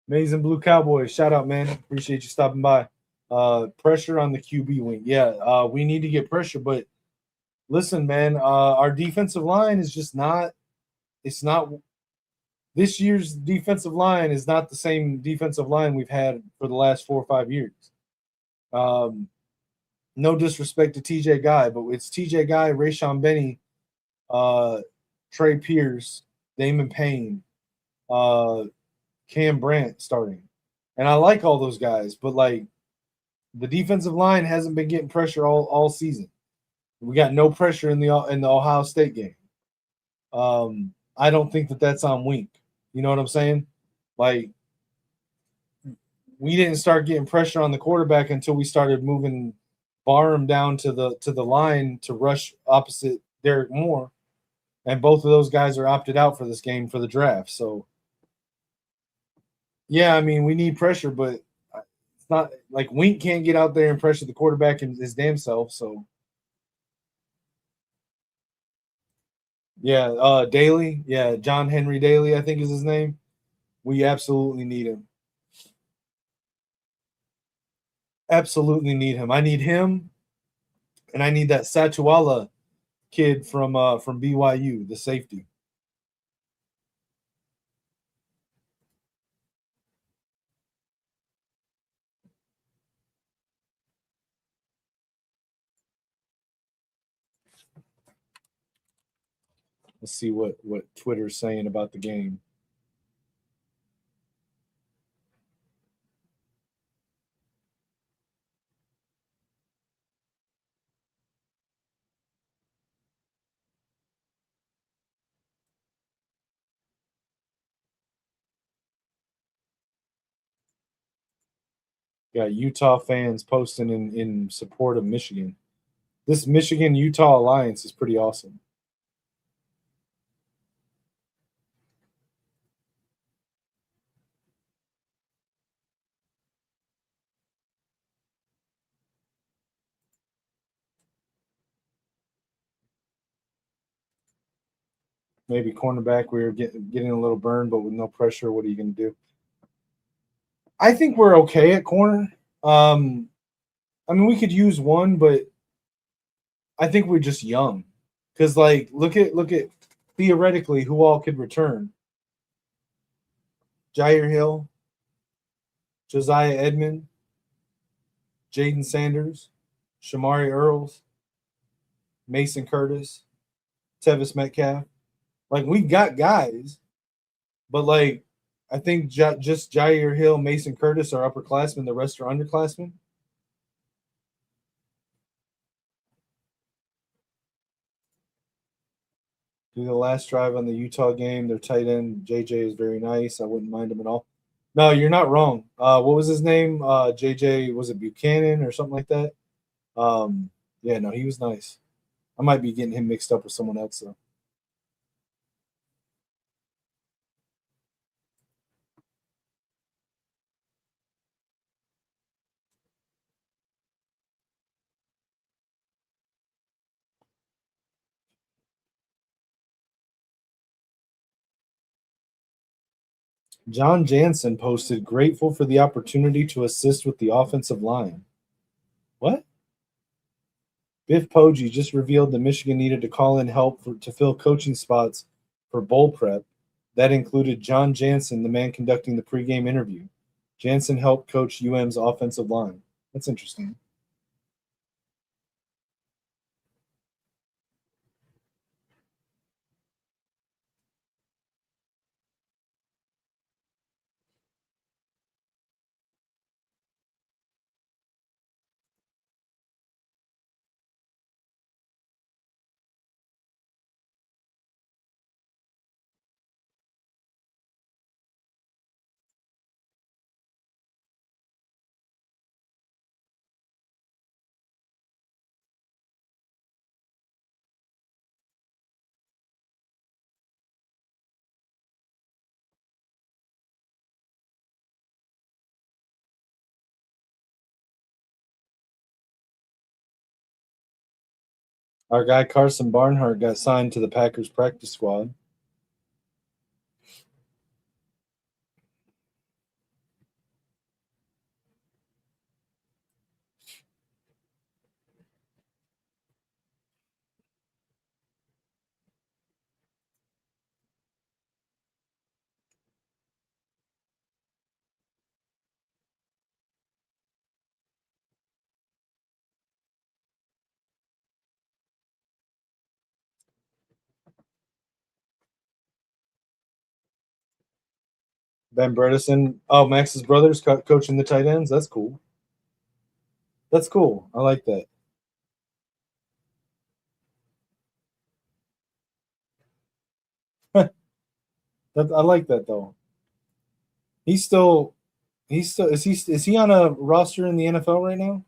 Amazing Blue Cowboys. Shout out, man. Appreciate you stopping by. Pressure on the QB wing. Yeah, we need to get pressure, but listen, man, our defensive line is just not – it's not – this year's defensive line is not the same defensive line we've had for the last 4 or 5 years. No disrespect to TJ Guy, but it's TJ Guy, Rayshon Benny, Trey Pierce, Damon Payne, Cam Brandt starting. And I like all those guys, but like the defensive line hasn't been getting pressure all season. We got no pressure in the Ohio State game. I don't think that's on Wink. You know what I'm saying? Like, we didn't start getting pressure on the quarterback until we started moving Barham down to the line to rush opposite Derek Moore, and both of those guys are opted out for this game for the draft. So, yeah, I mean, we need pressure, but it's not like Wink can't get out there and pressure the quarterback and his damn self. So, yeah, Daly, yeah, John Henry Daly, I think is his name. We absolutely need him. Absolutely need him. I need him, and I need that Satuala kid from BYU, the safety. Let's see what Twitter's saying about the game. Got Utah fans posting in support of Michigan. This Michigan-Utah alliance is pretty awesome. Maybe cornerback, we were getting a little burned, but with no pressure, what are you going to do? I think we're okay at corner. I mean, we could use one, but I think we're just young. Because, like, look at theoretically who all could return. Jair Hill, Josiah Edmond, Jaden Sanders, Shamari Earls, Mason Curtis, Tevis Metcalf. Like, we got guys, but, like, I think just Jair Hill, Mason Curtis are upperclassmen. The rest are underclassmen. Do the last drive on the Utah game. Their tight end JJ is very nice. I wouldn't mind him at all. No, you're not wrong. What was his name? JJ, was it Buchanan or something like that? Yeah, no, he was nice. I might be getting him mixed up with someone else though. John Jansen posted, grateful for the opportunity to assist with the offensive line. What? Biff Poggi just revealed that Michigan needed to call in help to fill coaching spots for bowl prep. That included John Jansen, the man conducting the pregame interview. Jansen helped coach UM's offensive line. That's interesting. Our guy Carson Barnhart got signed to the Packers practice squad. Ben Bredesen. Oh, Max's brothers coaching the tight ends. That's cool. That's cool. I like that. I like that though. He's still is he on a roster in the NFL right now?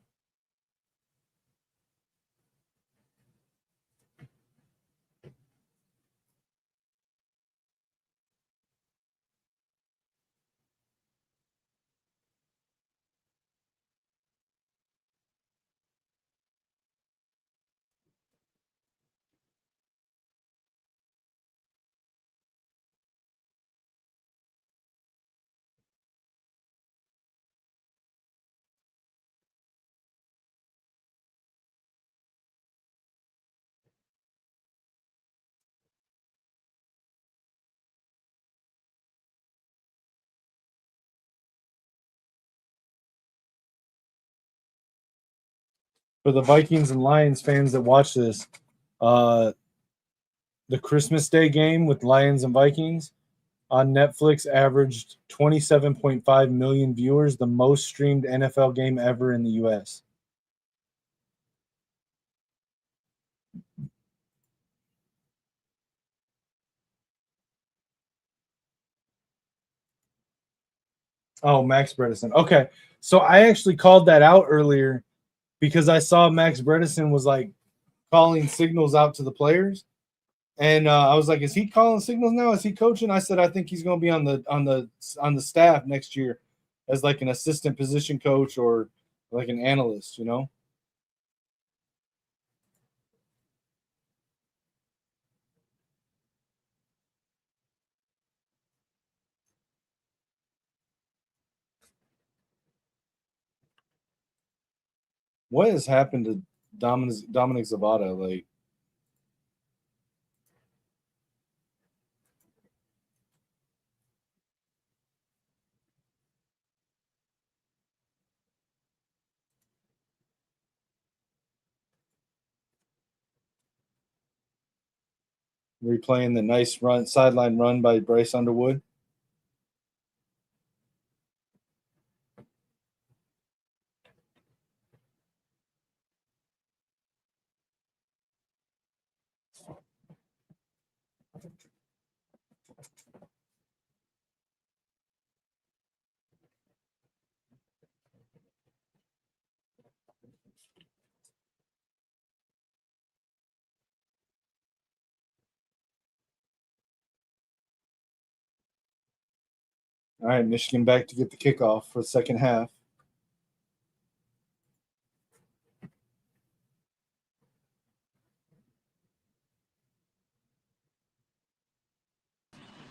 For the Vikings and Lions fans that watch this, uh, the Christmas Day game with Lions and Vikings on Netflix averaged 27.5 million viewers, the most streamed NFL game ever in the US. Oh, Max Bredesen. Okay. So I actually called that out earlier because I saw Max Bredesen was like calling signals out to the players. And I was like, "Is he calling signals now? Is he coaching?" I said, "I think he's going to be on the staff next year as like an assistant position coach or like an analyst." You know, what has happened to Dominic Zavada? Like, replaying the nice run sideline run by Bryce Underwood. All right, Michigan back to get the kickoff for the second half.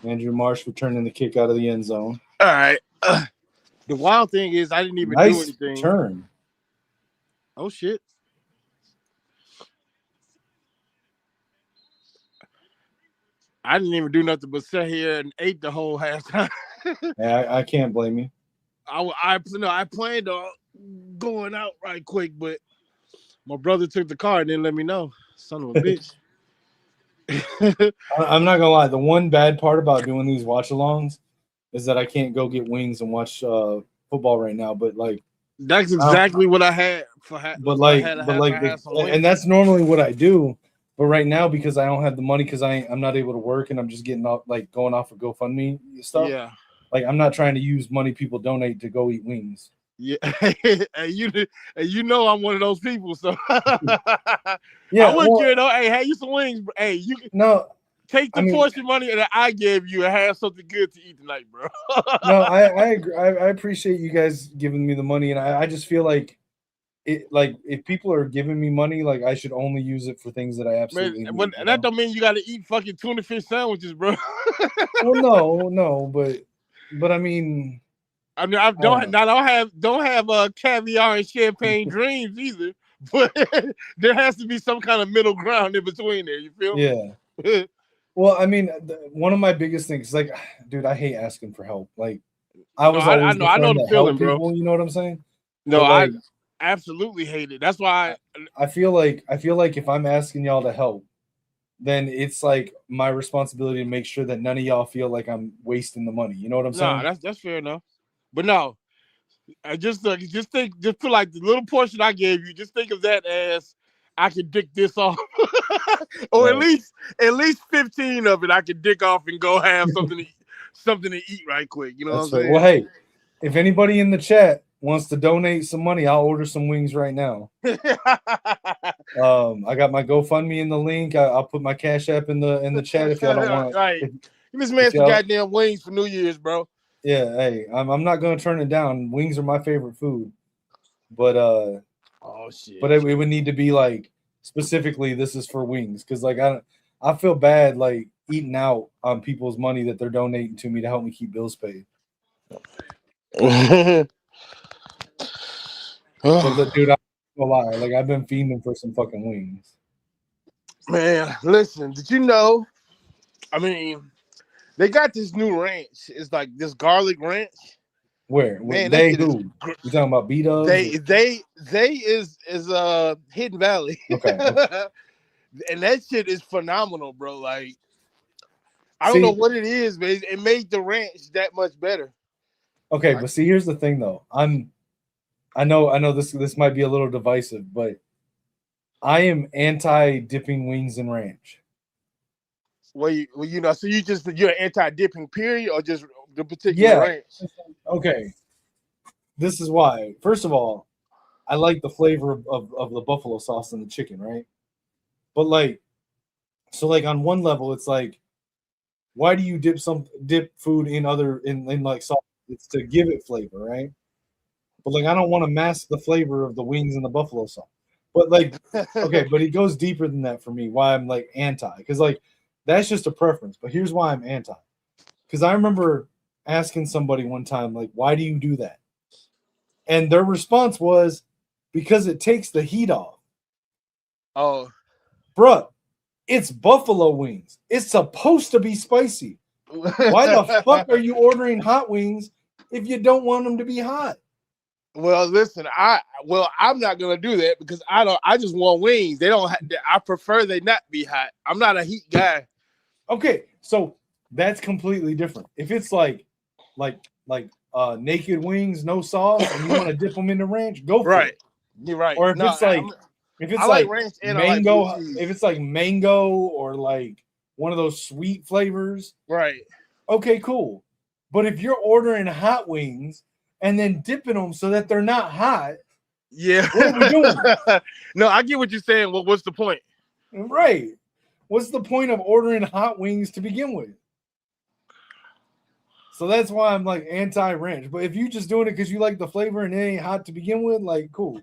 Andrew Marsh returning the kick out of the end zone. All right. The wild thing is I didn't even do Nice anything. turn. Oh, shit. I didn't even do nothing but sit here and ate the whole halftime. Yeah, I can't blame you. I planned on going out right quick, but my brother took the car and didn't let me know. Son of a bitch. I'm not gonna lie. The one bad part about doing these watch-alongs is that I can't go get wings and watch football right now. But like, that's exactly what I had for. And that's normally what I do. But right now, because I don't have the money, because I'm not able to work, and I'm just getting off, like going off of GoFundMe stuff. Yeah. Like I'm not trying to use money people donate to go eat wings. Yeah, and you know I'm one of those people. So yeah, I wouldn't care though. Hey, have you some wings? Hey, you can take the portion money that I gave you and have something good to eat tonight, bro. No, I agree. I appreciate you guys giving me the money, and I just feel like it. Like if people are giving me money, like I should only use it for things that I absolutely need. But that don't mean you got to eat fucking tuna fish sandwiches, bro. Well, no, but I mean. I don't have caviar and champagne dreams either, but there has to be some kind of middle ground in between there. You feel me? Yeah. Well, I mean, one of my biggest things, like, dude, I hate asking for help. Like, I know the feeling, bro. People, you know what I'm saying? No, like, I absolutely hate it. That's why I feel like if I'm asking y'all to help, then it's like my responsibility to make sure that none of y'all feel like I'm wasting the money. You know what I'm saying? Nah, that's fair enough. But no, I just put like the little portion I gave you. Just think of that as I could dick this off, or right. at least 15 of it I could dick off and go have something to eat right quick. You know what I'm saying? Well, hey, if anybody in the chat wants to donate some money, I'll order some wings right now. I got my GoFundMe in the link. I'll put my Cash App in the chat if y'all don't want. Right. Give this man some goddamn wings for New Year's, bro. Yeah, hey, I'm not gonna turn it down. Wings are my favorite food, but oh shit. But it would need to be like specifically this is for wings, because like I feel bad like eating out on people's money that they're donating to me to help me keep bills paid. But dude, I'm gonna lie, like I've been fiending for some fucking wings. Man, listen, did you know? I mean. They got this new ranch. It's like this garlic ranch. Where? Man, they who? You talking about B-Dubs? They is Hidden Valley. Okay. And that shit is phenomenal, bro. Like I don't know what it is, but it made the ranch that much better. Okay, but see, here's the thing though. I know this might be a little divisive, but I am anti dipping wings in ranch. Well, so you're anti-dipping period, or just the particular ranch? Okay. This is why. First of all, I like the flavor of the buffalo sauce and the chicken, right? But like, so like on one level, it's like, why do you dip food in like sauce? It's to give it flavor, right? But like, I don't want to mask the flavor of the wings and the buffalo sauce. But like, okay, but it goes deeper than that for me. Why I'm like anti, because like. That's just a preference, but here's why I'm anti. Because I remember asking somebody one time, like, why do you do that? And their response was, because it takes the heat off. Oh. Bruh, it's buffalo wings. It's supposed to be spicy. Why the fuck are you ordering hot wings if you don't want them to be hot? Well, listen, I'm not gonna do that because I just want wings. I prefer they not be hot. I'm not a heat guy. Okay, so that's completely different. If it's like naked wings, no sauce, and you want to dip them in the ranch, go for it. You're right. Or if it's like ranch and mango, if it's like mango or like one of those sweet flavors, right? Okay, cool. But if you're ordering hot wings and then dipping them so that they're not hot, yeah, what are we doing? No, I get what you're saying. Well, what's the point? Right. What's the point of ordering hot wings to begin with? So that's why I'm like anti-ranch. But if you just doing it because you like the flavor and it ain't hot to begin with, like cool.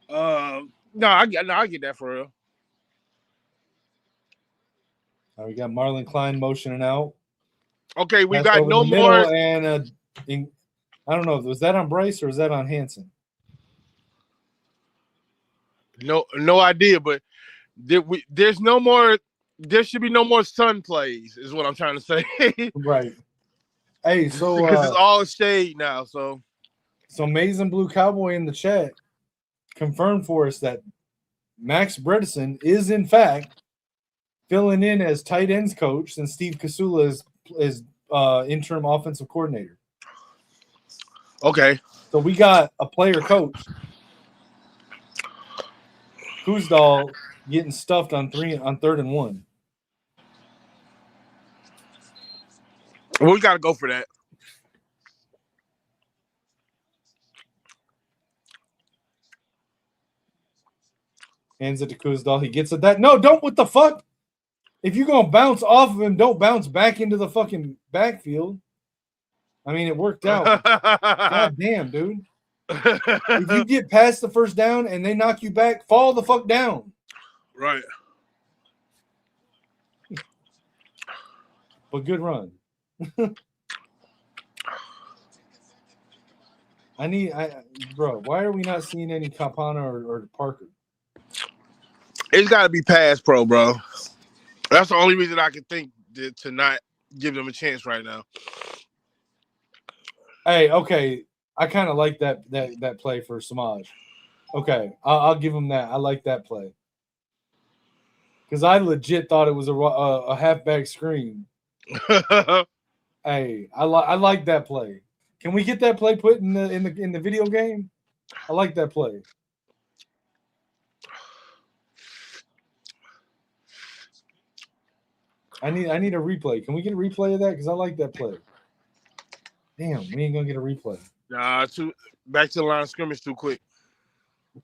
No, I get that for real. All right, we got Marlon Klein motioning out. Okay, we Pass got over no the middle more. and I don't know. Was that on Bryce or was that on Hanson? No idea, but there's no more. There should be no more sun plays, is what I'm trying to say. Right. Hey, so because it's all shade now. So Maize and Blue Cowboy in the chat confirmed for us that Max Bredesen is in fact filling in as tight ends coach since Steve Kasula is interim offensive coordinator. okay, So we got a player coach. Kuzdal getting stuffed on 3rd and 1. we got to go for that. Hands it to Kuzdal. He gets it. No, don't. What the fuck? If you're going to bounce off of him, don't bounce back into the fucking backfield. I mean, it worked out. God damn, dude. If you get past the first down and they knock you back, fall the fuck down. Right. But good run. Bro, why are we not seeing any Kapana or Parker? It's got to be pass pro, bro. That's the only reason I can think to not give them a chance right now. Hey, okay. I kind of like that play for Samaj. Okay, I'll give him that. I like that play. Because I legit thought it was a halfback screen. Hey, I like that play. Can we get that play put in the video game? I like that play. I need a replay. Can we get a replay of that? Because I like that play. Damn, we ain't gonna get a replay. Nah, back to the line of scrimmage too quick.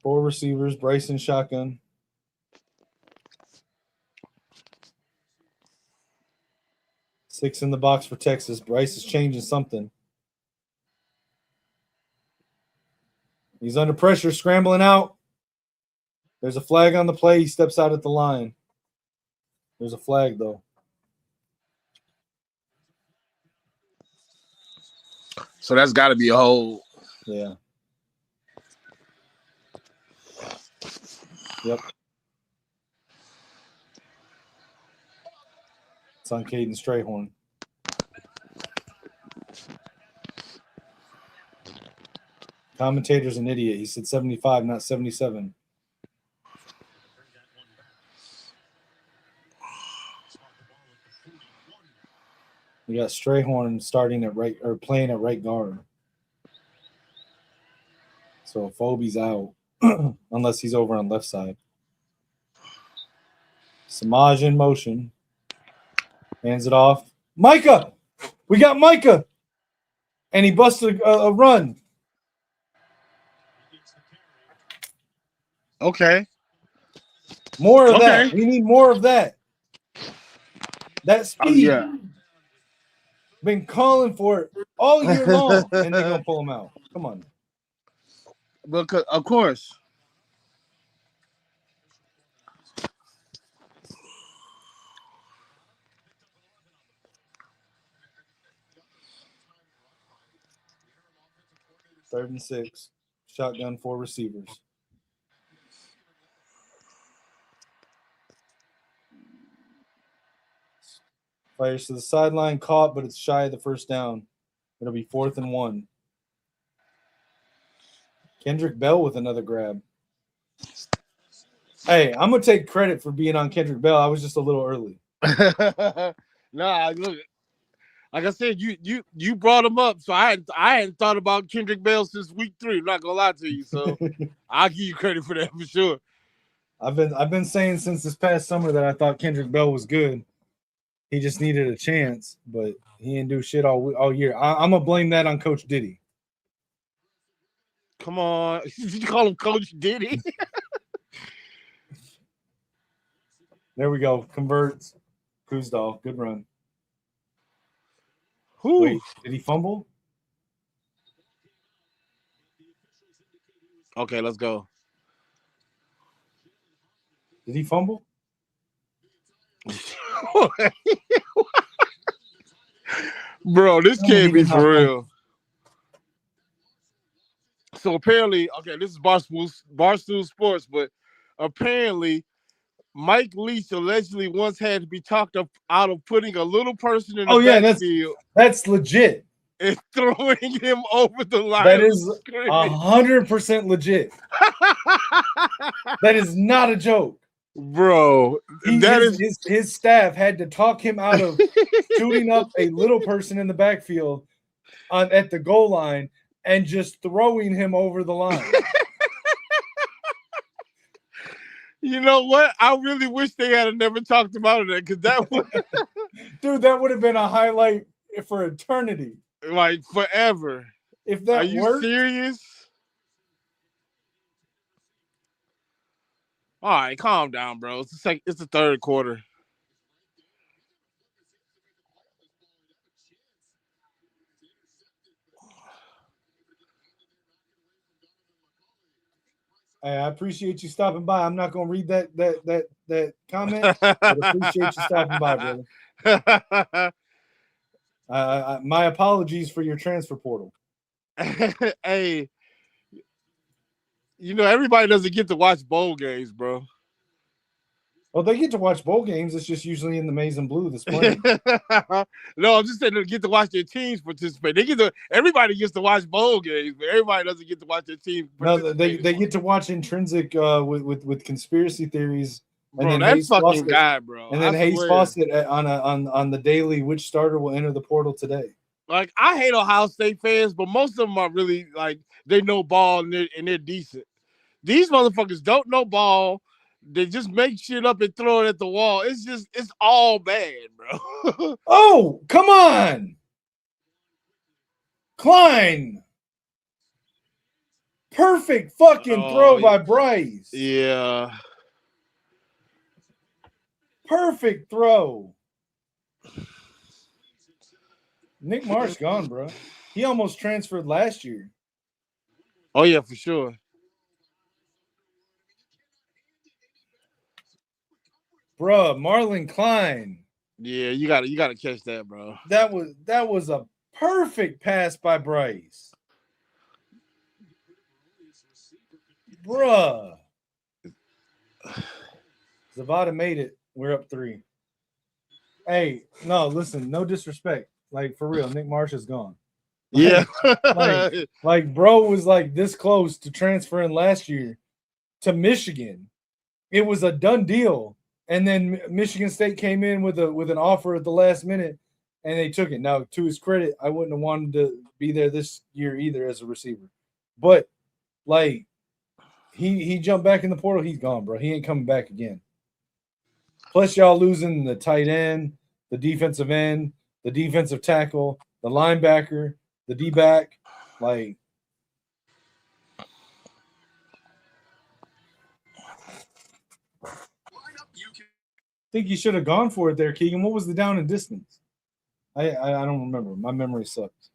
4 receivers, Bryson shotgun. Six in the box for Texas. Bryce is changing something. He's under pressure, scrambling out. There's a flag on the play. He steps out at the line. There's a flag, though. So that's got to be a hold. Yeah. Yep. It's on Caden Strayhorn. Commentator's an idiot. He said 75, not 77. We got Strayhorn starting at right or playing at right guard. So Phobie's out unless he's over on left side. Samaj in motion. Hands it off. Micah! We got Micah! And he busted a run. Okay. More of that. We need more of that. That speed. Yeah. Been calling for it all year long, and they're gonna pull him out. Come on. Because of course. Third and 6. Shotgun, 4 receivers. Fires to the sideline, caught, but it's shy of the first down. It'll be 4th and 1. Kendrick Bell with another grab. Hey, I'm gonna take credit for being on Kendrick Bell. I was just a little early. Nah, look. Like I said, you brought him up, so I hadn't thought about Kendrick Bell since week 3. I'm not gonna lie to you, so I'll give you credit for that for sure. I've been saying since this past summer that I thought Kendrick Bell was good. He just needed a chance, but he didn't do shit all year. I'm gonna blame that on Coach Diddy. Come on, did you call him Coach Diddy? There we go. Converts. Kuzdal. Good run. Whew. Wait, did he fumble? Okay, let's go. Did he fumble? Bro, this Tell me he can't be did not for fumble. real. So apparently, okay, this is Barstool Sports, but apparently Mike Leach allegedly once had to be talked out of putting a little person in the backfield that's legit. and throwing him over the line. That is 100% legit. That is not a joke. Bro, his staff had to talk him out of shooting up a little person in the backfield at the goal line and just throwing him over the line. You know what? I really wish they had never talked about it because that would, dude, that would have been a highlight for eternity, like forever. If that Are you worked, serious? All right, calm down, bro. It's the third quarter. I appreciate you stopping by. I'm not gonna read that comment, but appreciate you stopping by, brother. My apologies for your transfer portal. Hey, you know everybody doesn't get to watch bowl games, bro. Well, they get to watch bowl games. It's just usually in the maize and blue this playing. No, I'm just saying they get to watch their teams participate. Everybody gets to watch bowl games, but everybody doesn't get to watch their team participate. No, they get to watch intrinsic with conspiracy theories. Bro, and then that's fucking Fawcett, guy, bro. And then Hayes Fawcett on the daily, which starter will enter the portal today. Like, I hate Ohio State fans, but most of them are really like they know ball and they're decent. These motherfuckers don't know ball. They just make shit up and throw it at the wall. It's all bad, bro. Oh, come on. Klein. Perfect fucking throw by Bryce. Yeah. Perfect throw. Nick Marsh gone, bro. He almost transferred last year. Oh, yeah, for sure. Bruh, Marlon Klein. Yeah, you gotta catch that, bro. That was a perfect pass by Bryce. Bruh. Zavada made it. We're up 3. Hey, no, listen, no disrespect. Like, for real, Nick Marsh is gone. Yeah. like bro was like this close to transferring last year to Michigan. It was a done deal. And then Michigan State came in with an offer at the last minute, and they took it. Now, to his credit, I wouldn't have wanted to be there this year either as a receiver. But, like, he jumped back in the portal. He's gone, bro. He ain't coming back again. Plus, y'all losing the tight end, the defensive end, the defensive tackle, the linebacker, the D-back. Like, I think you should have gone for it there, Keegan. What was the down and distance? I don't remember. My memory sucks.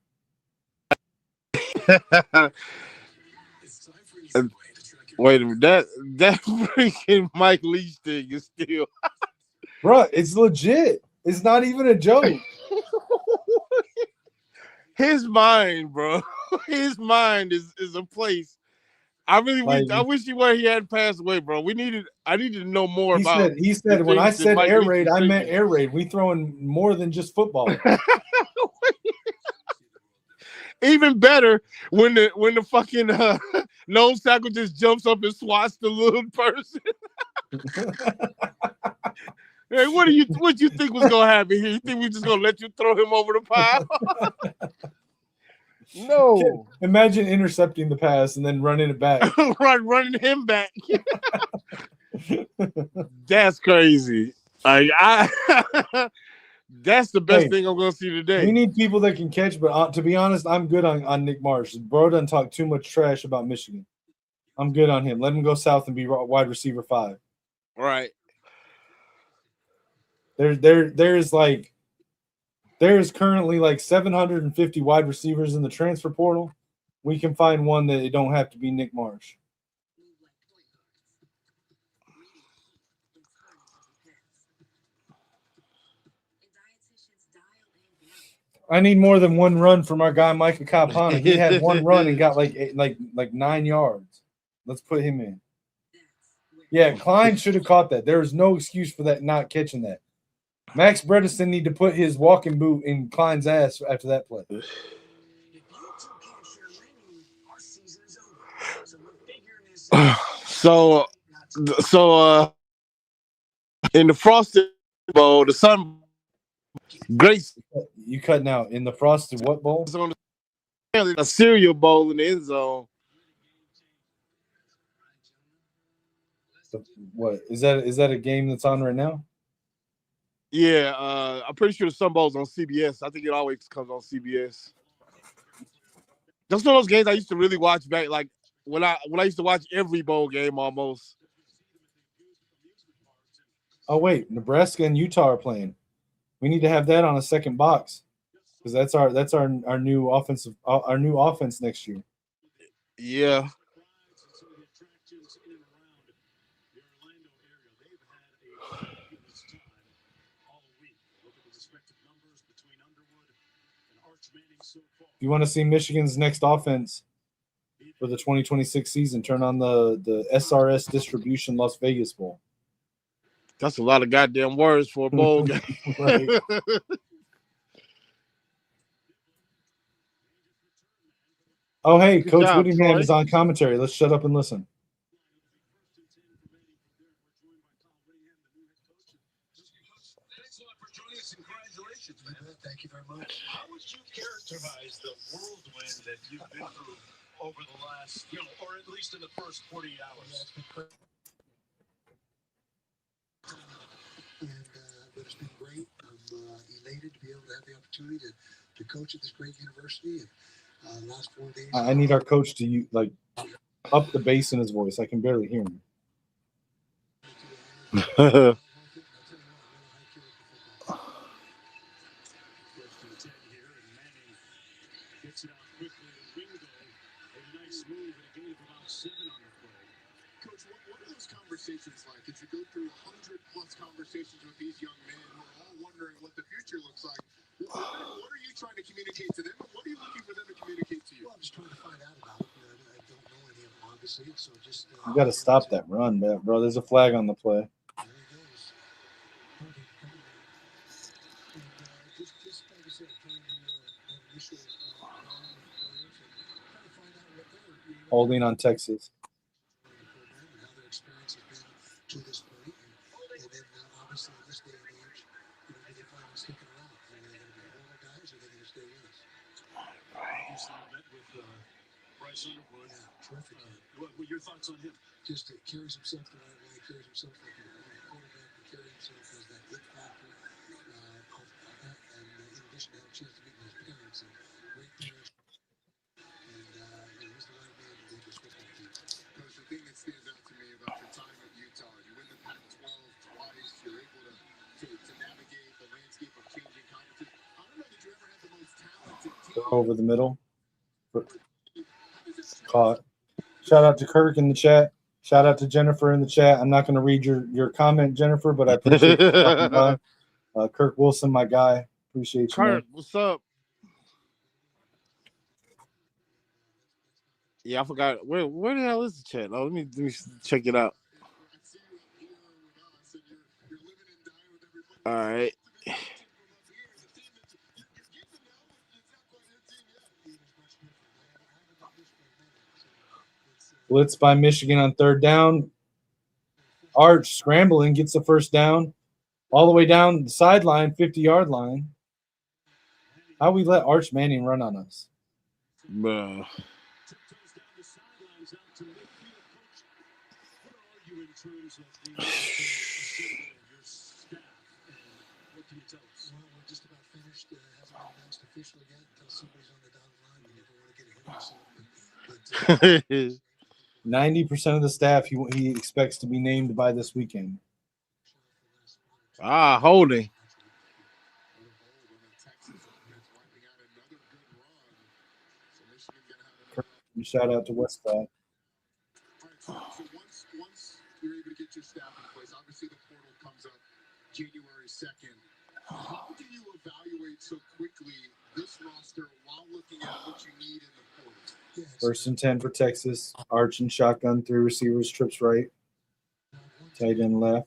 Wait a minute. That freaking Mike Leach thing is still Bro, it's legit. It's not even a joke. His mind, bro. His mind is a place. I wish he hadn't passed away, bro. I needed to know more about. He said when I said air raid, I meant air raid. We throwing more than just football. Even better when the fucking nose tackle just jumps up and swats the little person. Hey, what you think was gonna happen here? You think we just gonna let you throw him over the pile? No. Imagine intercepting the pass and then running it back. running him back. That's crazy. Like that's the best thing I'm gonna see today. We need people that can catch, but to be honest, I'm good on Nick Marsh. Bro doesn't talk too much trash about Michigan. I'm good on him. Let him go south and be wide receiver 5. Right. There's like There's currently like 750 wide receivers in the transfer portal. We can find one that it don't have to be Nick Marsh. I need more than one run from our guy Micah Kapana. He had one run and got like 9 yards. Let's put him in. Yeah, Klein should have caught that. There was no excuse for that not catching that. Max Bredesen need to put his walking boot in Klein's ass after that play. So in the Frosted Bowl, the Sun great. You cutting out in the Frosted what bowl? A cereal bowl in the end zone. What is that? Is that a game that's on right now? Yeah, I'm pretty sure the Sun Bowl's on CBS. I think it always comes on CBS. That's one of those games I used to really watch back, like when I used to watch every bowl game almost. Oh wait, Nebraska and Utah are playing. We need to have that on a second box because that's our new offense next year. Yeah. If you want to see Michigan's next offense for the 2026 season, turn on the SRS Distribution Las Vegas Bowl. That's a lot of goddamn words for a bowl game. Right. Oh, hey, Good Coach job, Whittingham Troy. is on commentary. Let's shut up and listen. Congratulations, man. Thank you very much. How would you characterize the whirlwind that you've been through over the last, or at least in the first 48 hours? But it's been great. I'm elated to be able to have the opportunity to coach at this great university. And last 4 days. I need our coach to up the bass in his voice. I can barely hear him. Coach, what are those conversations like? Did you go through 100+ conversations with these young men who are all wondering what the future looks like? What are you trying to communicate to them? What are you looking for them to communicate to you? Well, I'm just trying to find out about it. I don't know any of them, obviously. So just You got to stop that run, bro. There's a flag on the play. There he goes. Just like I said, trying to initial players and trying to find out what they're Holding on Texas. and how their experience has been to this point. And then obviously in this day and age, do they find us sticking around? Are they going to be older guys or are they going to stay with us? Obviously, you met with Bryce Underwood. Yeah, terrific. What were your thoughts on him? Just carries himself the right way, carries himself like a quarterback, and carries himself as that it factor. And in addition to have a chance to meet with his parents and great parents. And he's the right man to lead this football team. Coach, the thing that stands out to me about your time at Utah, you win the Pac-12 twice, you're able to navigate the landscape of changing conferences. I don't know that you ever had the most talented team. Over the middle. Caught. Shout out to Kirk in the chat. Shout out to Jennifer in the chat. I'm not going to read your comment, Jennifer, but I appreciate you stopping by. Kirk Wilson, my guy. Appreciate you. Kirk, man. what's up? Yeah, I forgot. Where the hell is the chat? Oh, let me check it out. All right. Blitz by Michigan on third down. Arch scrambling, gets the first down. All the way down the sideline, 50-yard line. How we let Arch Manning run on us? Bro. Well, we're just about finished. Hasn't been announced officially yet until somebody's on the dotted line. We never want to get ahead of ourselves. 90% of the staff he expects to be named by this weekend. Holding. Shout out to Westside. All right, so once you're able to get your staff in place, obviously the portal comes up January 2nd. How do you evaluate so quickly this roster while looking at what you need in the portal? First and 10 for Texas. Arch and shotgun, 3 receivers, trips right. Tight end left.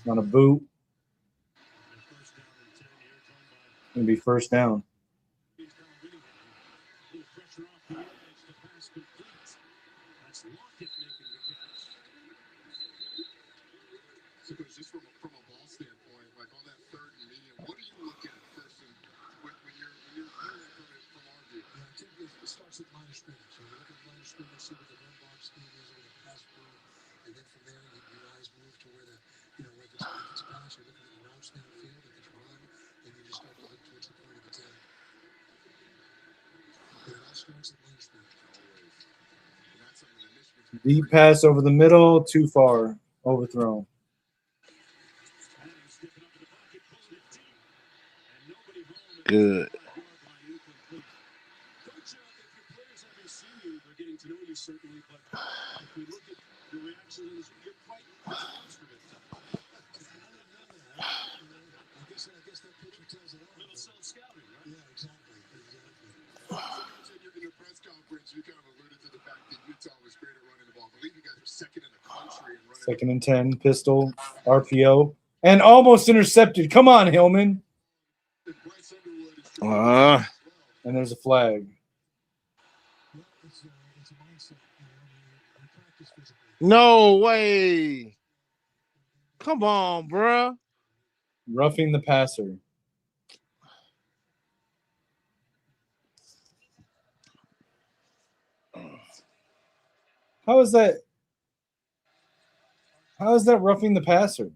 On a boot. Gonna be first down. So just from a ball standpoint, like on that third and medium, what do you look at first when you're viewing from our view? Yeah, I think it starts at line of scrimmage. So you look at the line of scrimmage, see what the run block scheme is, where the pass through, and then from there your eyes move to where where if it's pass, you're looking at the routes downfield, if it's run, then you just start to look towards the point of attack. But it all starts at line of scrimmage. Always. And that's something that Michigan's Deep pass over the middle, too far. Overthrown. Good. Certainly, but if we look at the reactions, you're quite demonstrative. I guess that picture tells it all. Little self-scouting, right? Yeah, exactly. In your press conference, you kind of alluded to the fact that Utah was great at running the ball. I believe you guys are second in the country in running. Second and 10, pistol, RPO, and almost intercepted. Come on, Hillman. And there's a flag. No way. Come on, bruh. Roughing the passer. How is that roughing the passer?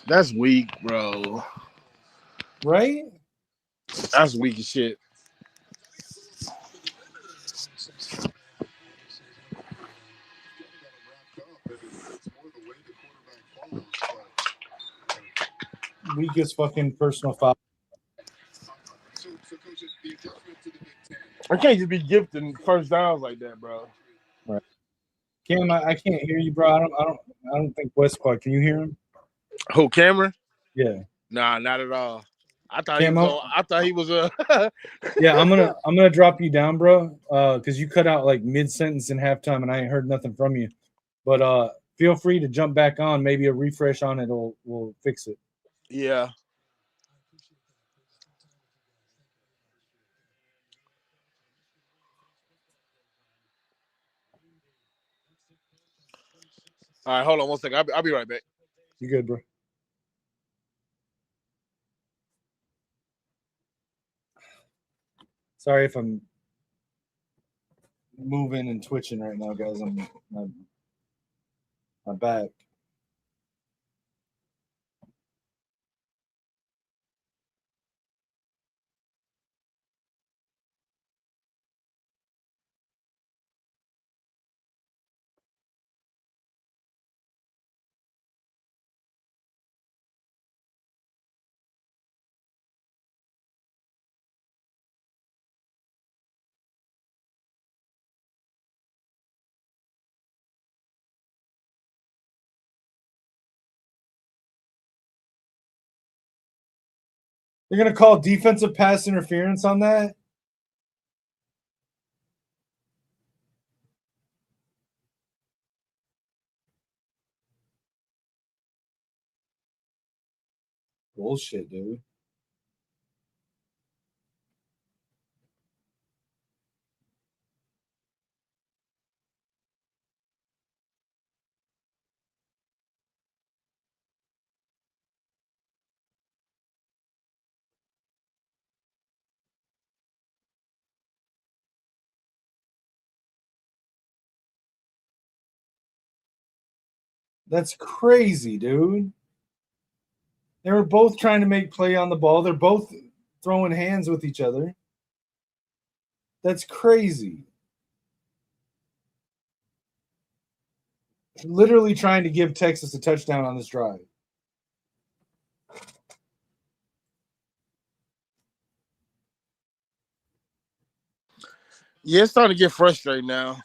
That's weak, bro. Right? That's weak as shit. Weakest fucking personal foul. I can't just be gifting first downs like that, bro. Right. Cam, I can't hear you, bro. I don't think Westquad. Can you hear him? Who, Cameron? Yeah. Nah, not at all. I thought he was a Yeah, I'm gonna drop you down, bro. Because you cut out like mid-sentence in halftime and I ain't heard nothing from you. But feel free to jump back on. Maybe a refresh on it will fix it. Yeah. All right, hold on one second. I'll be right back. You good, bro? Sorry if I'm moving and twitching right now, guys. I'm my back. You're gonna call defensive pass interference on that? Bullshit, dude. That's crazy, dude. They were both trying to make play on the ball. They're both throwing hands with each other. That's crazy. Literally trying to give Texas a touchdown on this drive. Yeah, it's starting to get frustrating now.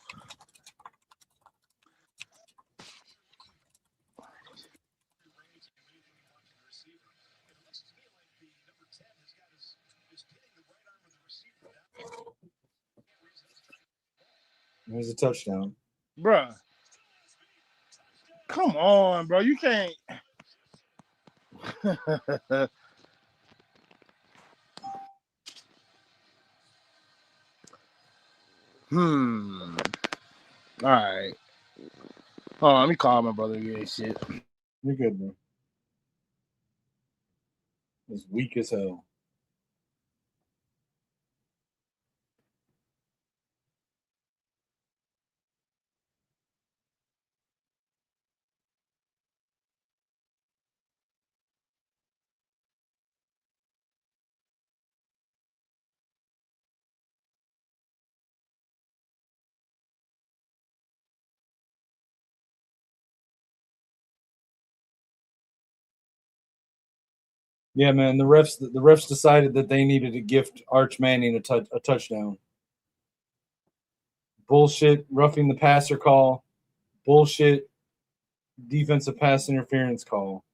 There's a touchdown. Bruh. Come on, bro. You can't. Hmm. All right. Hold on, let me call my brother again. Shit. You're good, bro. It's weak as hell. Yeah, man. The refs decided that they needed to gift Arch Manning a touchdown. Bullshit roughing the passer call. Bullshit defensive pass interference call.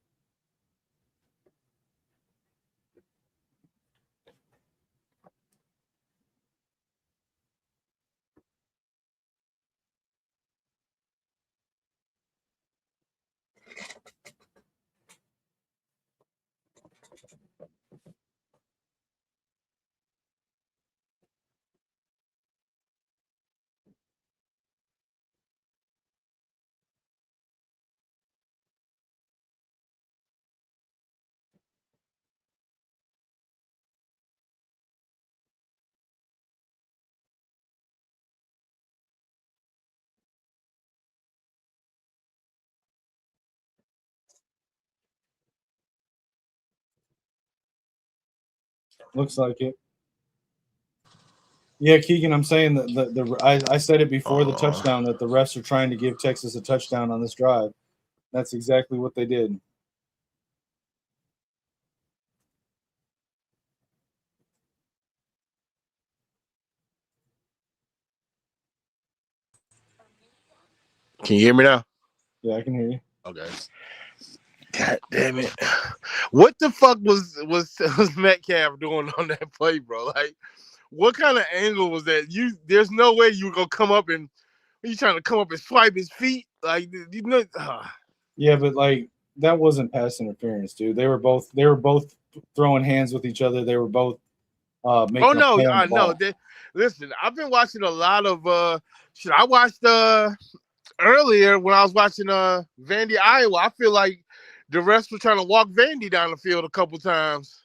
Looks like it. Yeah, Keegan, I'm saying that I said it before the touchdown that the refs are trying to give Texas a touchdown on this drive. That's exactly what they did. Can you hear me now? Yeah, I can hear you. Okay. God damn it! What the fuck was Metcalf doing on that play, bro? Like, what kind of angle was that? There's no way you were gonna come up and you trying to come up and swipe his feet, like you know. Yeah, but like that wasn't pass interference, dude. They were both throwing hands with each other. They were both Oh making a no, play on the I know. ball. Listen, I've been watching a lot of shit. I watched earlier when I was watching Vandy, Iowa. I feel like the refs were trying to walk Vandy down the field a couple times.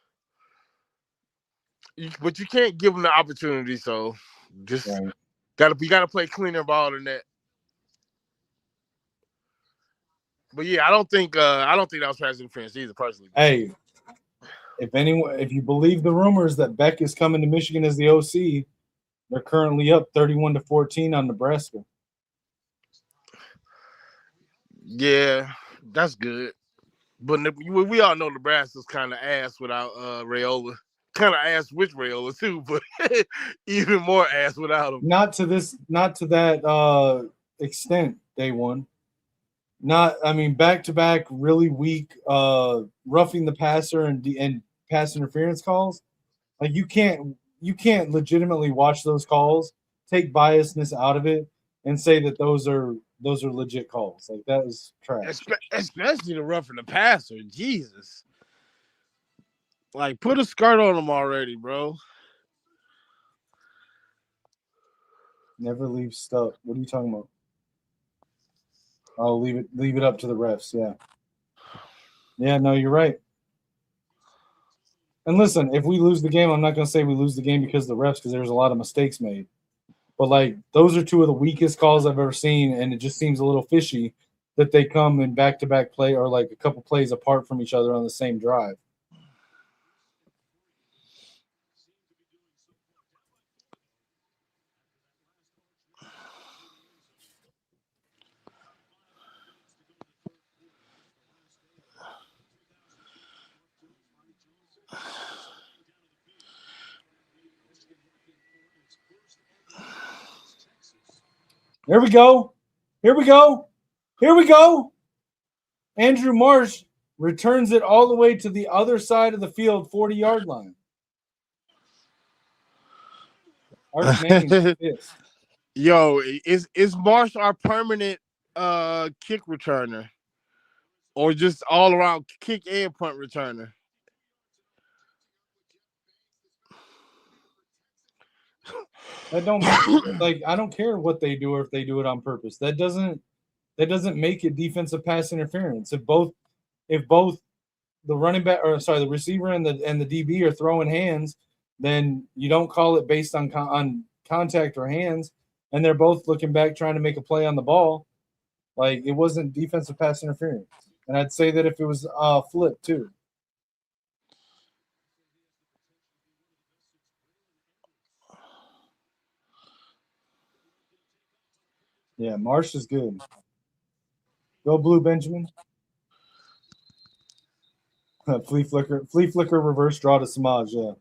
But you can't give them the opportunity, so just Right. gotta play cleaner ball than that. But yeah, I don't think that was pass interference either, personally. Hey, if you believe the rumors that Beck is coming to Michigan as the OC, they're currently up 31-14 on Nebraska. Yeah, that's good. But we all know Nebraska's kind of ass without Rayola. Kind of ass with Rayola too, but even more ass without him. Not to that extent. Day one. Not, I mean, back to back, really weak, roughing the passer and pass interference calls. Like you can't legitimately watch those calls, take biasness out of it, and say that those are legit calls. Like that is trash. Especially the roughing the passer. Jesus. Like, put a skirt on him already, bro. Never leave stuff. What are you talking about? Oh, leave it up to the refs. Yeah, yeah. No, you're right. And listen, if we lose the game, I'm not going to say we lose the game because of the refs, because there's a lot of mistakes made. But like those are two of the weakest calls I've ever seen, and it just seems a little fishy that they come in back to back play or like a couple plays apart from each other on the same drive. There we go. Here we go. Here we go. Andrew Marsh returns it all the way to the other side of the field, 40-yard line. Arch Manning's pissed. Yo, is Marsh our permanent kick returner? Or just all around kick and punt returner? That don't like I don't care what they do or if they do it on purpose. That doesn't make it defensive pass interference. If both the running back the receiver and the DB are throwing hands, then you don't call it based on contact or hands, and they're both looking back trying to make a play on the ball. Like, it wasn't defensive pass interference. And I'd say that if it was flip too. Yeah, Marsh is good. Go Blue Benjamin. Flea flicker reverse draw to Samaj, yeah.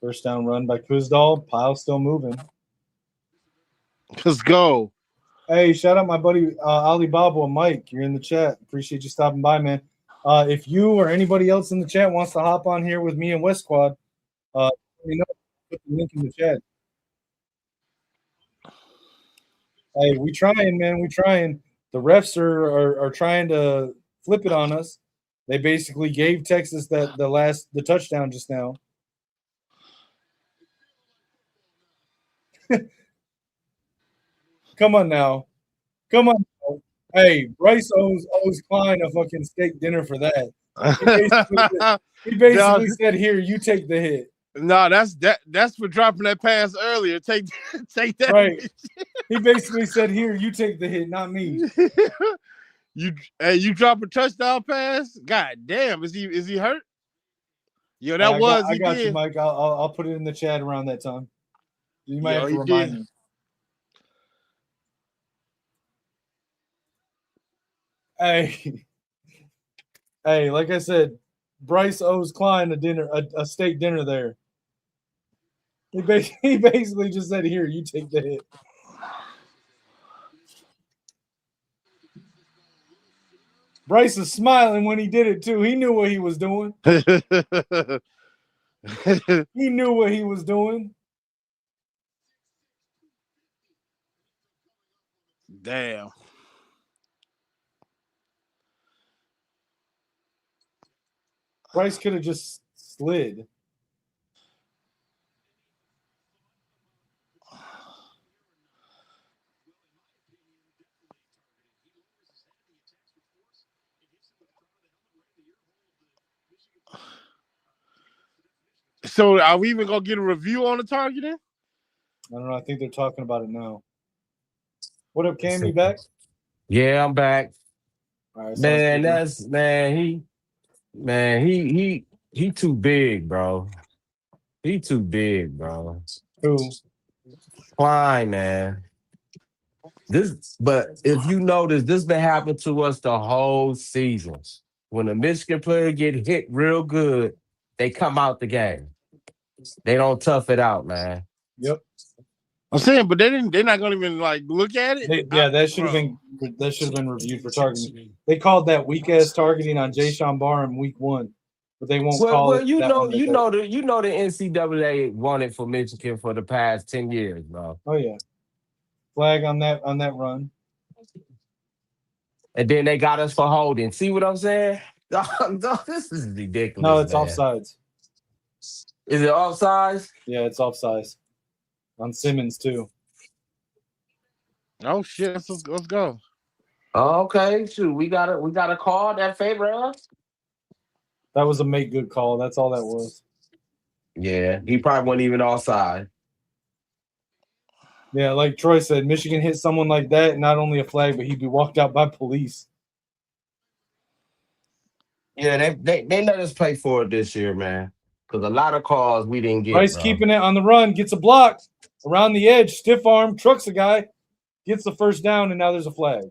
First down run by Kuzdal. Pile still moving. Let's go. Hey, shout out my buddy Alibaba and Mike. You're in the chat. Appreciate you stopping by, man. If you or anybody else in the chat wants to hop on here with me and West Squad, let me know. Put the link in the chat. Hey, we trying, man. We trying. The refs are trying to flip it on us. They basically gave Texas the touchdown just now. Come on now. Come on. Hey, Bryce owes Klein a fucking steak dinner for that. He basically said, "Here, you take the hit." No, that's for dropping that pass earlier. Take that. Right. He basically said, "Here, you take the hit, not me." you drop a touchdown pass? God damn, is he hurt? Yo, that I got you, Mike. I'll put it in the chat around that time. You might have to remind me. Hey, like I said, Bryce owes Klein a steak dinner there. He basically just said, "Here, you take the hit." Bryce is smiling when he did it too. He knew what he was doing. He knew what he was doing. Damn. Bryce could have just slid. So are we even gonna get a review on the targeting? I don't know. I think they're talking about it now. What up, Cam? You back? Yeah, I'm back. All right, he too big, bro. He too big, bro. Who? Klein, man. But if you notice, this been happening to us the whole season. When a Michigan player get hit real good, they come out the game. They don't tough it out, man. Yep. I'm saying, but they're not gonna even like look at it. That should have been reviewed for targeting. They called that weak ass targeting on Jayshon Barham week 1, but they won't call it. You know the NCAA won it for Michigan for the past 10 years, bro. Oh yeah, flag on that run. And then they got us for holding. See what I'm saying? This is ridiculous. No, it's man. offsides. Is it offsides? Yeah, it's offsides. On Simmons too. Oh shit! Let's go. Oh, okay, shoot, we got a call that favor us. That was a make good call. That's all that was. Yeah, he probably wasn't even offside. Yeah, like Troy said, Michigan hit someone like that, not only a flag, but he'd be walked out by police. Yeah, they let us pay for it this year, man. Because a lot of calls we didn't get, Bryce bro. keeping it on the run, gets a block around the edge, stiff arm, trucks a guy, gets the first down, and now there's a flag.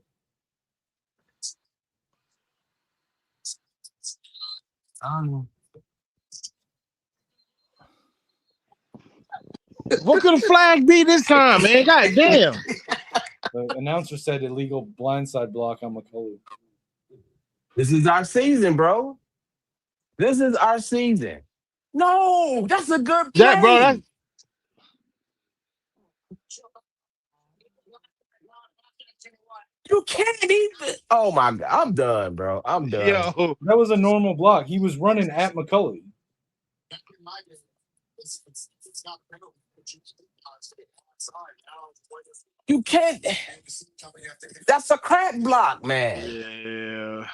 What could a flag be this time, man? God damn. The announcer said illegal blindside block on McCulley. This is our season, bro. This is our season. No, that's a good That bro, play. that's You can't even. Oh my god, I'm done, bro. I'm done. yo. That was a normal block. He was running at McCulley. You can't. That's a crack block, man. Yeah.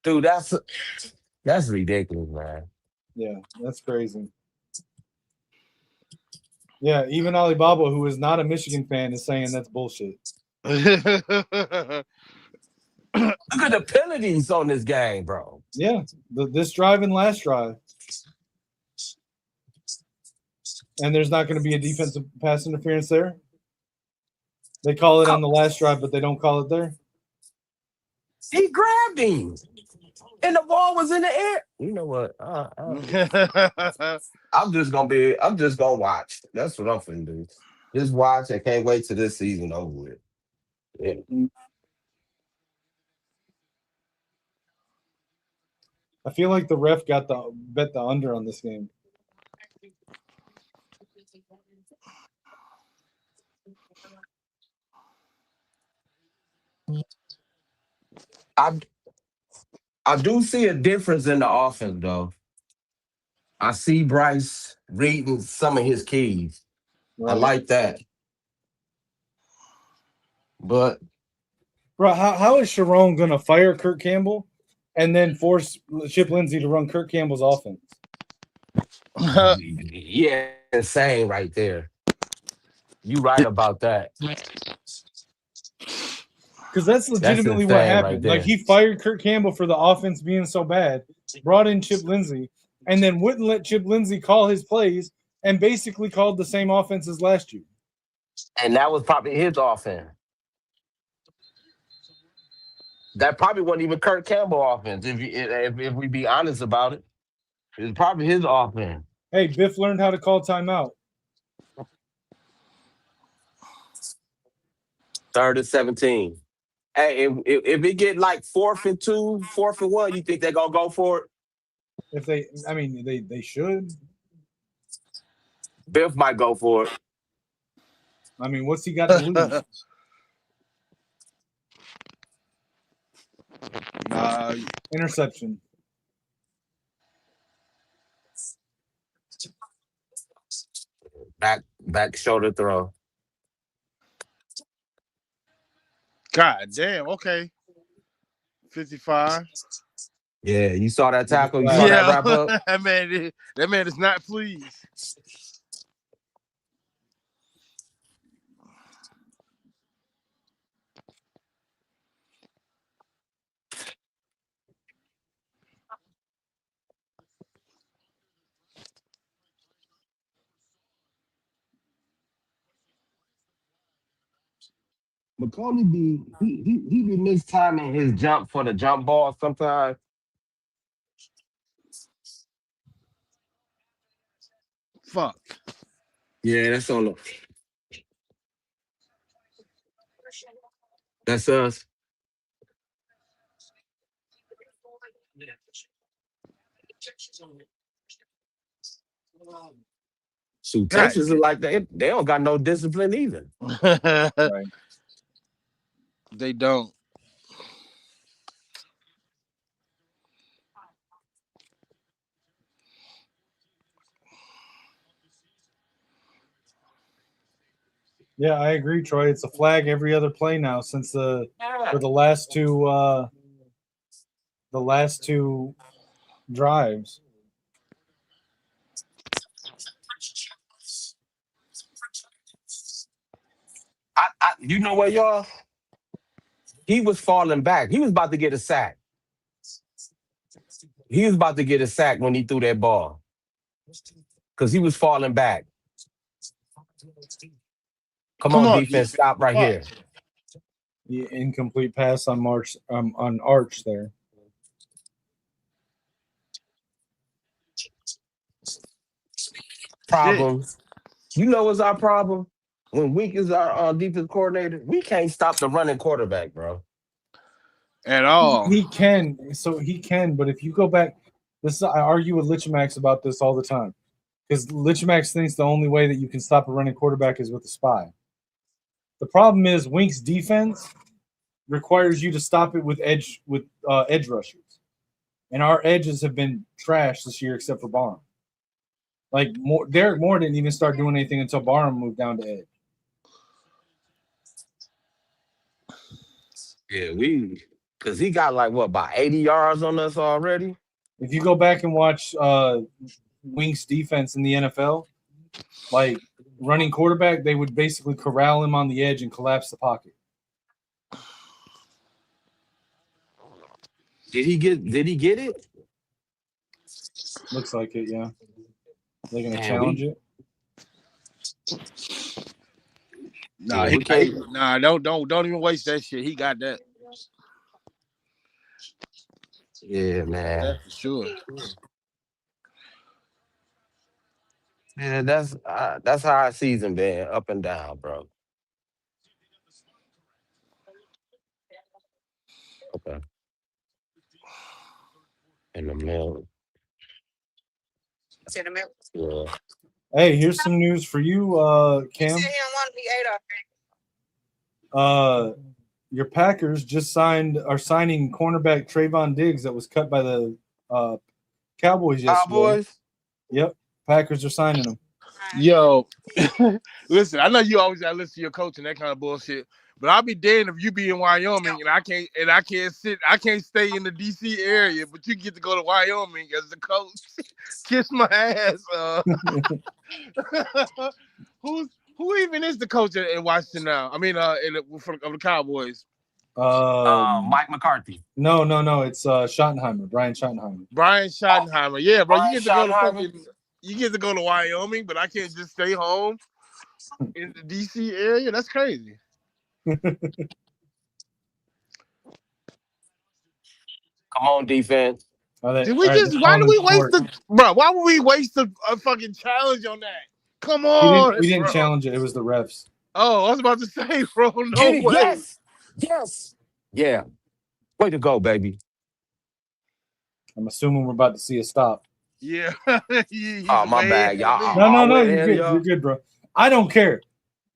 Dude, that's ridiculous, man. Yeah, that's crazy. Yeah, even Alibaba, who is not a Michigan fan, is saying that's bullshit. Look at the penalties on this game, bro. Yeah, this drive and last drive. And there's not going to be a defensive pass interference there. They call it on the last drive, but they don't call it there. He grabbed him, and the ball was in the air. You know what? I'm just gonna watch. That's what I'm finna do. Just watch. I can't wait till this season over with. Yeah. I feel like the ref got the bet the under on this game. I do see a difference in the offense, though. I see Bryce reading some of his keys. I Right. like that. But Bro, how is Sharon going to fire Kirk Campbell and then force Chip Lindsey to run Kirk Campbell's offense? yeah, insane right there. You right about that. Because that's legitimately what insane happened. right Like, there. he fired Kirk Campbell for the offense being so bad, brought in Chip Lindsey, and then wouldn't let Chip Lindsey call his plays and basically called the same offense as last year. And that was probably his offense. That probably wasn't even Kirk Campbell offense. If we be honest about it, it's probably his offense. Hey, Biff learned how to call timeout. 3rd and 17. Hey, if it get like 4th and 2, 4th and 1, you think they're gonna go for it? If they, I mean, they should. Biff might go for it. I mean, what's he got to lose? Interception. Back shoulder throw. God damn, okay. 55. Yeah, you saw that tackle. You saw that wrap up. that man is not pleased. McColley he be mistiming his jump for the jump ball sometimes. Fuck. Yeah, that's on the. That's us. Shoot, Texas is like that. They don't got no discipline either. Right. They don't. Yeah, I agree, Troy. It's a flag every other play now since for the last two drives. You know what, y'all? he was falling back. He was about to get a sack. He was about to get a sack when he threw that ball because he was falling back. Come Come on, on, defense, defense. stop right Fuck. here. The incomplete pass on on Arch there. Problem. You know what's our problem? When Wink is our defense coordinator, we can't stop the running quarterback, bro. At all. He can, but if you go back, I argue with Lichmax about this all the time. Because Lichmax thinks the only way that you can stop a running quarterback is with a spy. The problem is Wink's defense requires you to stop it with edge rushers, and our edges have been trash this year except for Barham. Like Derek Moore didn't even start doing anything until Barham moved down to edge. Yeah, because he got like what, about 80 yards on us already. If you go back and watch Wink's defense in the NFL, like running quarterback, they would basically corral him on the edge and collapse the pocket. Did he get it? Looks like it, yeah. They're gonna Man, challenge it. Nah, Yeah, don't even waste that shit. He got that. Yeah, man. That's for sure. Yeah, that's how our season been, up and down, bro. Okay. In the middle. Yeah. Hey, here's some news for you, Cam. Your Packers just are signing cornerback Trayvon Diggs that was cut by the Cowboys yesterday. Cowboys? Yep, Packers are signing him. Yo, listen, I know you always gotta listen to your coach and that kind of bullshit, but I'll be damned if you be in Wyoming and I can't stay in the DC area, but you get to go to Wyoming as the coach. Kiss my ass. Who even is the coach in Washington now? I mean, of the Cowboys. Mike McCarthy. No, it's Schottenheimer, Brian Schottenheimer. Brian Schottenheimer. Yeah, bro, Brian you get to go to Wyoming, but I can't just stay home in the DC area. That's crazy. Come on, defense. Why would we waste a fucking challenge on that? Come on. We didn't challenge it. It was the refs. Oh, I was about to say, bro, no way. Yes. Yeah. Way to go, baby. I'm assuming we're about to see a stop. Yeah. Oh, my bad, y'all. No, you're good. You're good, bro. I don't care.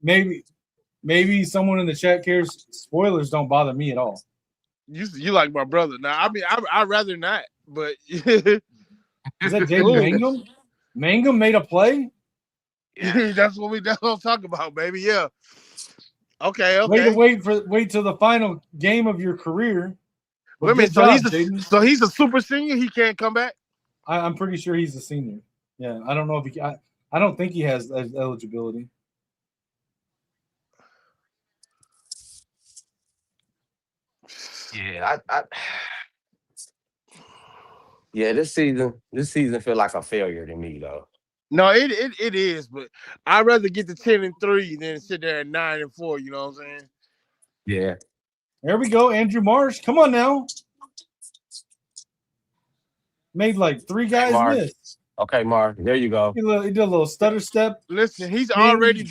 Maybe someone in the chat cares. Spoilers don't bother me at all. You like my brother. Now, I mean, I'd rather not, but is that Jaden Mangum? Mangum made a play? That's what I'm talking about, baby. Yeah. Okay. Wait till the final game of your career. Wait a minute. So he's a super senior. He can't come back. I'm pretty sure he's a senior. Yeah, I don't know if I don't think he has eligibility. Yeah, yeah. This season feel like a failure to me, though. No, it is, but I'd rather get to 10-3 than sit there at 9-4. You know what I'm saying? Yeah. There we go, Andrew Marsh. Come on now. Made like 3 guys miss. Okay, Mark. There you go. He did a little stutter step. Listen, he's already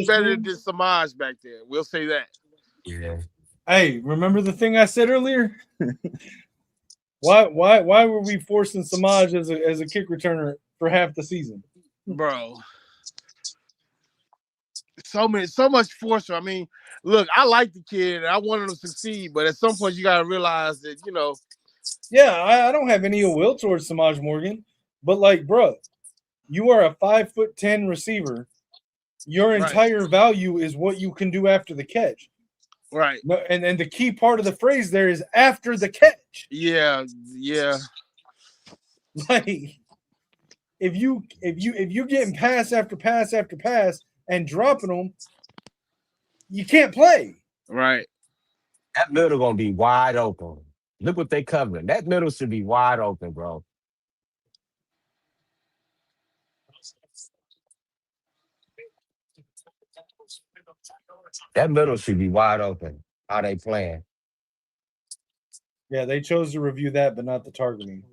better than Samaj back there. We'll say that. Yeah. Hey, remember the thing I said earlier? Why were we forcing Samaj as a kick returner for half the season? Bro. So much force. I mean, look, I like the kid and I want him to succeed, but at some point you gotta realize that, you know. Yeah, I don't have any ill will towards Samaj Morgan, but like, bro, you are a 5'10" receiver. Your entire value is what you can do after the catch. Right. And the key part of the phrase there is after the catch. Yeah. Like if you getting pass after pass after pass and dropping them, you can't play. Right. That middle gonna be wide open. Look what they covering. That middle should be wide open, bro. That middle should be wide open. How they playing? Yeah, they chose to review that, but not the targeting.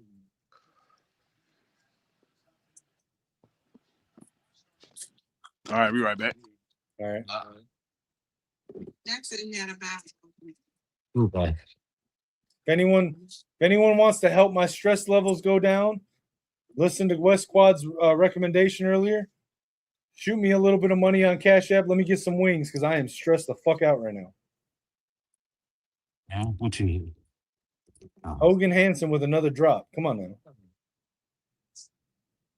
All right, be right back. All right. Okay. If anyone wants to help my stress levels go down, listen to West Quad's recommendation earlier. Shoot me a little bit of money on Cash App. Let me get some wings because I am stressed the fuck out right now. Yeah, what you need? Hogan Hansen with another drop. Come on now.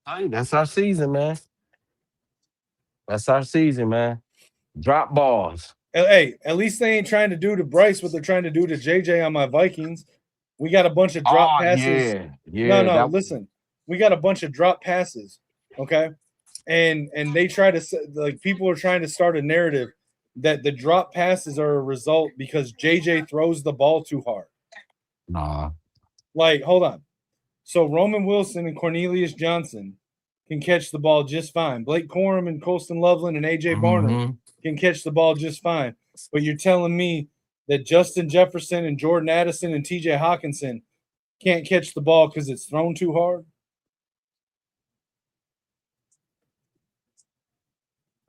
Hey, that's our season, man. That's our season, man. Drop balls. Hey, at least they ain't trying to do to Bryce what they're trying to do to JJ on my Vikings. We got a bunch of drop Oh passes. yeah. No, listen. We got a bunch of drop passes. Okay. And they try to, like, people are trying to start a narrative that the drop passes are a result because JJ throws the ball too hard. Nah. Like, hold on. So Roman Wilson and Cornelius Johnson can catch the ball just fine. Blake Corum and Colston Loveland and AJ Barner can catch the ball just fine. But you're telling me that Justin Jefferson and Jordan Addison and TJ Hawkinson can't catch the ball because it's thrown too hard?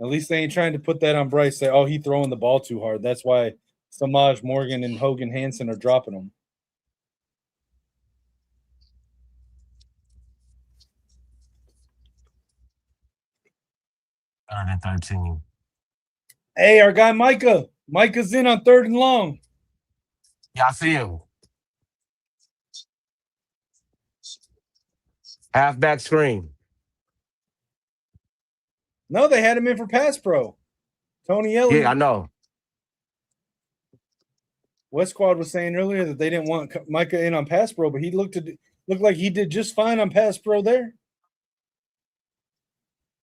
At least they ain't trying to put that on Bryce. Say, oh, he throwing the ball too hard. That's why Samaj Morgan and Hogan Hansen are dropping him. Third and 13. Hey, our guy Micah. Micah's in on 3rd and long. Yeah, I see him. Halfback screen. No, they had him in for pass pro. Tony Elliott. Yeah, I know. West Squad was saying earlier that they didn't want Micah in on pass pro, but he looked like he did just fine on pass pro there.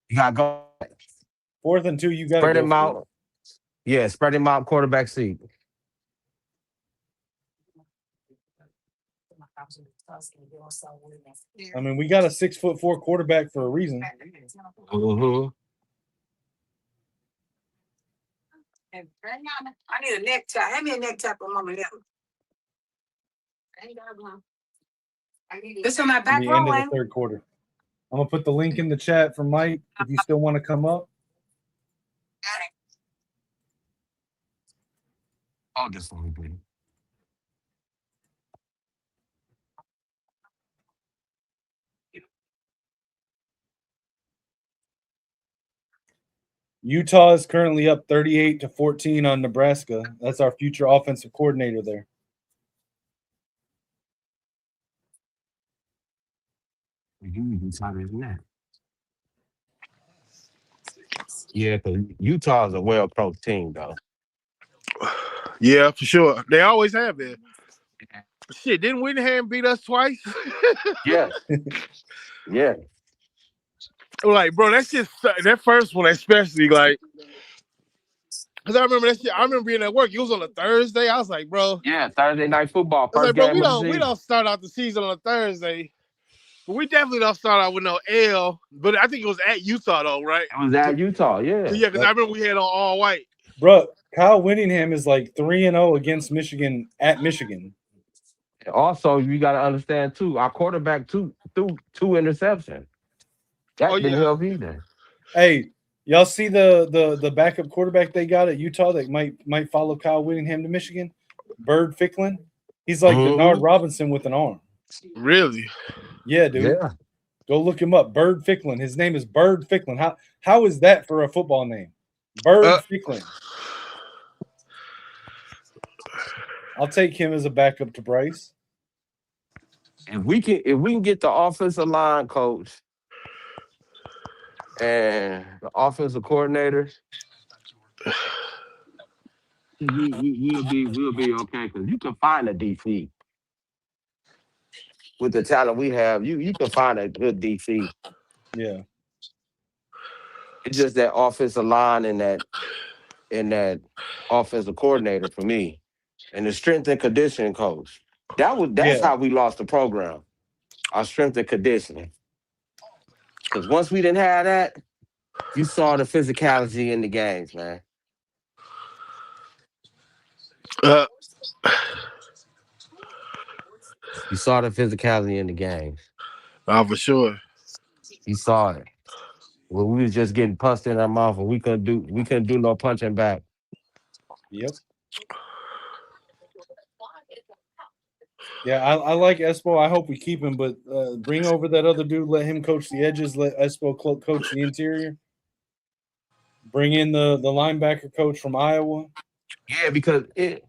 You gotta go 4th and 2, you got to spread go him for out. it. Yeah, spread him out quarterback seat. I mean, we got a 6'4" quarterback for a reason. Mm-hmm. I need a necktie. Hand me a necktie for Mama Lip. This on my back The end of row. the 3rd quarter. I'm gonna put the link in the chat for Mike if you still want to come up. Oh, this one, baby. Utah is currently up 38-14 on Nebraska. That's our future offensive coordinator there. Yeah, because Utah is a well-coached team, though. Yeah, for sure. They always have been. Shit, didn't Whittingham beat us twice? Yeah. Yeah. Like, bro, that's just that first one, especially like, because I remember that shit. I remember being at work. It was on a Thursday. I was like, bro. Yeah, Thursday night football. I was First like, bro, game of the we season. don't start out the season on a Thursday. But we definitely don't start out with no L. But I think it was at Utah though, right? It was at Utah, yeah. Yeah, because I remember we had on all white. Bro, Kyle Whittingham is like 3-0 against Michigan at Michigan. Also, you got to understand too, our quarterback threw 2 interceptions. That didn't help either. Hey, y'all see the backup quarterback they got at Utah that might follow Kyle Whittingham to Michigan? Bird Ficklin. He's like Denard Robinson with an arm. Really? Yeah, dude. Yeah. Go look him up. Bird Ficklin. His name is Bird Ficklin. How is that for a football name? Bird Ficklin. I'll take him as a backup to Bryce. If we can get the offensive line coach and the offensive coordinators, we'll be okay, because you can find a DC. With the talent we have, you can find a good DC. Yeah. It's just that offensive line and that offensive coordinator for me. and the strength and conditioning coach. That's how we lost the program. Our strength and conditioning. Because once we didn't have that, you saw the physicality in the games, man. You saw the physicality in the games. For sure. You saw it. Well, we was just getting punched in our mouth, and we couldn't do no punching back. Yep. Yeah, I like Espo. I hope we keep him, but bring over that other dude. Let him coach the edges. Let Espo coach the interior. Bring in the linebacker coach from Iowa. Yeah, because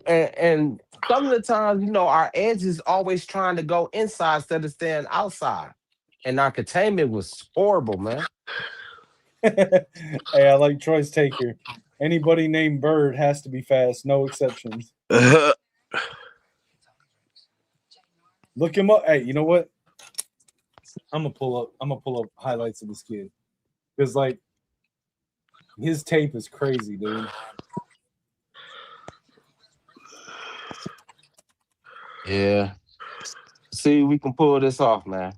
and some of the times, our edge is always trying to go inside instead of staying outside. And our containment was horrible, man. Hey, I like Troy's take here. Anybody named Bird has to be fast, no exceptions. Look him up. Hey, you know what? I'm gonna pull up highlights of this kid because like his tape is crazy, dude. Yeah. See, we can pull this off, man.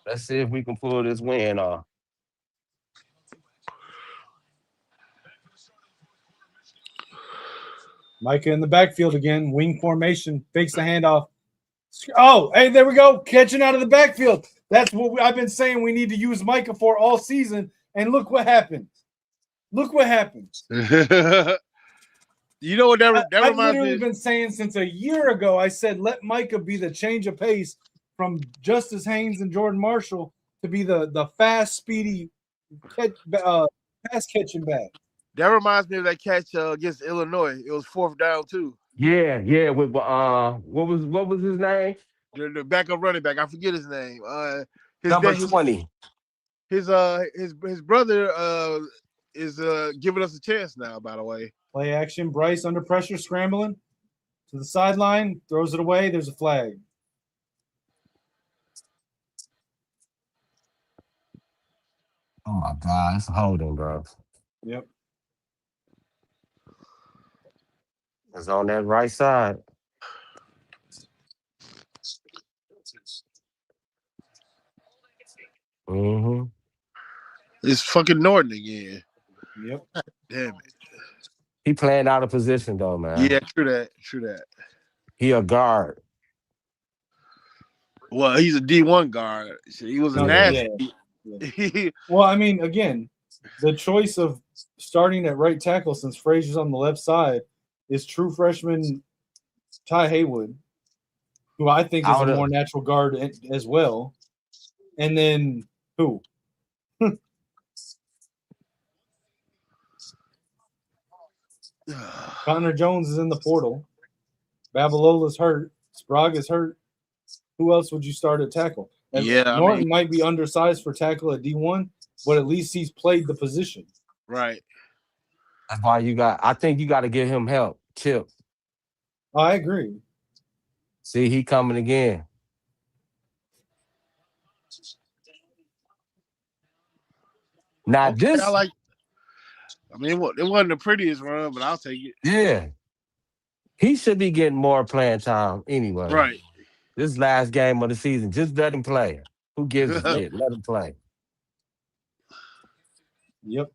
Let's see if we can pull this win off. Micah in the backfield again, wing formation, fakes the handoff. Oh, hey, there we go, catching out of the backfield. That's what I've been saying we need to use Micah for all season, and look what happens. Look what happens. You know what that I've reminds literally me? been saying since a year ago. I said let Micah be the change of pace from Justice Haynes and Jordan Marshall to be the fast, speedy pass catching back. That reminds me of that catch against Illinois. It was 4th down too. Yeah. With what was his name? The backup running back. I forget his name. Number 20. His brother is giving us a chance now. By the way, Play action. Bryce under pressure, scrambling to the sideline, throws it away. There's a flag. Oh my God, it's holding, bro. Yep. It's on that right side. Mm-hmm. it's fucking Norton again. Yep. Damn it. He playing out of position though, man. Yeah, true that. He a guard. Well, he's a D1 guard. He was a nasty. Yeah. Well, I mean, again, the choice of starting at right tackle since Frazier's on the left side is true freshman Ty Haywood, who I think is a more natural guard as well. And then who? Connor Jones is in the portal. Babalola's hurt. Spraga's hurt. Who else would you start at tackle? And Norton might be undersized for tackle at D1, but at least he's played the position. Right. That's why I think you got to give him help. Chip. I agree. See, he coming again. Now this, it wasn't the prettiest run, but I'll take it. Yeah, he should be getting more playing time anyway. Right. This last game of the season, just let him play. Who gives a shit? Let him play. Yep.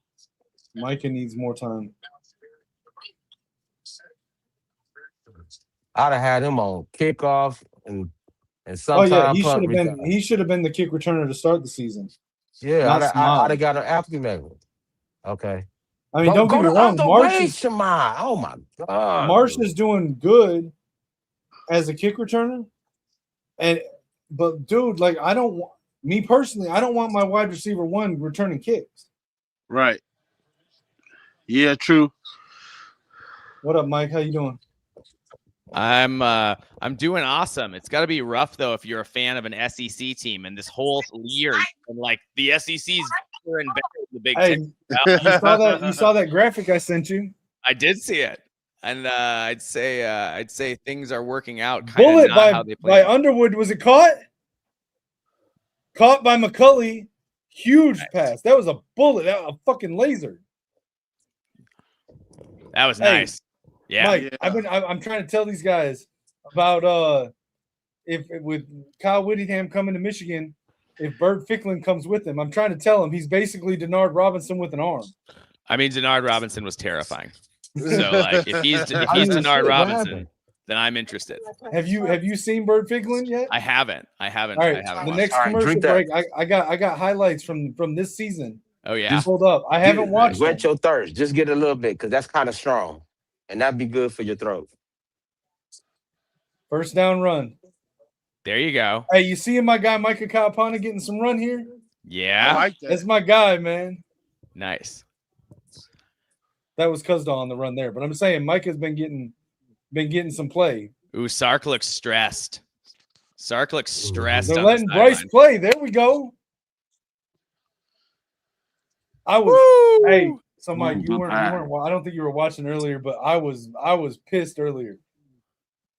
Micah needs more time. I'd have had him on kickoff and sometimes he should have been the kick returner to start the season. Yeah, I'd have got an acclimated. Okay. I mean, don't get me wrong. Oh my God. Marsh is doing good as a kick returner. But dude, like I don't want my wide receiver one returning kicks. Right. Yeah, true. What up, Mike? How you doing? I'm doing awesome. It's got to be rough though if you're a fan of an SEC team and this whole year and like the SEC's better and better than the Big Ten. You saw that graphic I sent you? I did see it, and I'd say things are working out. Bullet by Underwood. Was it caught? Caught by McCulley. Huge pass. That was a bullet. A fucking laser. That was nice. Yeah. Mike, I'm trying to tell these guys about if with Kyle Whittingham coming to Michigan, if Bert Ficklin comes with him, I'm trying to tell him he's basically Denard Robinson with an arm. I mean, Denard Robinson was terrifying. So like if he's Denard Robinson, then I'm interested. Have you seen Bert Ficklin yet? I haven't. All right, the next commercial break, I got highlights from this season. Oh yeah. Just hold up. I haven't watched. Wet your thirst. Just get a little bit because that's kind of strong, and that'd be good for your throat. First down run. There you go. Hey, you seeing my guy Micah Kalapana getting some run here? Yeah. I like that. That's my guy, man. Nice. That was Cuzda on the run there, but I'm saying Micah's been getting some play. Ooh, Sark looks stressed. Sark looks stressed. They're letting Bryce play. There we go. Hey, so Mike, you weren't. I don't think you were watching earlier, but I was pissed earlier.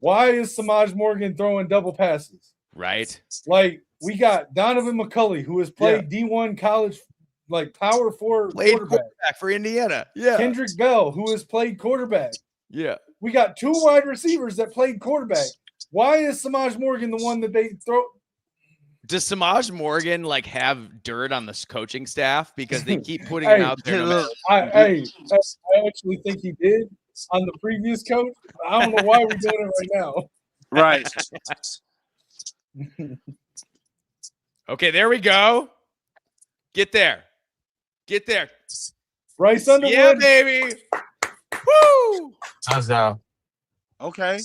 Why is Samaj Morgan throwing double passes? Right. Like we got Donovan McCulley, who has played D1 college, like power forward quarterback for Indiana. Yeah. Kendrick Bell, who has played quarterback. Yeah. We got 2 wide receivers that played quarterback. Why is Samaj Morgan the one that they throw? Does Samaj Morgan like have dirt on this coaching staff because they keep putting him out there? I actually think he did on the previous coach. I don't know why we're doing it right now. Right. Okay, there we go. Get there. Bryce Underwood. Yeah, baby. Woo! Touchdown. Okay.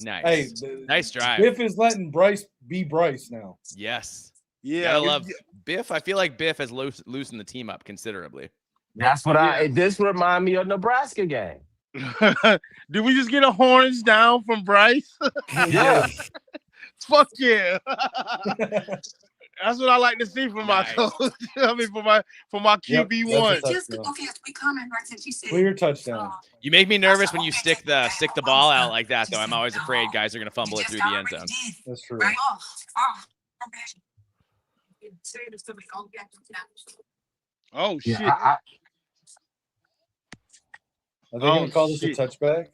Nice. Hey, nice drive. Biff is letting Bryce be Bryce now. Yes. Yeah. I love Biff. I feel like Biff has loosened the team up considerably. That's what this remind me of Nebraska game. Did we just get a horns down from Bryce? Yeah. Fuck yeah. That's what I like to see from my coach. I mean, for my QB1. Just confused. We coming right since you said clear touchdown. You make me nervous when you stick the ball out like that, though. I'm always afraid guys are gonna fumble it through the end zone. That's true. Right. Oh shit. Are they gonna call this a touchback?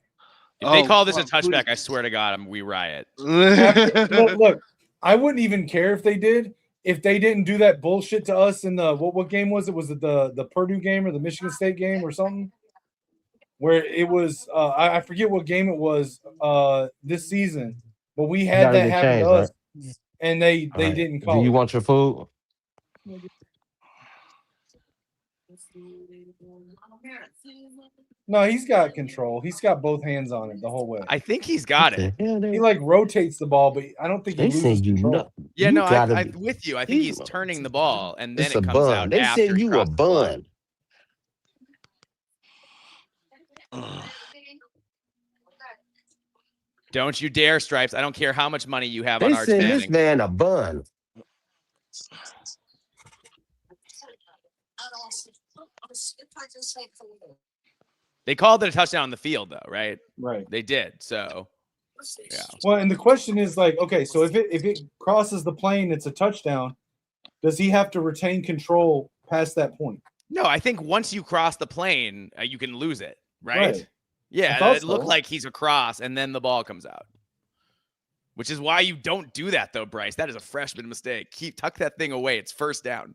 If they call this a touchback, I swear to God, we riot. Look, I wouldn't even care if they did. If they didn't do that bullshit to us in the what game was it? Was it the Purdue game or the Michigan State game or something? Where it was I forget what game it was this season, but we had that happen to us, right? And they didn't call. Do you want your food? No, he's got control. He's got both hands on it the whole way. I think he's got it. He like rotates the ball, but I don't think he loses control. Yeah, no, I'm with you. I think he's turning the ball, and then it comes out. They said you a bun. Don't you dare, Stripes. I don't care how much money you have on Arch They Manning. said this man a bun. They called it a touchdown on the field, though, right? Right. They did. So, yeah. Well, and the question is like, okay, so if it crosses the plane, it's a touchdown. Does he have to retain control past that point? No, I think once you cross the plane, you can lose it, right? Yeah, it looked like he's across, and then the ball comes out. Which is why you don't do that, though, Bryce. That is a freshman mistake. Tuck that thing away. It's first down.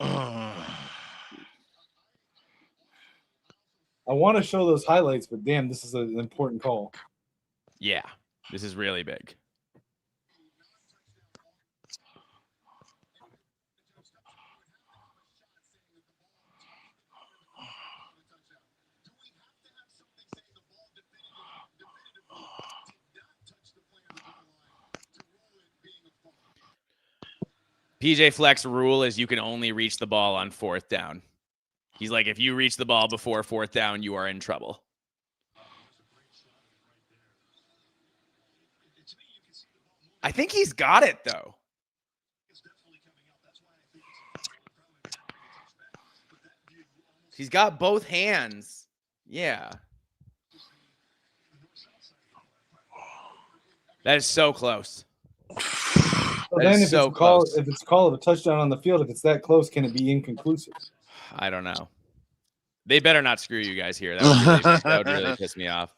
I want to show those highlights, but damn, this is an important call. Yeah, this is really big. PJ Fleck's rule is you can only reach the ball on fourth down. He's like, if you reach the ball before fourth down, you are in trouble. I think he's got it, though. He's got both hands. Yeah. That is so close. So then, if so it's called close. if it's called a touchdown on the field, if it's that close, can it be inconclusive? I don't know. They better not screw you guys here. That would really piss me off.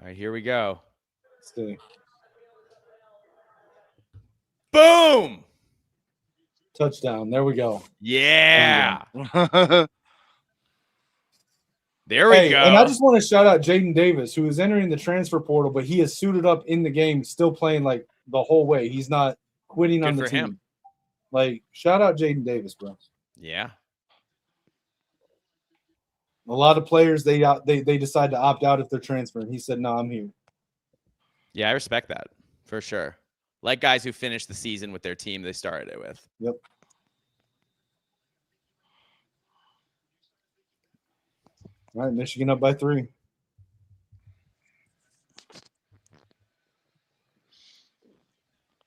All right, here we go. Let's see. Boom! Touchdown. There we go. Yeah. There we go. And I just want to shout out Jaden Davis, who is entering the transfer portal, but he is suited up in the game, still playing like the whole way. He's not quitting on the team. Him. Like, shout out Jaden Davis, bro. Yeah. A lot of players they decide to opt out if they're transferring. He said, "No, I'm here." Yeah, I respect that for sure. Like guys who finish the season with their team they started it with. Yep. All right, Michigan up by 3.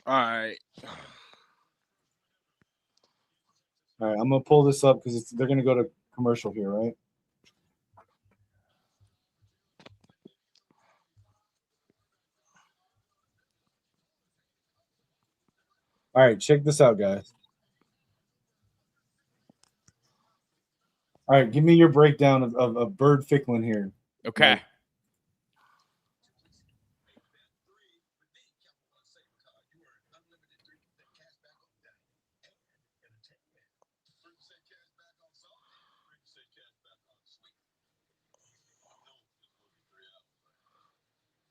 All right. All right, I'm gonna pull this up because they're gonna go to commercial here, right? All right, check this out, guys. All right, give me your breakdown of Bird Ficklin here. Okay. Like,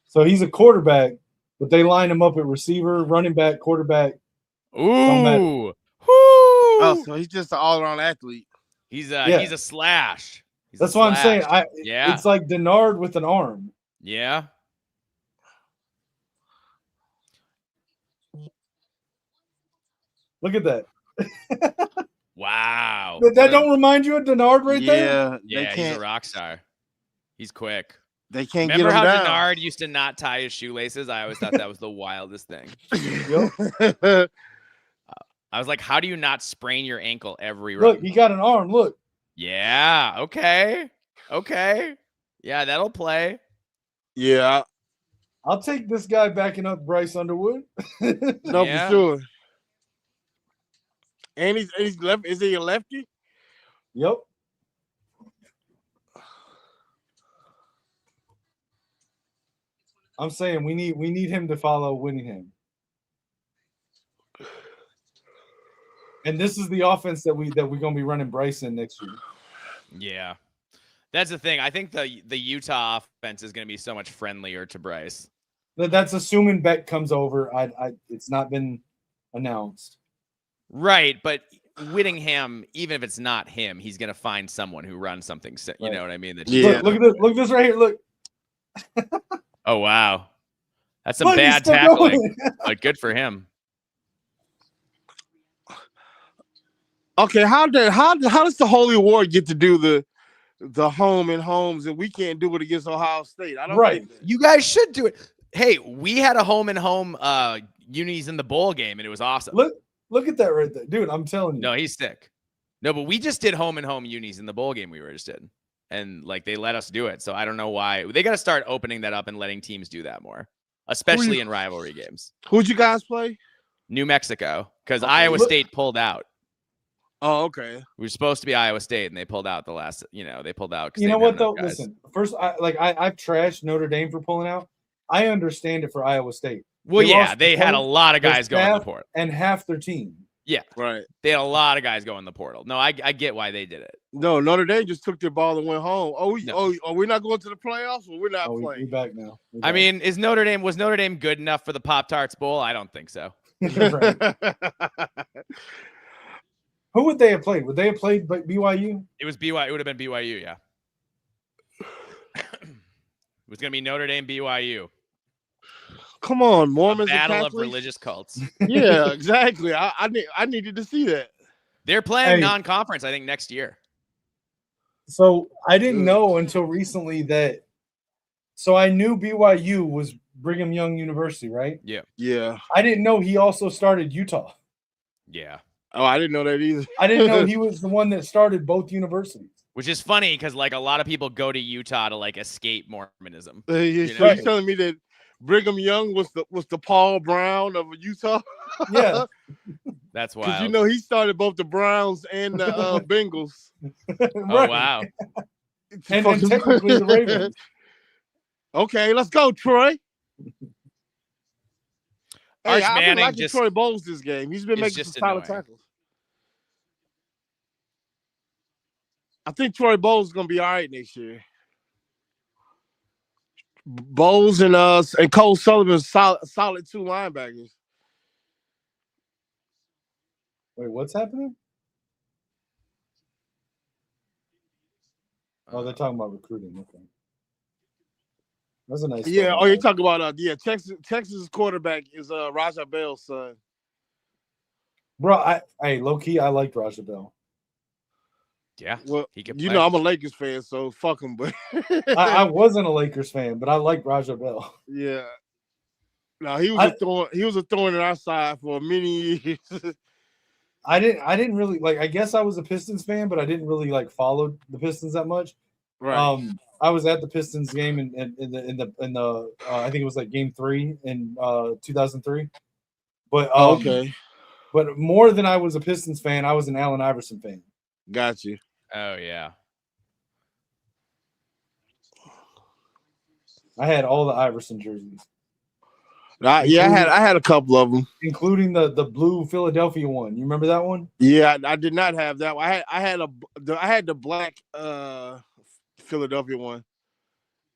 so he's a quarterback, but they line him up at receiver, running back, quarterback. Ooh. Oh, so he's just an all-around athlete. He's a slash. That's what I'm saying. Yeah. It's like Denard with an arm. Yeah. Look at that. Wow. That don't remind you of Denard right there? Yeah, he's a rock star. He's quick. They can't Remember get him how down. Denard used to not tie his shoelaces? I always thought that was the wildest thing. Yep. I was like, how do you not sprain your ankle every run? Look, he got an arm. Look. Yeah. Okay. Yeah, that'll play. Yeah. I'll take this guy backing up Bryce Underwood. No, for sure. And he's left. Is he a lefty? Yep. I'm saying we need him to follow Winningham. And this is the offense that we're gonna be running Bryce in next year. Yeah. That's the thing. I think the Utah offense is gonna be so much friendlier to Bryce. That's assuming Beck comes over. It's not been announced. Right, but Whittingham, even if it's not him, he's gonna find someone who runs something. You know what I mean? Look at this. Look at this right here. Look. Oh wow, that's some bad tackling, but good for him. Okay, how does the Holy War get to do the home and homes and we can't do it against Ohio State? I don't right. You guys should do it. Hey, we had a home and home unis in the bowl game, and it was awesome. Look at that right there, dude. I'm telling you. No, he's sick. No, but we just did home and home unis in the bowl game we were just in. And like they let us do it. So I don't know why. They got to start opening that up and letting teams do that more, especially in rivalry games. Who'd you guys play? New Mexico, because Iowa State pulled out. Oh, okay. We were supposed to be Iowa State, and they pulled out the last. They pulled out. You know what though? Listen, first, I've trashed Notre Dame for pulling out. I understand it for Iowa State. Well, they had a lot of guys going in the portal, and half their team. Yeah, right. They had a lot of guys go in the portal. No, I get why they did it. No, Notre Dame just took their ball and went home. We're not going to the playoffs? Well, we're not playing. We're back now. I mean, was Notre Dame good enough for the Pop-Tarts Bowl? I don't think so. Who would they have played? Would they have played BYU? It was BYU. It would have been BYU, yeah. It was going to be Notre Dame BYU. Come on, Mormons. A battle of religious cults. Yeah, exactly. I needed to see that. They're playing non-conference, I think, next year. So I didn't know until recently that. So I knew BYU was Brigham Young University, right? Yeah. Yeah. I didn't know he also started Utah. Yeah. Oh, I didn't know that either. I didn't know he was the one that started both universities. Which is funny because like a lot of people go to Utah to like escape Mormonism. So you're telling me that Brigham Young was the Paul Brown of Utah? Yeah, that's wild. Because you know he started both the Browns and the Bengals. right. Oh wow. And technically the Ravens. Okay, let's go, Troy. Arch Hey, I've been Manning liking just Troy Bowles this game. He's been is making just some solid annoying. tackles. I think Troy Bowles is gonna be all right next year. Bowles and Cole Sullivan solid two linebackers. Wait, what's happening? Oh, they're talking about recruiting. Okay. That's a nice. Yeah. Oh, you're talking about Texas quarterback is Raja Bell's son. Bro, low key, I liked Raja Bell. Yeah. Well, he could you play. know I'm a Lakers fan, so fuck him. But I wasn't a Lakers fan, but I liked Raja Bell. Yeah. No, he was a thorn in our side for many years. I didn't really like. I guess I was a Pistons fan, but I didn't really like follow the Pistons that much. Right. I was at the Pistons game in the I think it was like game 3 in 2003. But okay. But more than I was a Pistons fan, I was an Allen Iverson fan. Got you. Oh yeah. I had all the Iverson jerseys. I had a couple of them, including the blue Philadelphia one. You remember that one? Yeah, I did not have that one. I had the black Philadelphia one,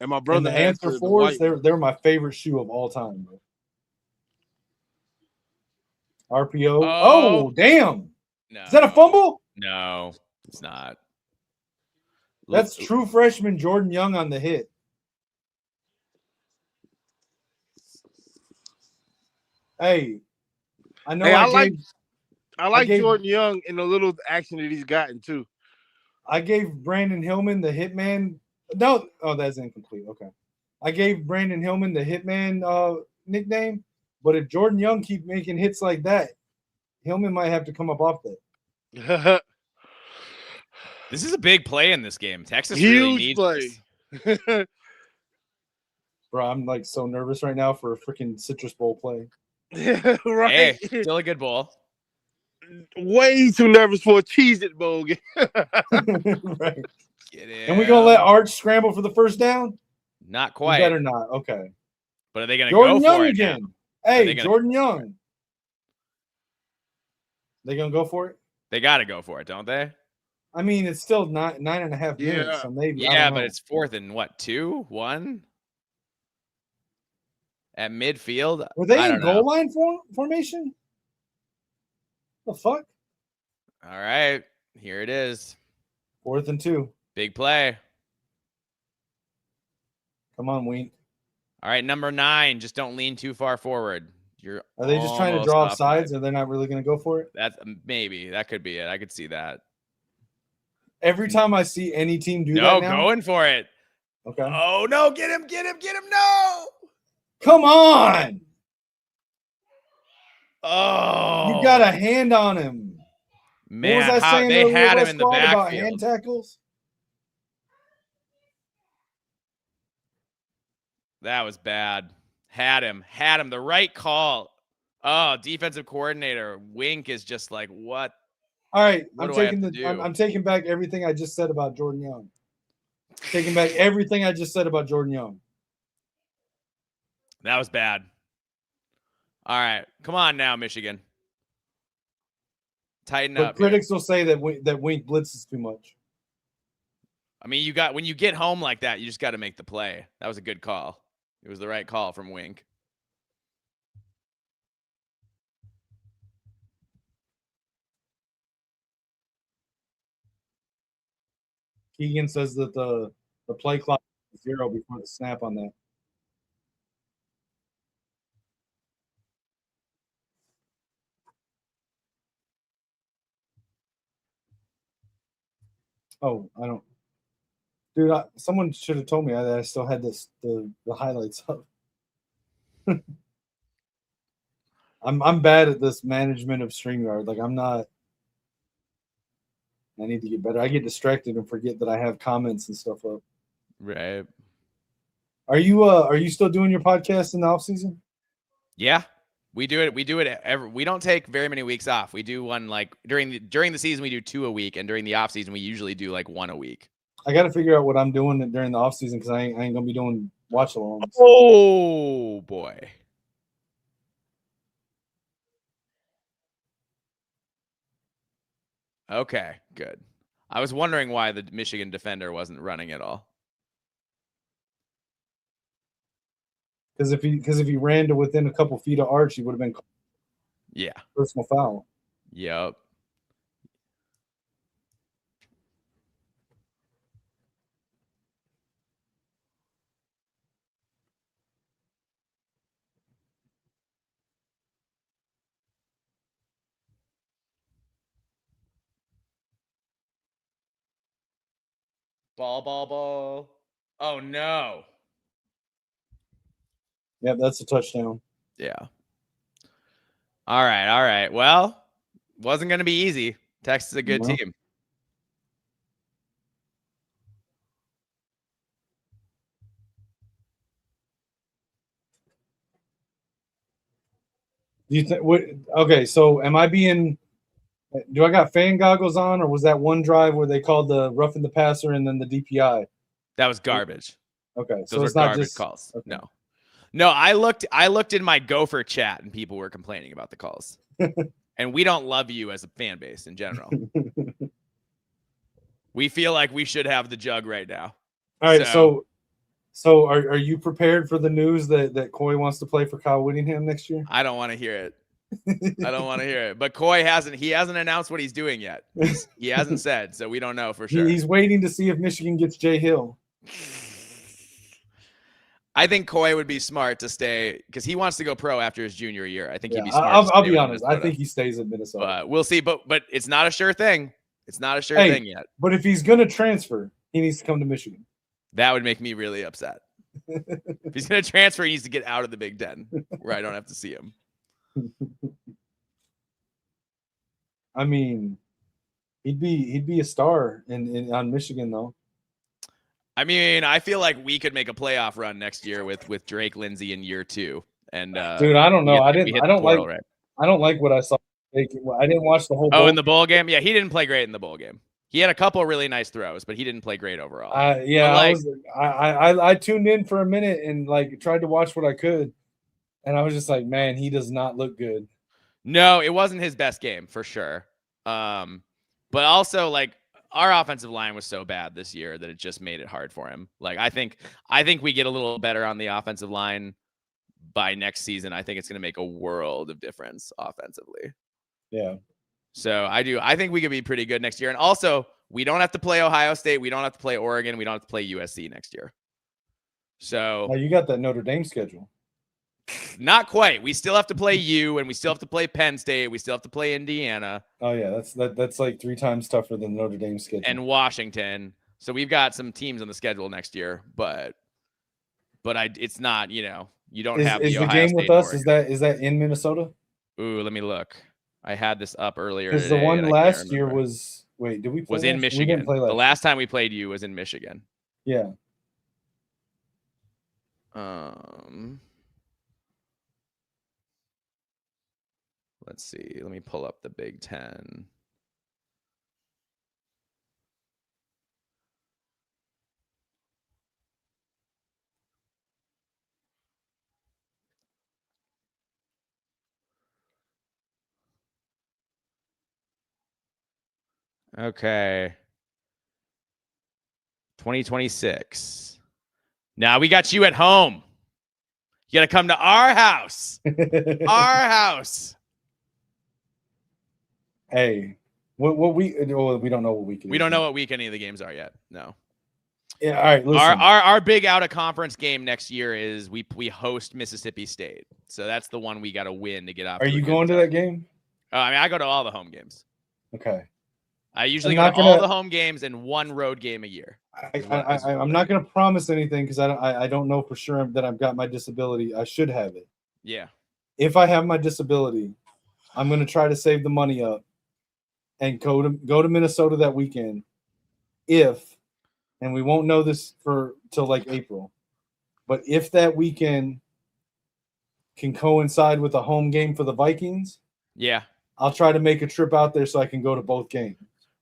and my brother and the had Answer the 4s. white. They're my favorite shoe of all time, bro. RPO. Oh, damn! No. Is that a fumble? No, it's not. That's true freshman Jordan Young on the hit. Hey, I know. Hey, I like Jordan Young in the little action that he's gotten too. I gave Brandon Hillman the Hitman. No, that's incomplete. Okay, I gave Brandon Hillman the Hitman nickname, but if Jordan Young keep making hits like that, Hillman might have to come up off that. This is a big play in this game. Texas huge really needs play. Bro, I'm like so nervous right now for a freaking Citrus Bowl play. Right. Hey, still a good bowl. Way too nervous for a Cheez-It Bowl game. Right. Get in. And we gonna let Arch scramble for the first down? Not quite. You better not. Okay. But are they gonna Jordan go Young for it again? now? Hey, Jordan Young. They gonna go for it? They gotta go for it, don't they? I mean, it's still 9.5 minutes, so maybe. Yeah, but it's 4th and what, 2, 1? At midfield? Were they in goal line formation? The fuck? All right, here it is. 4th and 2. Big play. Come on, Wink. All right, number 9. Just don't lean too far forward. Are they just trying to draw off sides, or they're not really going to go for it? That's maybe that could be it. I could see that. Every time I see any team do that now, going for it. Okay. Oh no! Get him! No! Come on! Oh, you got a hand on him. Man, what was I saying they had him in the backfield about hand tackles? That was bad. Had him. The right call. Oh, defensive coordinator Wink is just like, what? All right, I'm taking back everything I just said about Jordan Young. Taking back everything I just said about Jordan Young. That was bad. All right, come on now, Michigan. Tighten up. Critics will say that Wink blitzes too much. I mean, when you get home like that, you just got to make the play. That was a good call. It was the right call from Wink. Keegan says that the play clock is 0 before the snap on that. Oh, I don't. Dude, someone should have told me that I still had the highlights up. I'm bad at this management of StreamYard. Like I'm not I need to get better. I get distracted and forget that I have comments and stuff up. Right. Are you still doing your podcast in the off season? Yeah. We do it. We don't take very many weeks off. We do one like during the season. We do 2 a week, and during the off season, we usually do like 1 a week. I got to figure out what I'm doing during the off season because I ain't gonna be doing watch alongs. Oh boy. Okay, good. I was wondering why the Michigan defender wasn't running at all. Because if he ran to within a couple feet of Arch, he would have been personal foul. Yep. Ball. Oh no. Yeah, that's a touchdown. Yeah. All right. Well, wasn't going to be easy. Texas is a good team. Do you think? Okay, so am I being? Do I got fan goggles on, or was that one drive where they called the roughing the passer and then the DPI? That was garbage. Okay, so it's not garbage calls. Okay. No. I looked in my Gopher chat and people were complaining about the calls. And we don't love you as a fan base in general. We feel like we should have the jug right now. All right, so are you prepared for the news that Coy wants to play for Kyle Whittingham next year? I don't want to hear it. I don't want to hear it. But Coy hasn't announced what he's doing yet. He hasn't said, so we don't know for sure. He's waiting to see if Michigan gets Jay Hill. I think Coy would be smart to stay because he wants to go pro after his junior year. I think he'd be smart. I'll be honest. I think he stays at Minnesota. But we'll see. But it's not a sure thing. It's not a sure thing yet. But if he's going to transfer, he needs to come to Michigan. That would make me really upset. If he's going to transfer, he needs to get out of the Big Ten where I don't have to see him. I mean, he'd be a star on Michigan though. I mean, I feel like we could make a playoff run next year with Drake Lindsay in year 2. And dude, I don't know. I don't like what I saw. I didn't watch the whole. Oh, in the bowl game, yeah, he didn't play great in the bowl game. He had a couple of really nice throws, but he didn't play great overall. I tuned in for a minute and like tried to watch what I could, and I was just like, man, he does not look good. No, it wasn't his best game for sure. But also like our offensive line was so bad this year that it just made it hard for him. Like I think we get a little better on the offensive line by next season. I think it's going to make a world of difference offensively. Yeah. So I think we could be pretty good next year. And also, we don't have to play Ohio State. We don't have to play Oregon. We don't have to play USC next year. So you got that Notre Dame schedule. Not quite. We still have to play U, and we still have to play Penn State. We still have to play Indiana. Oh yeah, that's like 3 times tougher than Notre Dame schedule. And Washington. So we've got some teams on the schedule next year, but it's not. You don't have the Ohio game State with us. Is that in Minnesota? Ooh, let me look. I had this up earlier. Because the one last year was did we play? Was in Michigan. We didn't play the last time we played you was in Michigan. Yeah. Let's see. Let me pull up the Big Ten. Okay. 2026. Now we got you at home. You got to come to our house. Our house. Hey, what we don't know what week. We don't know what week any of the games are yet. No. Yeah. All right. Listen. Our big out of conference game next year is we host Mississippi State. So that's the one we got to win to get off. Are you going to that game? I mean, I go to all the home games. Okay. I usually go to all the home games and one road game a year. I'm not going to promise anything because I don't know for sure that I've got my disability. I should have it. Yeah. If I have my disability, I'm going to try to save the money up and go to Minnesota that weekend, and we won't know this till like April, but if that weekend can coincide with a home game for the Vikings, yeah, I'll try to make a trip out there so I can go to both games.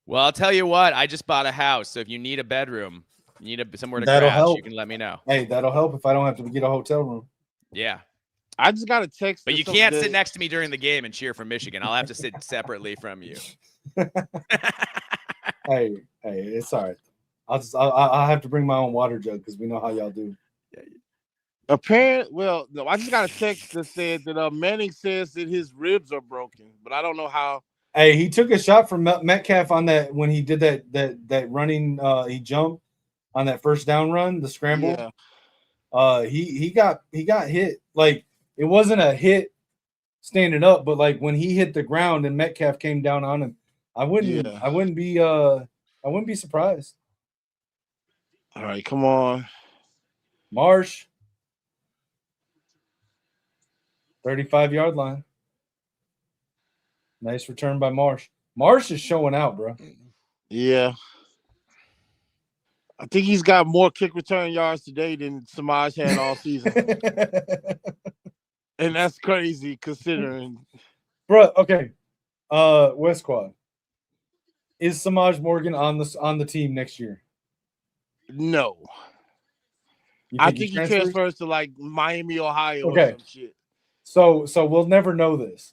Well, I'll tell you what. I just bought a house, so if you need a bedroom, you need somewhere to That'll crash, help. you can let me know. Hey, that'll help if I don't have to get a hotel room. Yeah. I just got a text. But you can't sit next to me during the game and cheer for Michigan. I'll have to sit separately from you. Hey, it's all right. I'll have to bring my own water jug because we know how y'all do. Well, no, I just got a text that said that Manning says that his ribs are broken, but I don't know how. Hey, he took a shot from Metcalf on that when he did that running. He jumped on that first down run, the scramble. Yeah. He got hit. Like it wasn't a hit standing up, but like when he hit the ground and Metcalf came down on him, I wouldn't be surprised. All right, come on, Marsh. 35-yard line. Nice return by Marsh. Marsh is showing out, bro. Yeah. I think he's got more kick return yards today than Samaj had all season. And that's crazy considering. Bro, okay. West Squad. Is Samaj Morgan on the team next year? No. I think he transfers to like Miami, Ohio or some shit. So we'll never know this.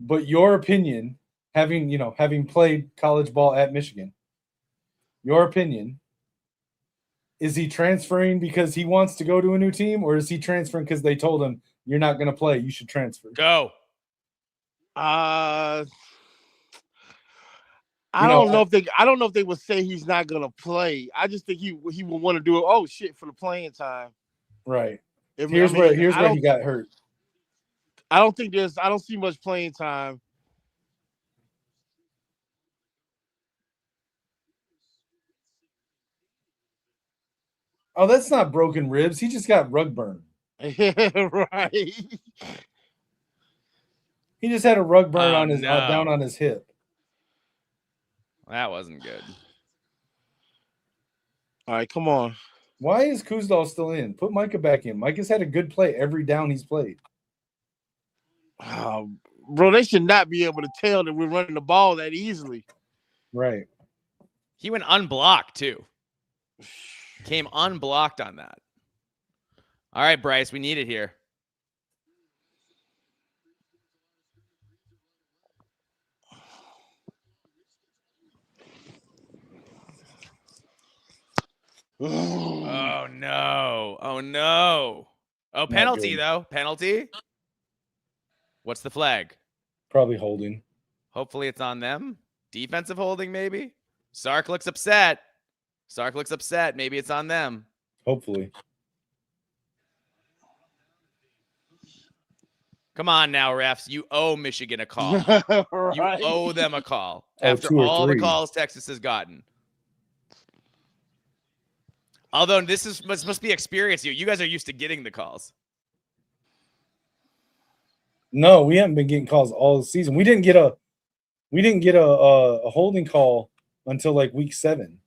But your opinion, having played college ball at Michigan, your opinion, is he transferring because he wants to go to a new team, or is he transferring because they told him you're not going to play, you should transfer? Go. I don't know if they would say he's not going to play. I just think he would want to do it. Oh shit, for the playing time. Right. Here's where he got hurt. I don't see much playing time. Oh, that's not broken ribs. He just got rug burn. Right. He just had a rug burn on his down on his hip. That wasn't good. All right, come on. Why is Kuzdal still in? Put Micah back in. Micah's had a good play every down he's played. Bro, they should not be able to tell that we're running the ball that easily. Right. He went unblocked, too. Came unblocked on that. All right, Bryce, we need it here. Oh, no. Oh, no. Oh, penalty, though. Penalty. What's the flag? Probably holding. Hopefully it's on them. Defensive holding, maybe. Sark looks upset. Maybe it's on them. Hopefully. Come on now, refs. You owe Michigan a call. Right. You owe them a call after all the calls Texas has gotten. Although this must be experience. You guys are used to getting the calls. No, we haven't been getting calls all the season. We didn't get a holding call until like week 7.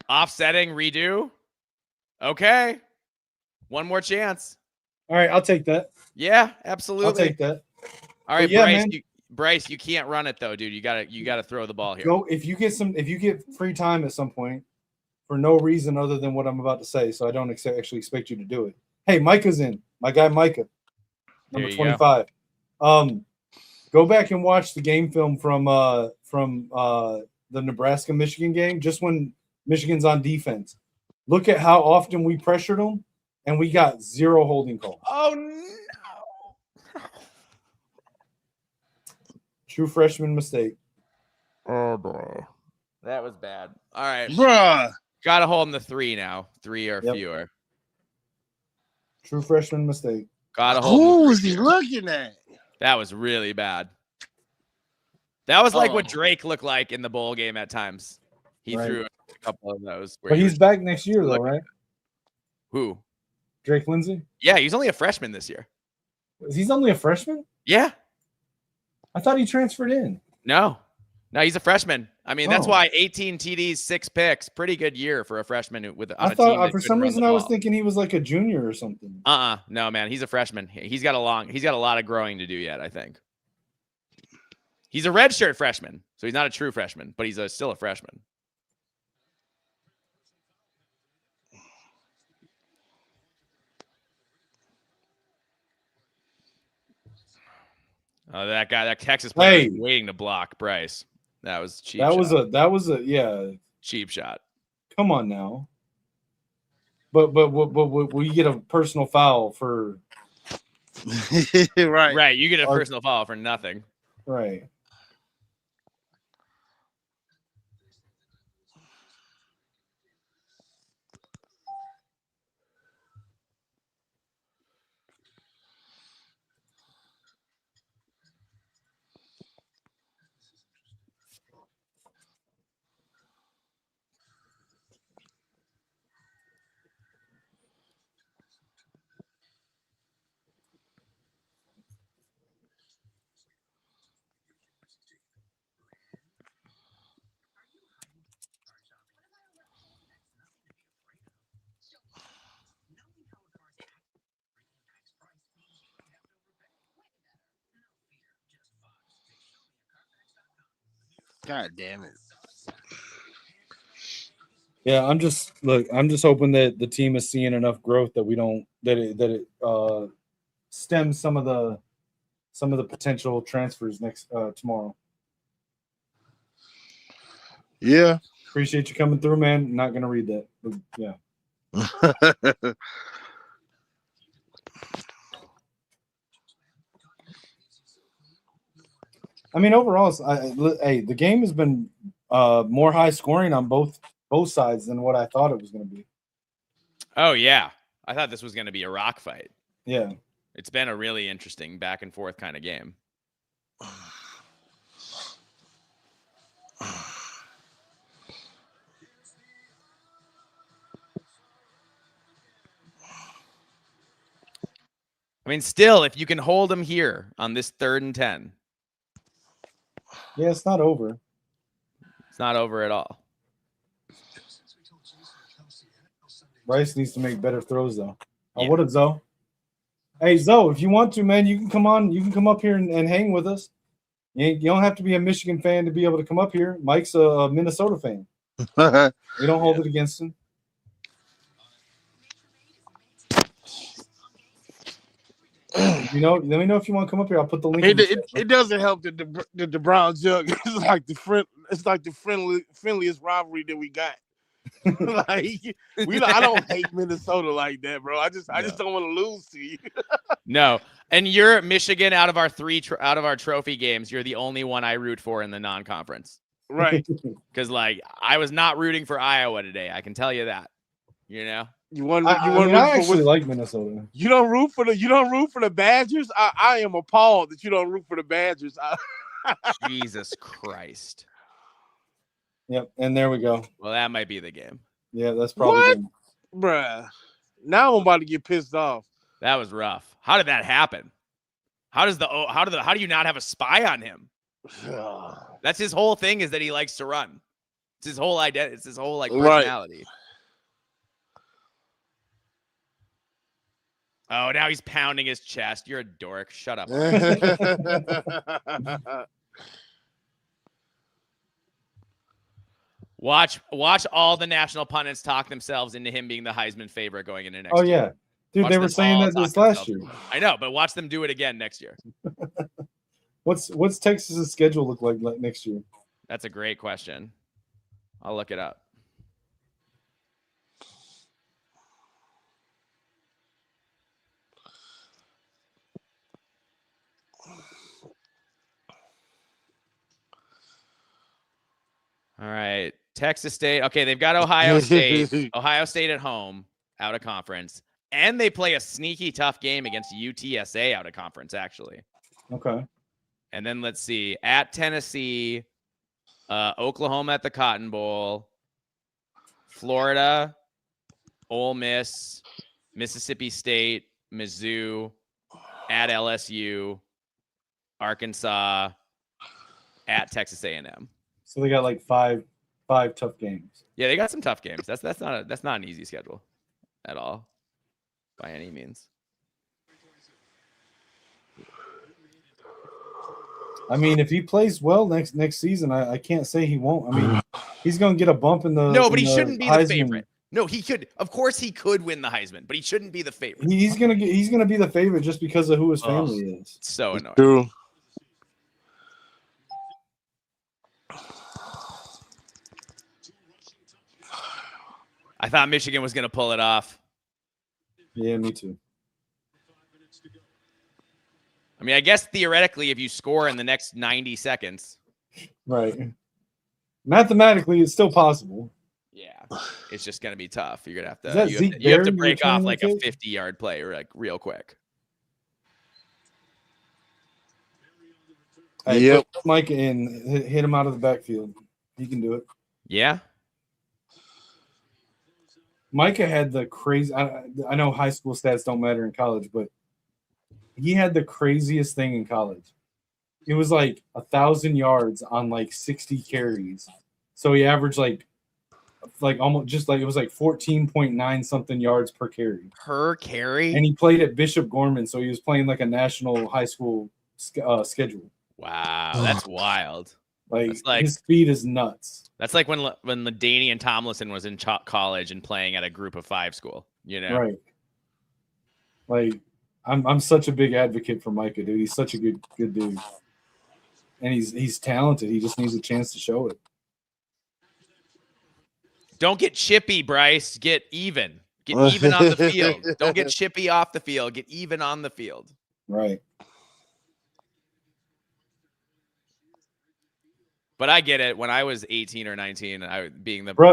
Offsetting, redo. Okay. One more chance. All right, I'll take that. Yeah, absolutely. I'll take that. All right, yeah, Bryce, you can't run it though, dude. You gotta throw the ball here. Go if you get free time at some point for no reason other than what I'm about to say, so I don't actually expect you to do it. Hey, Micah's in. My guy Micah, number 25. Go back and watch the game film from the Nebraska-Michigan game, just when Michigan's on defense. Look at how often we pressured them, and we got 0 holding calls. Oh, no. True freshman mistake. Oh, boy. That was bad. All right. Bruh. Got to hold them to 3 now. 3 or fewer. True freshman mistake. Got to hold Who was he looking at? That was really bad. That was like what Drake looked like in the bowl game at times. He threw a couple of those. But he's back next year, though, right? Who? Drake Lindsay? Yeah, he's only a freshman this year. He's only a freshman? Yeah. I thought he transferred in. No, he's a freshman. I mean, that's why 18 TDs, 6 picks, pretty good year for a freshman with on a team that for some reason I was thinking he was like a junior or something. No, man, he's a freshman. He's got a lot of growing to do yet, I think. He's a redshirt freshman, so he's not a true freshman, but he's still a freshman. That guy, that Texas player was waiting to block Bryce. That was cheap. That was a cheap shot. Come on now. But we get a personal foul for right. You get a personal foul for nothing. Right. God damn it. Yeah, I'm just hoping that the team is seeing enough growth that it stems some of the potential transfers next tomorrow. Yeah. Appreciate you coming through, man. Not gonna read that. But yeah. I mean, overall, the game has been more high scoring on both sides than what I thought it was going to be. Oh yeah, I thought this was going to be a rock fight. Yeah, it's been a really interesting back and forth kind of game. I mean, still, if you can hold them here on this 3rd and 10. Yeah, it's not over. It's not over at all. Bryce needs to make better throws, though. Yeah. What up, Zoe? Hey, Zoe, if you want to, man, you can come on. You can come up here and hang with us. You don't have to be a Michigan fan to be able to come up here. Mike's a Minnesota fan. We don't hold it against him. Let me know if you want to come up here. I'll put the link. It doesn't help that the Brown Jug is like the friendliest rivalry that we got. Like I don't hate Minnesota like that, bro. I just don't want to lose to you. No, and you're Michigan out of our trophy games. You're the only one I root for in the non-conference, right? Because I was not rooting for Iowa today. I can tell you that. You know. I actually like Minnesota. You don't root for the Badgers. I am appalled that you don't root for the Badgers. Jesus Christ. Yep, and there we go. Well, that might be the game. Yeah, that's probably bruh. Now I'm about to get pissed off. That was rough. How did that happen? How do you not have a spy on him? That's his whole thing, is that he likes to run. It's his whole identity. It's his whole personality. Right. Oh, now he's pounding his chest. You're a dork. Shut up. Watch all the national pundits talk themselves into him being the Heisman favorite going into next year. Oh, yeah. Dude, watch, they were saying that this last year. I know, but watch them do it again next year. What's Texas's schedule look like next year? That's a great question. I'll look it up. All right. Texas State. Okay, they've got Ohio State. Ohio State at home, out of conference. And they play a sneaky tough game against UTSA out of conference, actually. Okay. And then let's see. At Tennessee, Oklahoma at the Cotton Bowl, Florida, Ole Miss, Mississippi State, Mizzou, at LSU, Arkansas, at Texas A&M. So they got like five tough games. Yeah, they got some tough games. That's not an easy schedule at all, by any means. I mean, if he plays well next season, I can't say he won't. I mean, he's going to get a bump in the No, but he shouldn't be Heisman. the favorite. No, he could. Of course, he could win the Heisman, but he shouldn't be the favorite. He's gonna be the favorite just because of who his family is. So annoying. True. I thought Michigan was gonna pull it off. Yeah, me too. I mean, I guess theoretically, if you score in the next 90 seconds, right? Mathematically, it's still possible. Yeah, it's just gonna be tough. You're gonna have to. You have to break off like a 50-yard play, like real quick. Hey, yep. Put Mike in, hit him out of the backfield. He can do it. Yeah. Micah had the crazy. I know high school stats don't matter in college, but he had the craziest thing in college. It was like 1,000 yards on like 60 carries. So he averaged like almost just like it was like 14.9 something yards per carry. Per carry? And he played at Bishop Gorman, so he was playing like a national high school schedule. Wow, that's wild. Like his speed is nuts. That's like when LaDainian Tomlinson was in college and playing at a group of 5 school, you know? Right. Like I'm such a big advocate for Micah, dude. He's such a good dude. And he's talented. He just needs a chance to show it. Don't get chippy, Bryce. Get even. Get even on the field. Don't get chippy off the field. Get even on the field. Right. But I get it. When I was 18 or 19,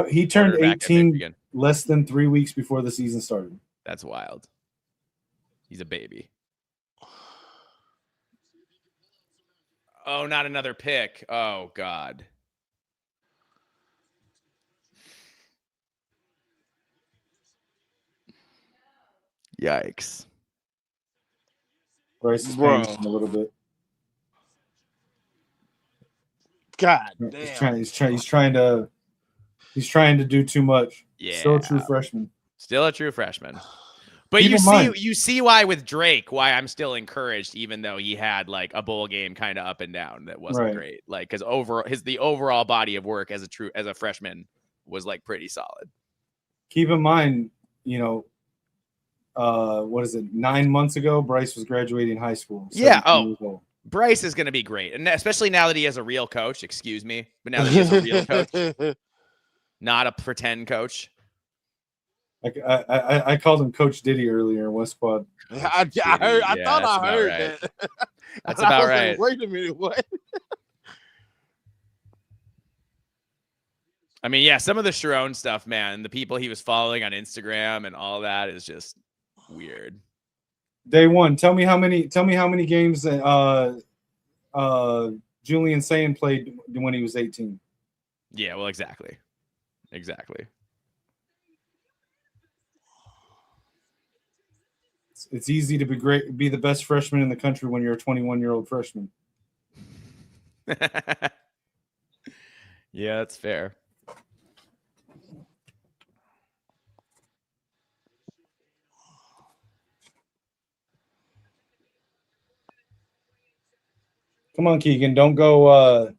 he turned 18 less than 3 weeks before the season started. That's wild. He's a baby. Oh, not another pick. Oh, God. Yikes. Bryce is paying a little bit. God damn. He's trying to do too much. Yeah. Still a true freshman. Still a true freshman. But you see why with Drake, why I'm still encouraged, even though he had like a bowl game kind of up and down that wasn't great. Like because the overall body of work as a freshman was like pretty solid. Keep in mind, what is it? 9 months ago, Bryce was graduating high school. Yeah. Oh, Bryce is going to be great, and especially now that he has a real coach. Excuse me, but now that he has a real coach, not a pretend coach. I called him Coach Diddy earlier in West Quad. I thought I heard that. That's about right. Like, wait a minute, what? I mean, yeah, some of the Sharon stuff, man, the people he was following on Instagram and all that is just weird. Day one, tell me how many games Julian Sayin played when he was 18. Yeah, well, exactly. It's easy to be the best freshman in the country when you're a 21-year-old freshman. Yeah, that's fair. Come on, Keegan. Don't go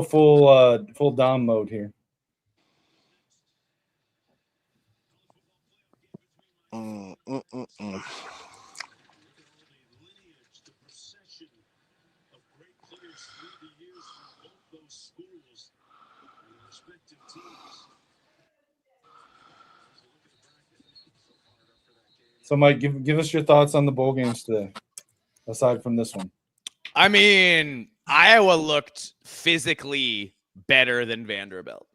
full Dom mode here. So, Mike, give us your thoughts on the bowl games today, aside from this one. I mean, Iowa looked physically better than Vanderbilt.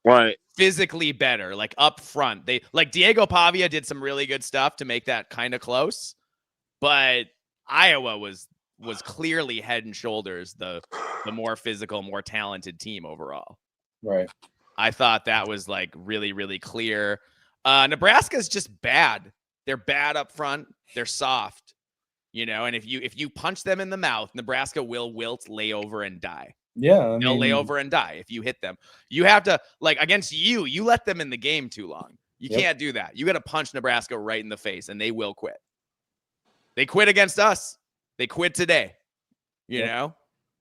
Right. Physically better, like up front. Diego Pavia did some really good stuff to make that kind of close, but Iowa was clearly head and shoulders the more physical, more talented team overall. Right. I thought that was like really, really clear. Nebraska's just bad. They're bad up front. They're soft. And if you punch them in the mouth, Nebraska will wilt, lay over, and die. Yeah, they'll lay over and die if you hit them. You have to, like, against you let them in the game too long. You can't do that. You got to punch Nebraska right in the face, and they will quit. They quit against us. They quit today. You know,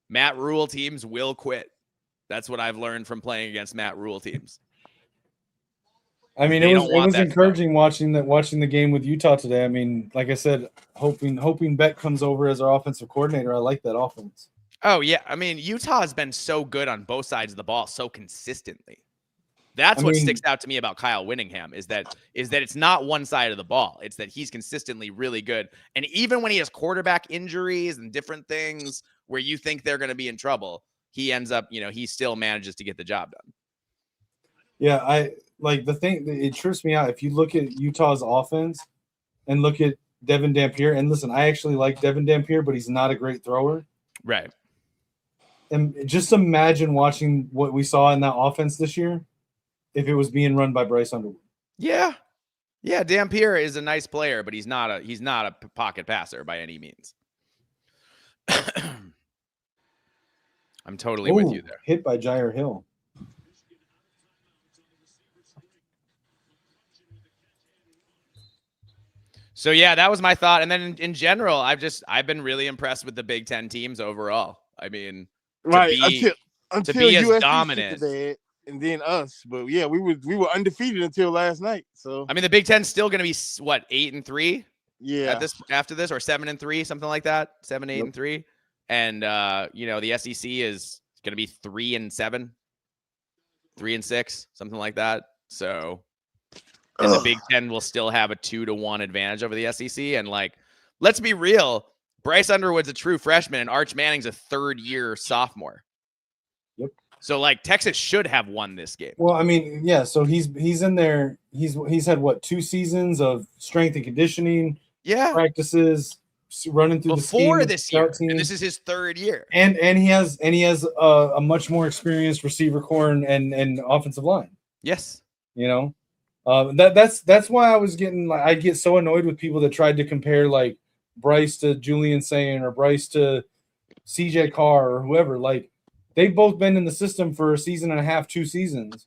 Matt Rule teams will quit. That's what I've learned from playing against Matt Rule teams. I mean, it was encouraging watching the game with Utah today. I mean, like I said, hoping Beck comes over as our offensive coordinator. I like that offense. Oh yeah, I mean, Utah has been so good on both sides of the ball so consistently. That's what sticks out to me about Kyle Whittingham is that it's not one side of the ball. It's that he's consistently really good. And even when he has quarterback injuries and different things where you think they're going to be in trouble, he ends up, he still manages to get the job done. Yeah, I like the thing. It trips me out. If you look at Utah's offense and look at Devin Dampier, and listen, I actually like Devin Dampier, but he's not a great thrower. Right. And just imagine watching what we saw in that offense this year if it was being run by Bryce Underwood. Yeah. Yeah, Dampier is a nice player, but he's not a pocket passer by any means. I'm totally with you there. Hit by Jair Hill. So yeah, that was my thought. And then in general, I've been really impressed with the Big Ten teams overall. I mean, until to be as USC dominant. And then us, but yeah, we were undefeated until last night. So I mean, the Big Ten's still going to be what, 8-3? Yeah, after this, or 7-3, something like that. 7, 8, and 3, and the SEC is going to be 3-7, 3-6, something like that. So, and the Big Ten will still have a 2-1 advantage over the SEC. And like, let's be real, Bryce Underwood's a true freshman, and Arch Manning's a third-year sophomore. Yep. So like Texas should have won this game. Well, I mean, yeah. So he's in there. He's had what, 2 seasons of strength and conditioning, practices, running through before the this year. And this is his 3rd year. And he has a much more experienced receiver core and offensive line. Yes. That's why I get so annoyed with people that tried to compare like Bryce to Julian Sayin or Bryce to CJ Carr or whoever. Like, they've both been in the system for a season and a half, 2 seasons.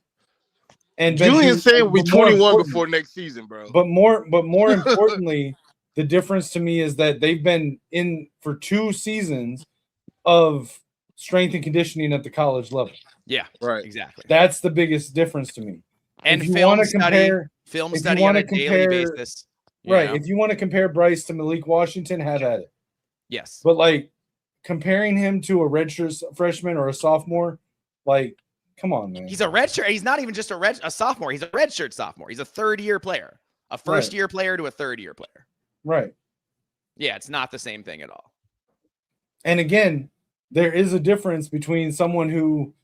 And Julian Sayin will be 21 before next season, bro. But more importantly, the difference to me is that they've been in for 2 seasons of strength and conditioning at the college level. Yeah, right. Exactly. That's the biggest difference to me. And film study on a daily basis. Right. If you want to compare Bryce to Malik Washington, have at it. Yes. But like comparing him to a redshirt freshman or a sophomore, like, come on, man. He's a redshirt. He's not even just a sophomore. He's a redshirt sophomore. He's a 3rd-year player, a first-year player to a 3rd-year player. Right. Yeah, it's not the same thing at all. And again, there is a difference between someone who,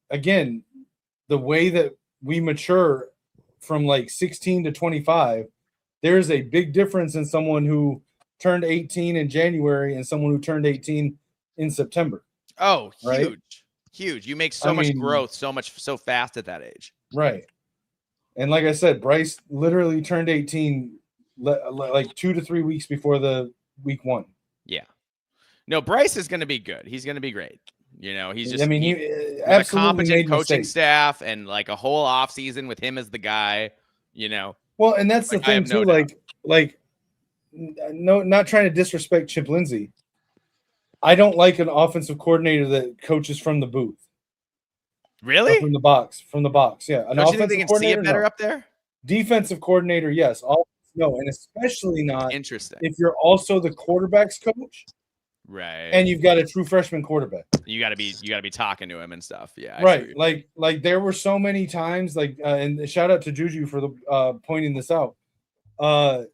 again, the way that we mature from like 16 to 25, there is a big difference in someone who turned 18 in January and someone who turned 18 in September. Oh, right? Huge. You make so much growth so fast at that age. Right. And like I said, Bryce literally turned 18 like 2 to 3 weeks before the week 1. Yeah. No, Bryce is going to be good. He's going to be great. He's just, he absolutely a competent coaching mistakes. Staff and like a whole off season with him as the guy, Well, and that's the thing too. No, not trying to disrespect Chip Lindsey. I don't like an offensive coordinator that coaches from the booth. Really? From the box. Yeah. Don't you think they can see it better up there? Defensive coordinator, yes. No, and especially not interesting if you're also the quarterback's coach. Right. And you've got a true freshman quarterback. You got to be talking to him and stuff. Yeah. Right. Like there were so many times and shout out to Juju for the pointing this out. The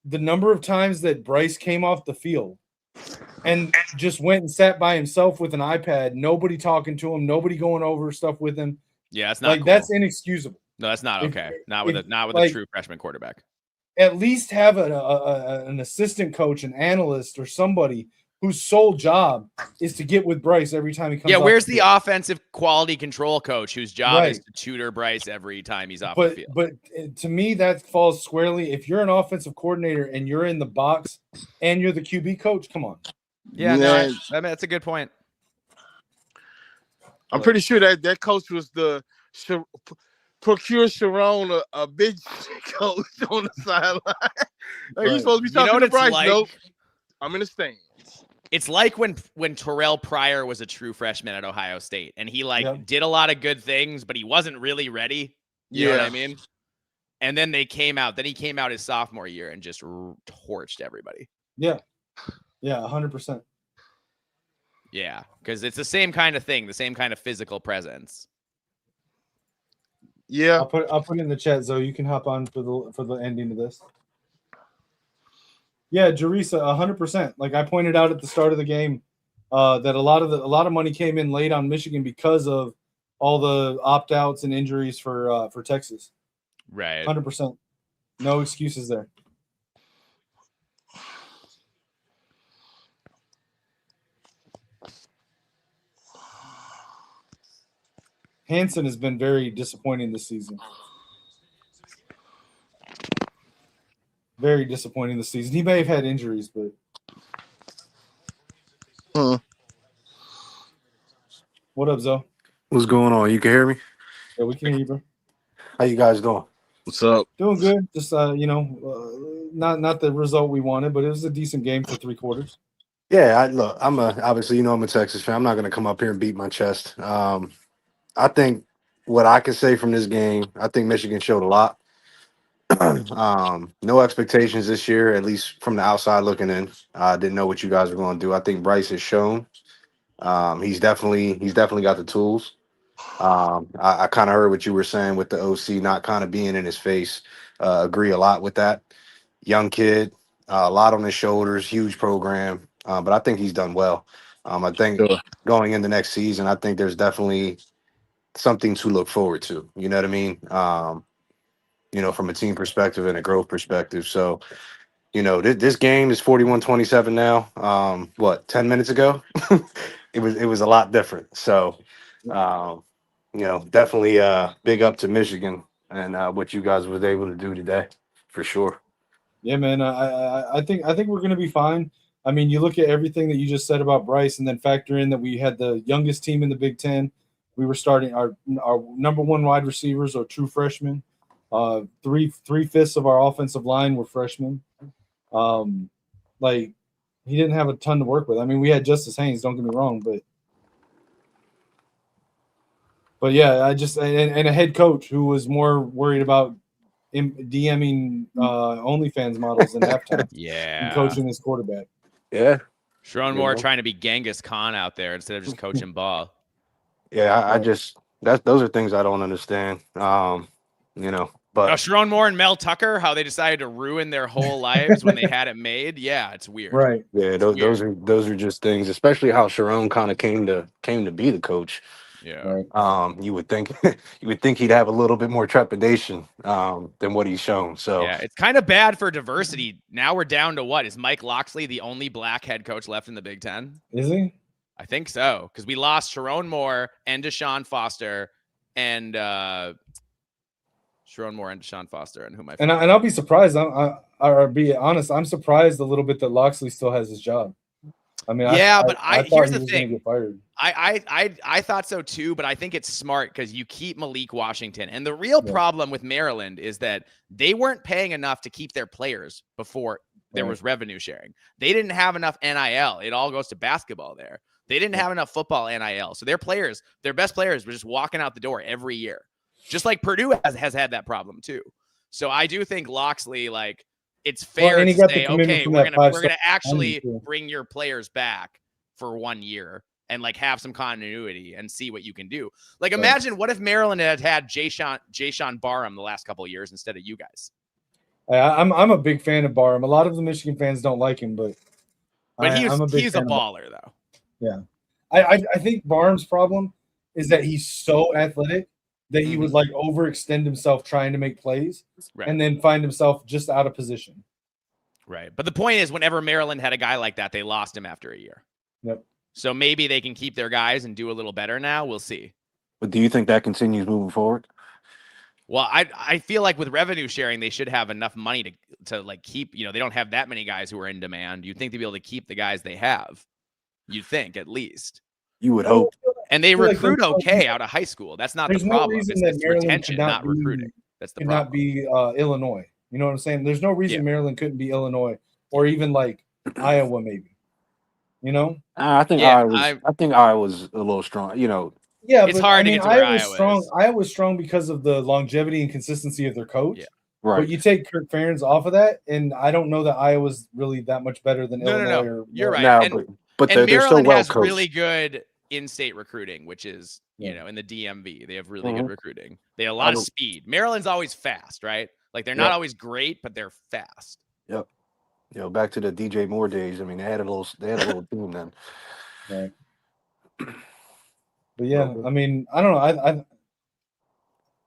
number of times that Bryce came off the field and just went and sat by himself with an iPad, nobody talking to him, nobody going over stuff with him. Yeah, that's not cool. That's inexcusable. No, that's not okay. Not with a true freshman quarterback. At least have an assistant coach, an analyst, or somebody whose sole job is to get with Bryce every time he comes. Yeah, where's the the offensive quality control coach whose job is Right. to tutor Bryce every time he's off the field? But to me, that falls squarely. If you're an offensive coordinator and you're in the box and you're the QB coach, come on. Yeah, no, I mean, that's a good point. I'm pretty sure that coach was the procure Sharon a big coach on the sideline. Like, he's supposed to be talking to Bryce. Like? Nope. I'm in the stands. It's like when Terrell Pryor was a true freshman at Ohio State, and he did a lot of good things, but he wasn't really ready. You know what I mean? And then they came out. Then he came out his sophomore year and just torched everybody. Yeah, 100%. Yeah, because it's the same kind of thing, the same kind of physical presence. Yeah, I'll put it in the chat, Zoe. You can hop on for the ending of this. Yeah, Jerisa, 100%. Like I pointed out at the start of the game, that a lot of money came in late on Michigan because of all the opt-outs and injuries for Texas. Right. 100%. No excuses there. Hansen has been very disappointing this season. Very disappointing this season. He may have had injuries, but What up, Zoe? What's going on? You can hear me? Yeah, we can hear you, bro. How you guys doing? What's up? Doing good. Just not the result we wanted, but it was a decent game for 3 quarters. Yeah, I'm obviously I'm a Texas fan. I'm not gonna come up here and beat my chest. I think what I can say from this game, I think Michigan showed a lot. No expectations this year, at least from the outside looking in. I didn't know what you guys were going to do. I think Bryce has shown. He's definitely got the tools. I kind of heard what you were saying with the OC not kind of being in his face. Agree a lot with that. Young kid, a lot on his shoulders, huge program. But I think he's done well. I think going into next season, I think there's definitely something to look forward to. You know what I mean? From a team perspective and a growth perspective. So, this game is 41-27 now. 10 minutes ago? it was a lot different. So, definitely big up to Michigan and what you guys was able to do today, for sure. Yeah, man. I think we're going to be fine. I mean, you look at everything that you just said about Bryce, and then factor in that we had the youngest team in the Big Ten. We were starting our number one wide receivers are true freshmen. 3/5 of our offensive line were freshmen. He didn't have a ton to work with. I mean, we had Justice Haynes. Don't get me wrong, but yeah, I just and a head coach who was more worried about DMing OnlyFans models in halftime. Yeah, and coaching his quarterback. Yeah, Sharon Moore trying to be Genghis Khan out there instead of just coaching ball. Yeah, those are things I don't understand. But Sharon Moore and Mel Tucker, how they decided to ruin their whole lives when they had it made. Yeah, it's weird. Right. Yeah, those are just things, especially how Sharon kind of came to be the coach. Yeah. Right. You would think he'd have a little bit more trepidation than what he's shown. So yeah, it's kind of bad for diversity. Now we're down to what? Is Mike Locksley the only black head coach left in the Big Ten? Is he? I think so, because we lost Sharon Moore and Deshaun Foster and Sharon Moore and Deshaun Foster and whom I and I'll be surprised. I'll be honest. I'm surprised a little bit that Locksley still has his job. I mean, but here's the he was thing. Get fired. I thought so too, but I think it's smart because you keep Malik Washington. And the real problem with Maryland is that they weren't paying enough to keep their players before there was revenue sharing. They didn't have enough NIL. It all goes to basketball there. They didn't have enough football NIL. So their best players were just walking out the door every year. Just like Purdue has had that problem too. So I do think Locksley, it's fair to say, okay, we're gonna actually bring your players back for 1 year and have some continuity and see what you can do. Imagine what if Maryland had Jayshawn Barham the last couple of years instead of you guys. I'm a big fan of Barham. A lot of the Michigan fans don't like him, but he's a baller though. Yeah, I think Barham's problem is that he's so athletic that he would overextend himself trying to make plays and then find himself just out of position. Right. But the point is, whenever Maryland had a guy like that, they lost him after a year. Yep. So maybe they can keep their guys and do a little better now. We'll see. But do you think that continues moving forward? Well, I feel like with revenue sharing, they should have enough money to like keep, they don't have that many guys who are in demand. You'd think they'd be able to keep the guys they have. You'd think, at least. You would hope. And they recruit okay out of high school. That's not the problem. There's no reason it's that Maryland retention, could not recruiting. That's the problem. Not be Illinois. You know what I'm saying? There's no reason Maryland couldn't be Illinois or even like Iowa, maybe. You know? I think Iowa's a little strong. Yeah, it's hard to get to where Iowa's strong. Iowa's strong because of the longevity and consistency of their coach. Yeah. Right. But you take Kirk Ferentz off of that, and I don't know that Iowa's really that much better than Illinois. No. You're right. No, but they're Maryland still well has coached. really good in-state recruiting, which is in the DMV. They have really good recruiting. They have a lot of speed. Maryland's always fast, right? Like they're not always great, but they're fast. Yep. Back to the DJ Moore days. I mean, they had a little team then. Right. But yeah, I mean, I don't know.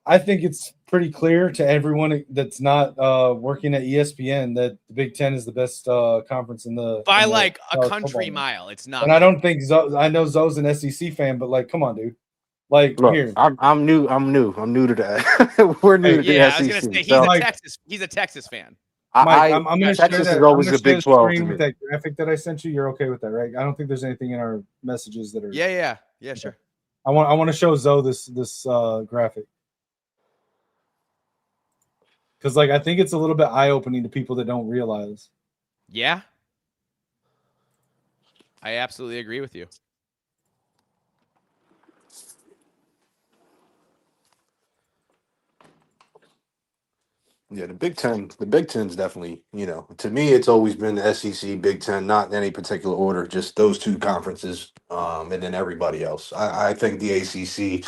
I think it's pretty clear to everyone that's not working at ESPN that the Big Ten is the best conference in the by a country mile. It's not. And I don't think I know Zoe's an SEC fan, but like, come on, dude. Like, look, here, I'm new to that. We're new to the SEC. I was gonna say he's a Texas fan. Mike, I'm going to share Texas that. is always I'm the Big 12 to me. with that graphic that I sent you. You're okay with that, right? I don't think there's anything in our messages that are. Yeah, sure. I want to show Zoe this graphic because like I think it's a little bit eye opening to people that don't realize. Yeah, I absolutely agree with you. Yeah, the Big Ten's definitely, to me, it's always been the SEC, Big Ten, not in any particular order, just those two conferences, and then everybody else. I think the ACC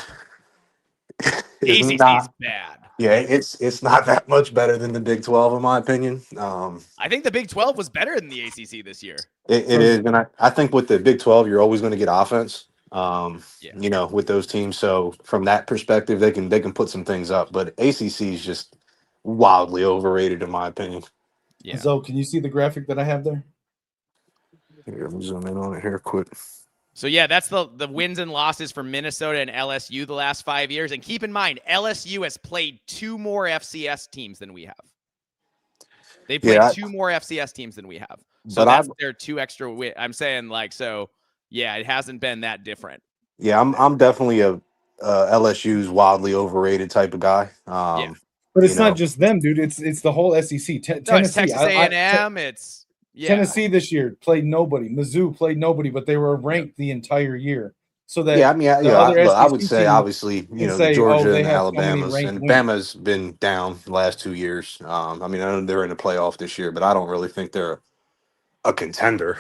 is bad. Yeah, it's not that much better than the Big 12, in my opinion. I think the Big 12 was better than the ACC this year. It is, and I think with the Big 12, you're always going to get offense. With those teams. So from that perspective, they can put some things up, but ACC is just wildly overrated in my opinion. Yeah. Zoe, can you see the graphic that I have there? Here, let me zoom in on it here quick. So yeah, that's the wins and losses for Minnesota and LSU the last 5 years. And keep in mind, LSU has played 2 more FCS teams than we have. They played 2 more FCS teams than we have. So that's their 2 extra wins. I'm saying it hasn't been that different. Yeah, I'm definitely a LSU's wildly overrated type of guy. But it's not just them, dude. It's the whole SEC. Tennessee, it's Texas A&M. Tennessee this year played nobody. Mizzou played nobody, but they were ranked the entire year. So that I would say obviously the Georgia and Alabama's so and Bama's been down the last 2 years. I know they're in the playoff this year, but I don't really think they're a contender.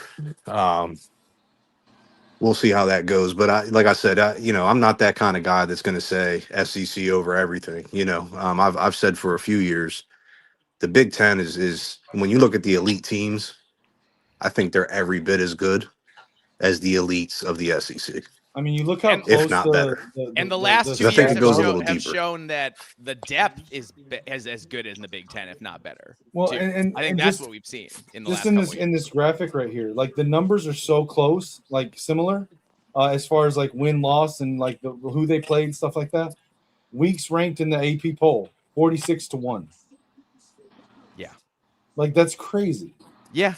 We'll see how that goes. But like I said, I'm not that kind of guy that's going to say SEC over everything. I've said for a few years, the Big Ten is when you look at the elite teams, I think they're every bit as good as the elites of the SEC. I mean, you look how close, if not better. The last 2 years have shown that the depth is as good as in the Big Ten, if not better. Well, too. and I think that's what we've seen in the last couple years. In this graphic right here. Like the numbers are so close, like similar, as far as like win-loss and like who they played and stuff like that. Weeks ranked in the AP poll, 46-1. Yeah, like that's crazy. Yeah,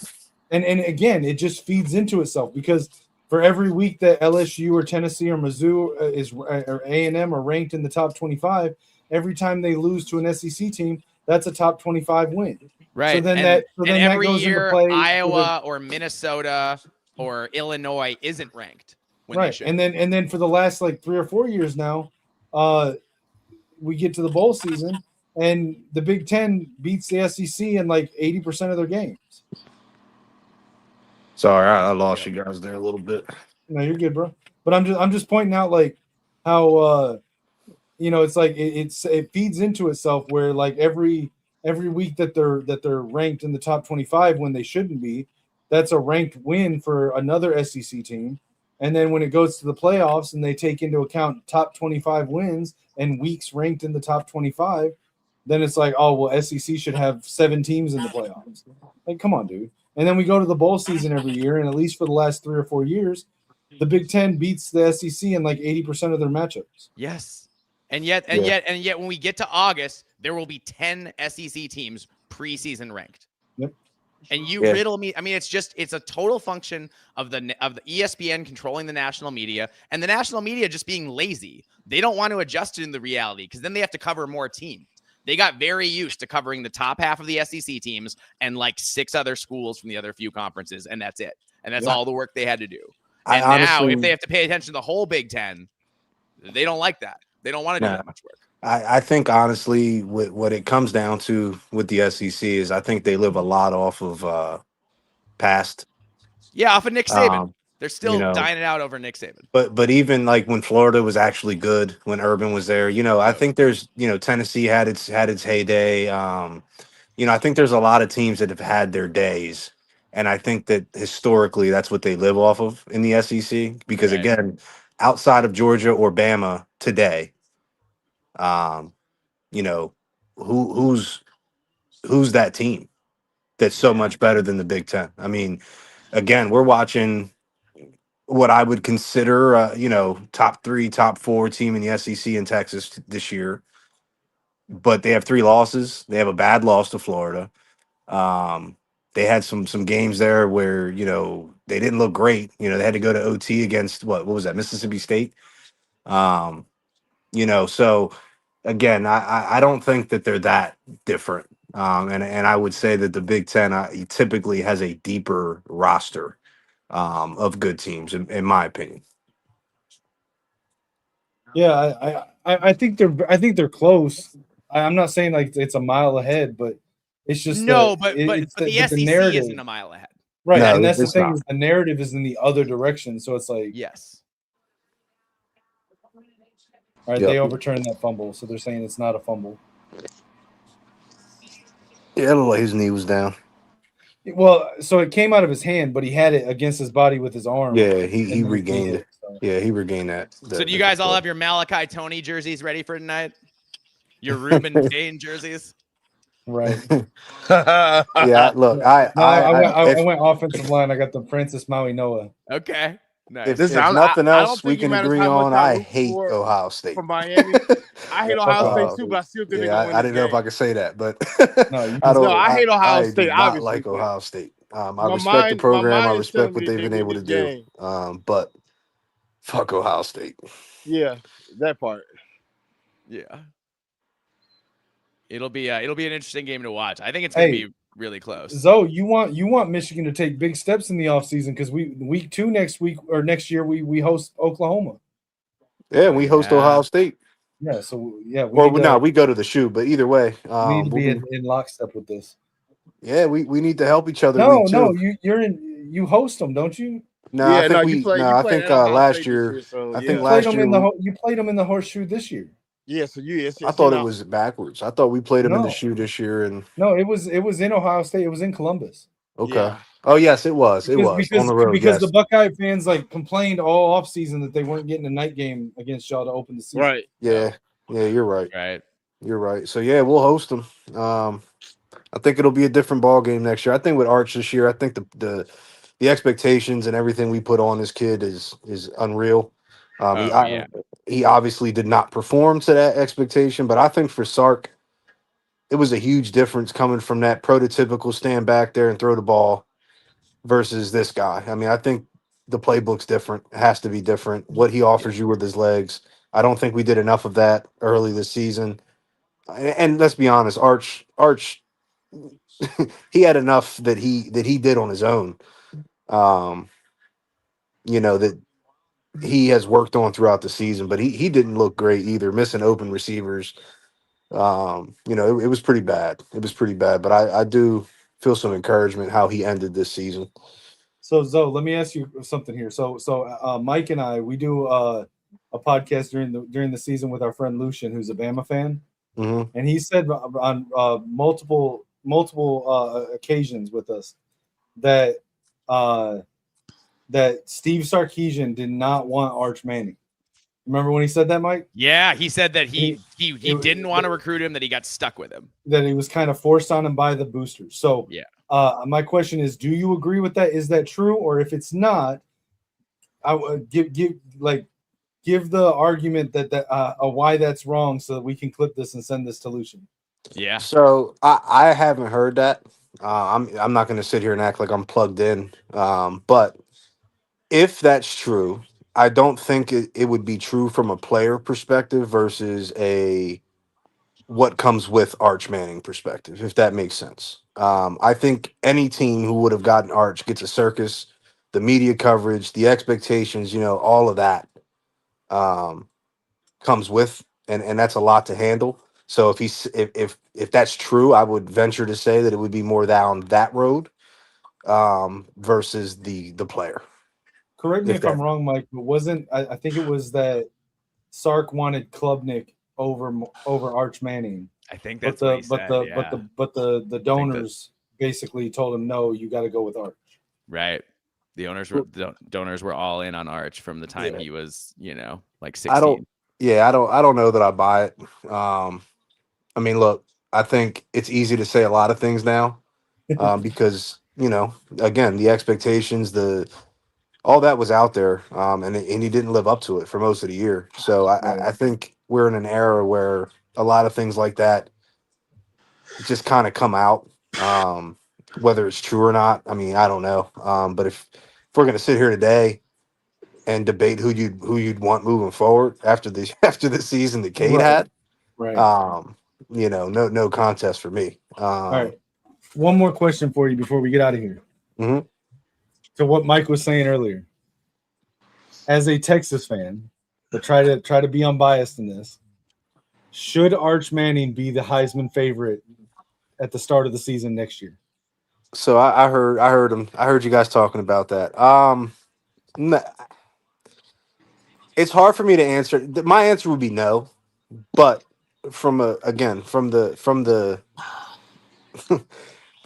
and again, it just feeds into itself because. For every week that LSU or Tennessee or Mizzou or A&M are ranked in the top 25, every time they lose to an SEC team, that's a top 25 win. Right. So then every that goes year, into play Iowa or Minnesota or Illinois isn't ranked. When right. They should. And then for the last like 3 or 4 years now, we get to the bowl season and the Big Ten beats the SEC in like 80% of their games. Sorry, I lost you guys there a little bit. No, you're good, bro. But I'm just pointing out like how it's like it feeds into itself where like every week that they're ranked in the top 25 when they shouldn't be, that's a ranked win for another SEC team. And then when it goes to the playoffs and they take into account top 25 wins and weeks ranked in the top 25, then it's like, oh well, SEC should have 7 teams in the playoffs. Like, come on, dude. And then we go to the bowl season every year, and at least for the last 3 or 4 years, the Big Ten beats the SEC in like 80% of their matchups. Yes. And yet, when we get to August, there will be 10 SEC teams preseason ranked. Yep. And you riddle me. I mean, it's a total function of the ESPN controlling the national media and the national media just being lazy. They don't want to adjust to the reality because then they have to cover more teams. They got very used to covering the top half of the SEC teams and like 6 other schools from the other few conferences, and that's it. And that's all the work they had to do. And now, if they have to pay attention to the whole Big Ten, they don't like that. They don't want to do that much work. I think, honestly, what it comes down to with the SEC is I think they live a lot off of past. Yeah, off of Nick Saban. They're still dining out over Nick Saban. But even like when Florida was actually good, when Urban was there, I think there's, Tennessee had its heyday. I think there's a lot of teams that have had their days. And I think that historically that's what they live off of in the SEC. Because again, outside of Georgia or Bama today, who's that team that's so much better than the Big Ten? I mean, again, we're watching what I would consider, top 3, top 4 team in the SEC in Texas this year. But they have 3 losses. They have a bad loss to Florida. They had some games there where, they didn't look great. They had to go to OT against what was that, Mississippi State? So again, I don't think that they're that different. And I would say that the Big Ten typically has a deeper roster of good teams, in my opinion. Yeah, I think they're close. I'm not saying like it's a mile ahead, but it's just but the SEC narrative isn't a mile ahead, right? No, and that's the thing is the narrative is in the other direction. So it's like all right, they overturned that fumble, so they're saying it's not a fumble. Yeah, it looked like his knee was down. Well, so it came out of his hand, but he had it against his body with his arm. Yeah, he regained it. So. Yeah, he regained that. So do you guys all have your Malachi Tony jerseys ready for tonight? Your Ruben Dane jerseys? Right. Yeah, look, I went offensive line. I got the Francis Maui Noah. Okay. Nice. If nothing else we can agree on, I hate Ohio State. From Miami. I hate Ohio State too, but I still think they're going to win. I didn't know if I could say that, but I hate Ohio State. I do not like Ohio State. I respect the program. I respect what they've been able to do. But fuck Ohio State. Yeah, that part. Yeah. It'll be an interesting game to watch. I think it's going to be really close. Zoe, you want Michigan to take big steps in the offseason because week 2 next year we host Oklahoma. Yeah, we host Ohio State. Yeah, so yeah. We go to the shoe, but either way, we need to be in lockstep with this. Yeah, we need to help each other. No, you host them, don't you? No, I think last year. I think last year you played them in the horseshoe this year. Yeah, so I thought it was backwards. I thought we played them in the shoe this year, and no, it was in Ohio State. It was in Columbus. Okay. Yeah. Oh yes, it was. It was on the road because the Buckeye fans complained all offseason that they weren't getting a night game against y'all to open the season. Right. Yeah. Yeah, you're right. Right. You're right. So yeah, we'll host them. I think it'll be a different ball game next year. I think with Arch this year, I think the expectations and everything we put on this kid is unreal. He obviously did not perform to that expectation, but I think for Sark, it was a huge difference coming from that prototypical stand back there and throw the ball versus this guy. I mean, I think the playbook's different. It has to be different. What he offers you with his legs. I don't think we did enough of that early this season. And let's be honest, Arch, he had enough that he did on his own. That he has worked on throughout the season, but he didn't look great either, missing open receivers. It was pretty bad. It was pretty bad, but I do feel some encouragement how he ended this season. So Zoe, let me ask you something here. So Mike and I, we do a podcast during the season with our friend Lucian, who's a Bama fan, and he said on multiple occasions with us that Steve Sarkisian did not want Arch Manning. Remember when he said that, Mike? Yeah, he said that he didn't want to recruit him, that he got stuck with him. That he was kind of forced on him by the boosters. So yeah. My question is, do you agree with that? Is that true? Or if it's not, I would give the argument that why that's wrong, so that we can clip this and send this to Lucian. Yeah. So I haven't heard that. I'm not going to sit here and act like I'm plugged in. But if that's true, I don't think it would be true from a player perspective versus a what comes with Arch Manning perspective, if that makes sense. I think any team who would have gotten Arch gets a circus, the media coverage, the expectations, all of that comes with, and that's a lot to handle. So if that's true, I would venture to say that it would be more down that road versus the player. Correct me if I'm wrong, Mike, but wasn't I think it was that Sark wanted Klubnik over Arch Manning. I think that's what he said. But the donors basically told him, no, you got to go with Arch. Right. The donors were all in on Arch from the time he was, like 16. I don't know that I buy it. I mean, look, I think it's easy to say a lot of things now because, again, the expectations, all that was out there, and he didn't live up to it for most of the year. So I think we're in an era where a lot of things like that just kind of come out, whether it's true or not. I mean, I don't know. But if we're going to sit here today and debate who you'd want moving forward after the season that Cade had, no contest for me. All right. One more question for you before we get out of here. Mm-hmm. So what Mike was saying earlier, as a Texas fan, but try to be unbiased in this, should Arch Manning be the Heisman favorite at the start of the season next year? So I heard him. I heard you guys talking about that. It's hard for me to answer. My answer would be no, but from the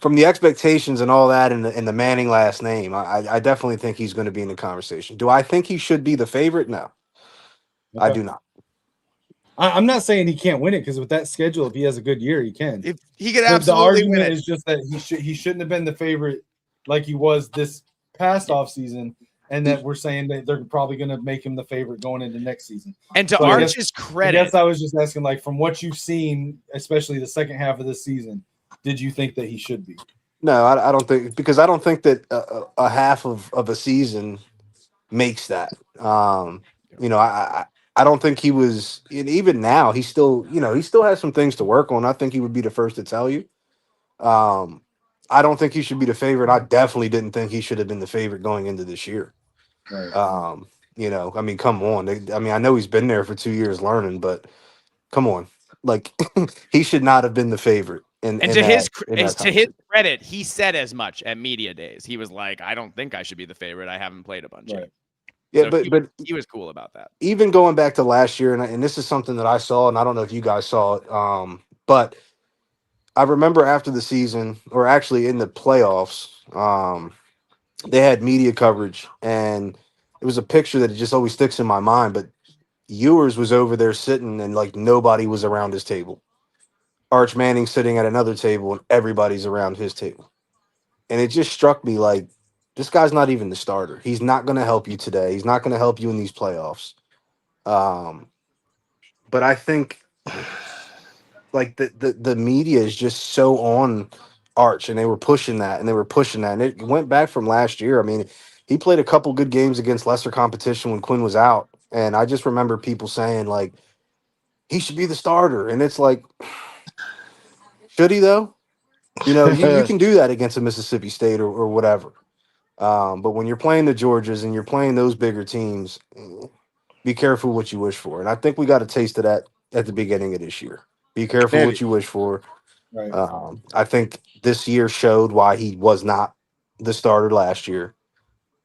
from the expectations and all that, and the Manning last name, I definitely think he's going to be in the conversation. Do I think he should be the favorite? No, okay. I do not. I'm not saying he can't win it, because with that schedule, if he has a good year, he can. If he could absolutely win it. The argument is just that he shouldn't have been the favorite like he was this past offseason, and that we're saying that they're probably going to make him the favorite going into next season. And to Arch's credit, I guess I was just asking, like, from what you've seen, especially the second half of this season, did you think that he should be? No, I don't think, because I don't think that a half of a season makes that. I don't think he was, even now, he still has some things to work on. I think he would be the first to tell you. I don't think he should be the favorite. I definitely didn't think he should have been the favorite going into this year. Right. I mean, come on. I know he's been there for 2 years learning, but come on. Like, he should not have been the favorite. And to his credit, he said as much at media days. He was like, I don't think I should be the favorite. I haven't played a bunch yet. Yeah, so but he was cool about that. Even going back to last year, and this is something that I saw, and I don't know if you guys saw it, but I remember after the season, or actually in the playoffs, they had media coverage, and it was a picture that just always sticks in my mind. But Ewers was over there sitting, and like nobody was around his table. Arch Manning sitting at another table, and everybody's around his table. And it just struck me like, this guy's not even the starter. He's not going to help you today. He's not going to help you in these playoffs. But I think like the media is just so on Arch, and they were pushing that, and it went back from last year. I mean, he played a couple good games against lesser competition when Quinn was out, and I just remember people saying like he should be the starter, and it's like, should he though? You can do that against a Mississippi State or whatever. But when you're playing the Georgias and you're playing those bigger teams, be careful what you wish for. And I think we got a taste of that at the beginning of this year. Be careful what you wish for. Right. I think this year showed why he was not the starter last year.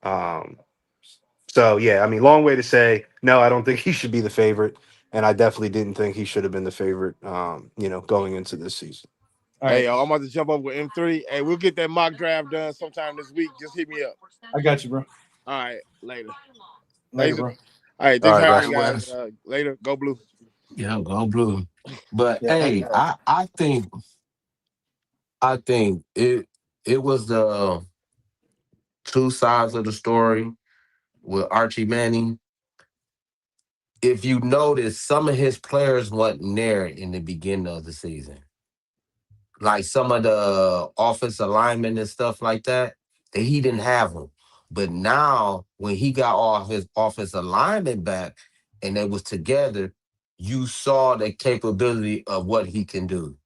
So, yeah, I mean, long way to say, no, I don't think he should be the favorite. And I definitely didn't think he should have been the favorite, going into this season. All right. Hey, yo, I'm about to jump up with M3. Hey, we'll get that mock draft done sometime this week. Just hit me up. I got you, bro. All right. Later, bro. All right, All thanks, right, Harry, guys. guys. Later. Go Blue. Yeah, go blue. But Yeah, hey, I think it was the two sides of the story with Archie Manning. If you notice, some of his players wasn't there in the beginning of the season. Like some of the offense alignment and stuff like that he didn't have them. But now, when he got all his offense alignment back and they was together, you saw the capability of what he can do.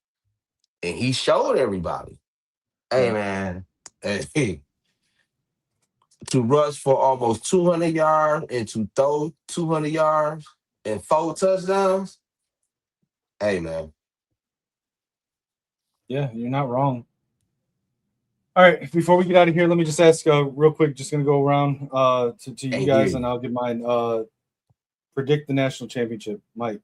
And he showed everybody, hey, right. man, hey, to rush for almost 200 yards and to throw 200 yards and 4 touchdowns, hey, man. Yeah, you're not wrong. All right, before we get out of here, let me just ask real quick. Just gonna go around to you guys, and I'll give mine. Predict the national championship, Mike.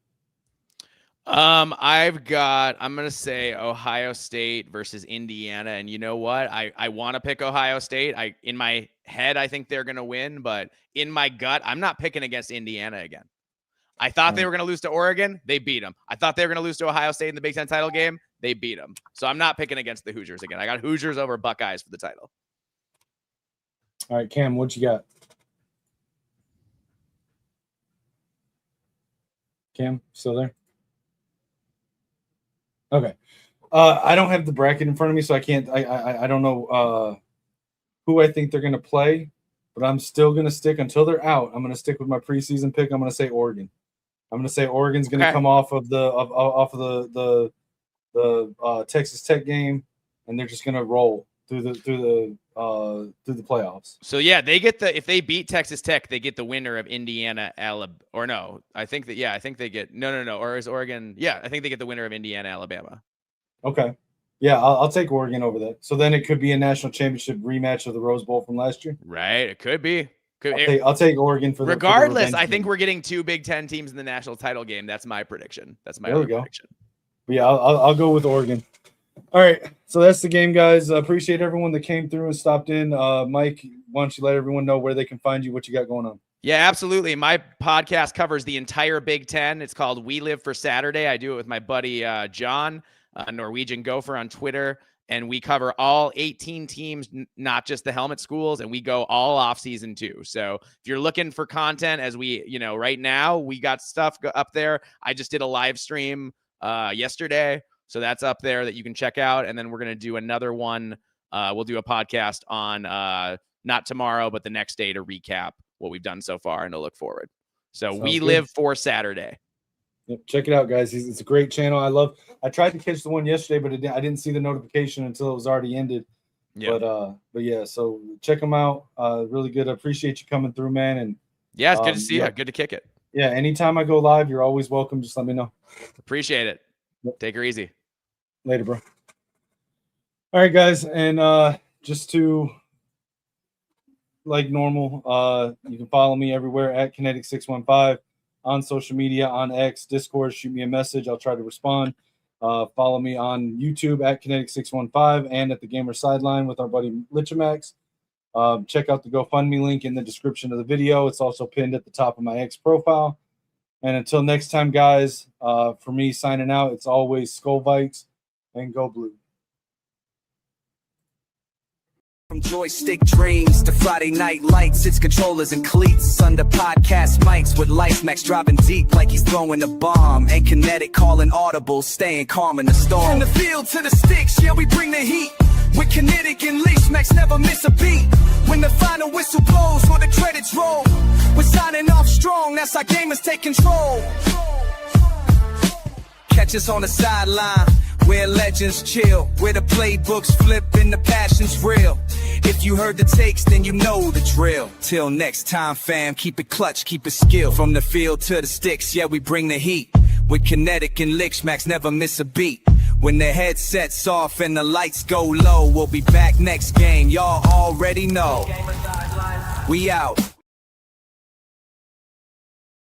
I'm gonna say Ohio State versus Indiana, and you know what? I want to pick Ohio State. In my head I think they're gonna win, but in my gut, I'm not picking against Indiana again. I thought they were gonna lose to Oregon, they beat them. I thought they were gonna lose to Ohio State in the Big Ten title game, they beat them. So I'm not picking against the Hoosiers again. I got Hoosiers over Buckeyes for the title. All right, Cam, what you got? Cam, still there? Okay. I don't have the bracket in front of me, so I can't. I don't know who I think they're going to play, but I'm still going to stick until they're out. I'm going to stick with my preseason pick. I'm going to say Oregon. I'm going to say Oregon's going to come off of the Texas Tech game, and they're just going to roll through the playoffs. So yeah, they get if they beat Texas Tech, they get the winner of Indiana, Alabama, or no? I think they get no. Or is Oregon? Yeah, I think they get the winner of Indiana, Alabama. Okay. Yeah, I'll take Oregon over that. So then it could be a national championship rematch of the Rose Bowl from last year. Right. It could be. I'll take Oregon for regardless. I think we're getting 2 Big Ten teams in the national title game. That's my prediction. That's my prediction. But yeah, I'll go with Oregon. All right, so that's the game, guys. Appreciate everyone that came through and stopped in. Mike, why don't you let everyone know where they can find you, what you got going on? Yeah, absolutely. My podcast covers the entire Big Ten. It's called We Live for Saturday. I do it with my buddy John, Norwegian Gopher on Twitter, and we cover all 18 teams, not just the helmet schools, and we go all off season too. So if you're looking for content, as we, right now, we got stuff up there. I just did a live stream yesterday. So that's up there that you can check out. And then we're going to do another one. We'll do a podcast on not tomorrow, but the next day to recap what we've done so far and to look forward. So Sounds We good. Live for Saturday. Yep, check it out, guys. It's a great channel. I tried to catch the one yesterday, but I didn't see the notification until it was already ended. Yeah. But yeah, so check them out. Really good. I appreciate you coming through, man. And yeah, it's good to see you. Good to kick it. Yeah, anytime I go live, you're always welcome. Just let me know. Appreciate it. Yep. Take her easy. Later, bro. All right, guys, and just to like normal, you can follow me everywhere at Kinetik615 on social media, on X, Discord. Shoot me a message. I'll try to respond. Follow me on YouTube at Kinetik615 and at the Gamer Sideline with our buddy Lichamax. Check out the GoFundMe link in the description of the video. It's also pinned at the top of my X profile. And until next time, guys, for me signing out, it's always Skull Vikes and Go Blue. From joystick dreams to Friday night lights, it's controllers and cleats under podcast mics with Life Max dropping deep like he's throwing a bomb. And Kinetik calling audible, staying calm in the storm. From the field to the sticks, yeah, we bring the heat. With Kinetik and Leash, Max never miss a beat. When the final whistle blows or the credits roll, we're signing off strong, that's how gamers take control. Catch us on the sideline, where legends chill, where the playbooks flip and the passion's real. If you heard the takes, then you know the drill. Till next time, fam, keep it clutch, keep it skill. From the field to the sticks, yeah, we bring the heat. With Kinetik and Lich, Max never miss a beat. When the headset's off and the lights go low, we'll be back next game, y'all already know. We out.